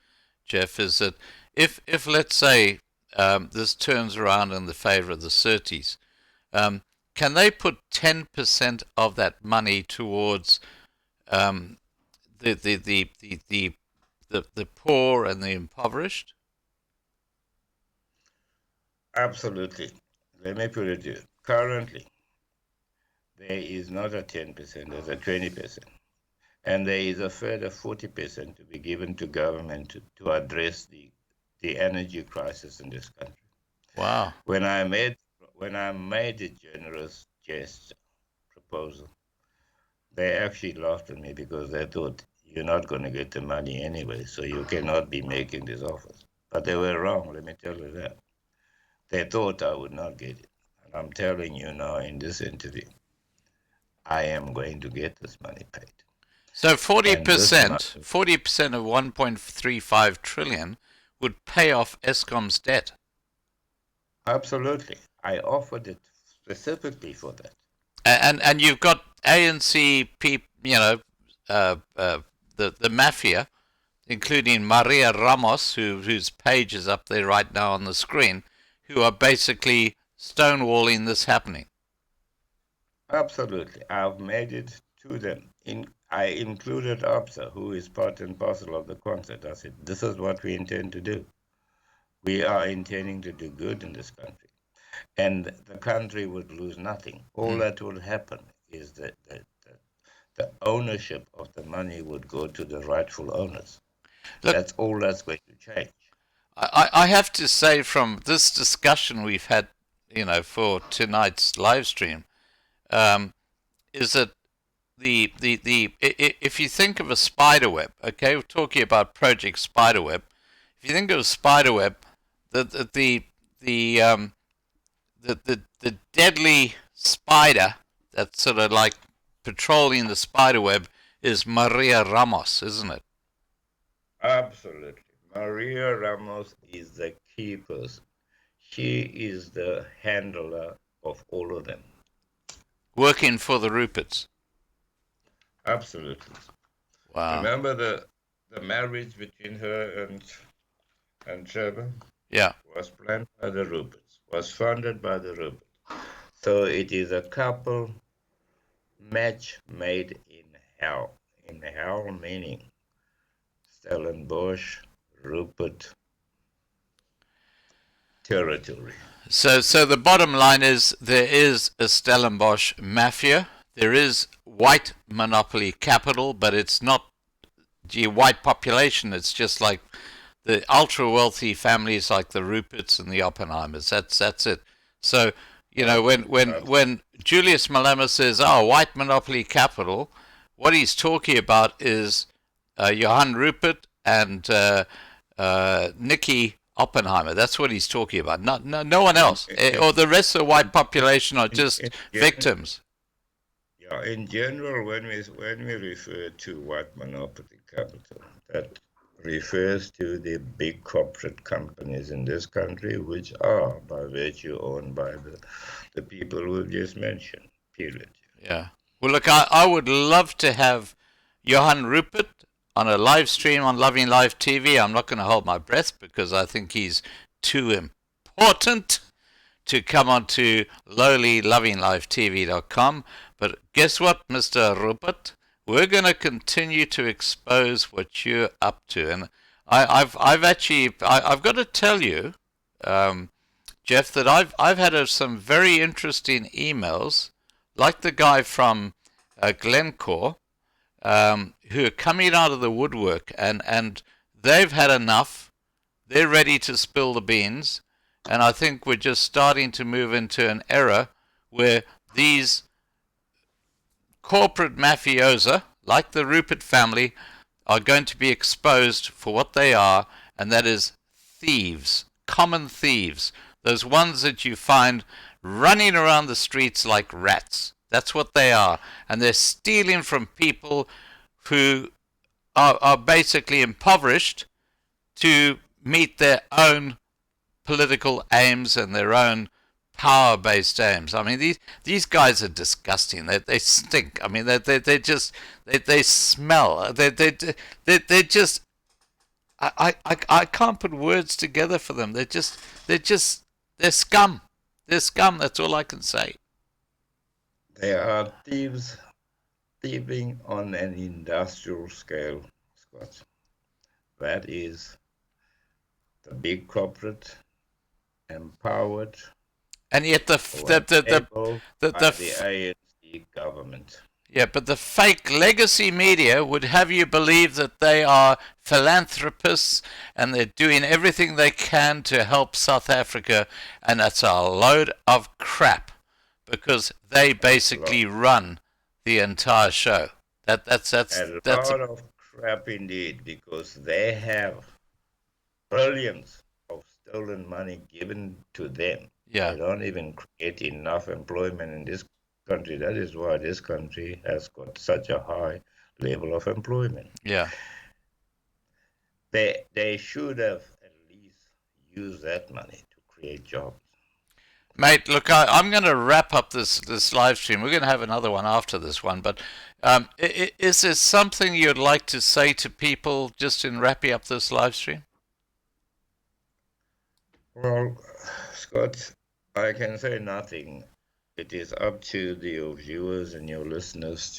Jeff. Is that if let's say this turns around in the favor of the Surtees, can they put 10% of that money towards the poor and the impoverished? Absolutely. Let me put it here. Currently, there is not a 10%, there's a 20%. And there is a further 40% to be given to government to address the energy crisis in this country. Wow. When I made the generous gesture proposal, they actually laughed at me because they thought, you're not going to get the money anyway, so you cannot be making these offers. But they were wrong, let me tell you that. They thought I would not get it. And I'm telling you now in this interview, I am going to get this money paid. So 40%, 40% of 1.35 trillion would pay off Eskom's debt. Absolutely. I offered it specifically for that. And you've got ANC people, the mafia, including Maria Ramos, whose page is up there right now on the screen, who are basically stonewalling this happening. Absolutely. I've made it to them. I included Absa, who is part and parcel of the concert. I said, this is what we intend to do. We are intending to do good in this country. And the country would lose nothing. All that will happen is that the ownership of the money would go to the rightful owners. Look, that's all that's going to change. I have to say, from this discussion we've had, for tonight's live stream, is that if you think of a spider web, okay, we're talking about Project Spiderweb. If you think of a spider web, the deadly spider that's sort of like patrolling the spider web is Maria Ramos, isn't it? Absolutely. Maria Ramos is the key person. She is the handler of all of them. Working for the Ruperts. Absolutely. Wow. Remember the marriage between her and Trevor? Yeah. Was planned by the Ruperts, was funded by the Ruperts. So it is a couple match made in hell. In hell meaning Stellenbosch, Rupert territory. So the bottom line is there is a Stellenbosch mafia. There is white monopoly capital, but it's not white population. It's just like the ultra wealthy families like the Ruperts and the Oppenheimers. That's it. So when Julius Malema says, "Oh, white monopoly capital," what he's talking about is Johann Rupert and Nicky Oppenheimer. That's what he's talking about. No one else. Or the rest of the white population are just victims. Yeah, in general, when we refer to white monopoly capital, that refers to the big corporate companies in this country, which are by virtue owned by the people we've just mentioned. Period. Yeah. Well, look, I would love to have Johan Rupert on a live stream on Loving Life TV. I'm not going to hold my breath because I think he's too important to come onto lowlylovinglifetv.com. But guess what, Mr. Rupert? We're going to continue to expose what you're up to. And I've got to tell you, Jeff, that I've had some very interesting emails, like the guy from Glencore, who are coming out of the woodwork, and they've had enough. They're ready to spill the beans, and I think we're just starting to move into an era where these corporate mafiosa, like the Rupert family, are going to be exposed for what they are, and that is thieves, common thieves, those ones that you find running around the streets like rats. That's what they are, and they're stealing from people who are basically impoverished to meet their own political aims and their own power-based aims. I mean, these guys are disgusting. They stink. I mean, they just they smell. They just I can't put words together for them. They're scum. They're scum. That's all I can say. They are thieves, thieving on an industrial scale, Scott. That is the big corporate empowered And yet the ANC government. Yeah, but the fake legacy media would have you believe that they are philanthropists and they're doing everything they can to help South Africa, and that's a load of crap because they basically run the entire show. That's a lot of crap indeed, because they have billions of stolen money given to them. Yeah. They don't even create enough employment in this country. That is why this country has got such a high level of employment. Yeah. They should have at least used that money to create jobs. Mate, look, I'm going to wrap up this live stream. We're going to have another one after this one, but is there something you'd like to say to people just in wrapping up this live stream? Well, Scott, I can say nothing. It is up to your viewers and your listeners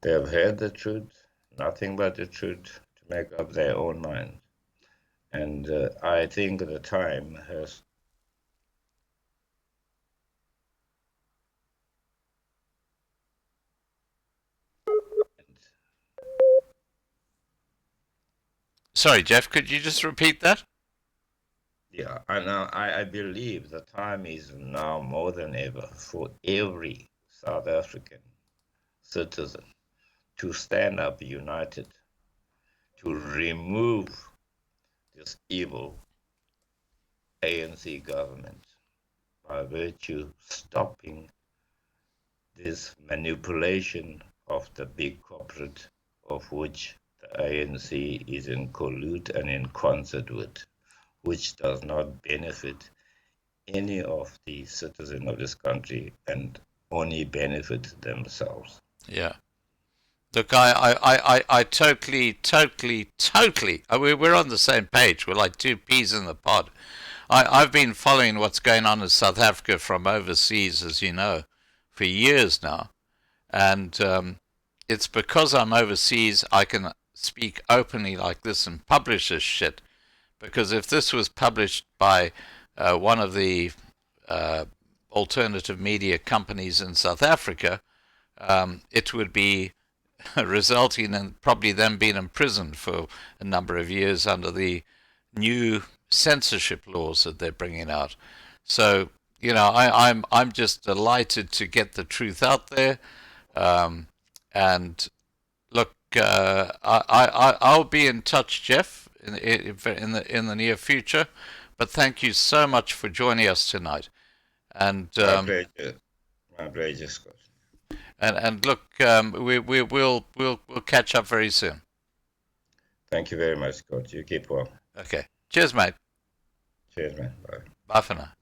they have heard the truth, nothing but the truth, to make up their own mind. And I think the time has. Sorry, Jeff, could you just repeat that? Yeah, and I believe the time is now more than ever for every South African citizen to stand up united, to remove this evil ANC government by virtue stopping this manipulation of the big corporate, of which the ANC is in collude and in concert with, which does not benefit any of the citizens of this country and only benefit themselves. Yeah. Look, I totally, we're on the same page. We're like two peas in the pod. I've been following what's going on in South Africa from overseas, as you know, for years now. And it's because I'm overseas I can speak openly like this and publish this shit. Because if this was published by one of the alternative media companies in South Africa, it would be resulting in probably them being imprisoned for a number of years under the new censorship laws that they're bringing out. So, you know, I'm just delighted to get the truth out there. And look, I'll be in touch, Jeff, in the near future. But thank you so much for joining us tonight. And my pleasure, Scott. And look, we'll catch up very soon. Thank you very much, Scott. You keep well. Okay. Cheers, mate. Cheers, man. Bye. Bye for now.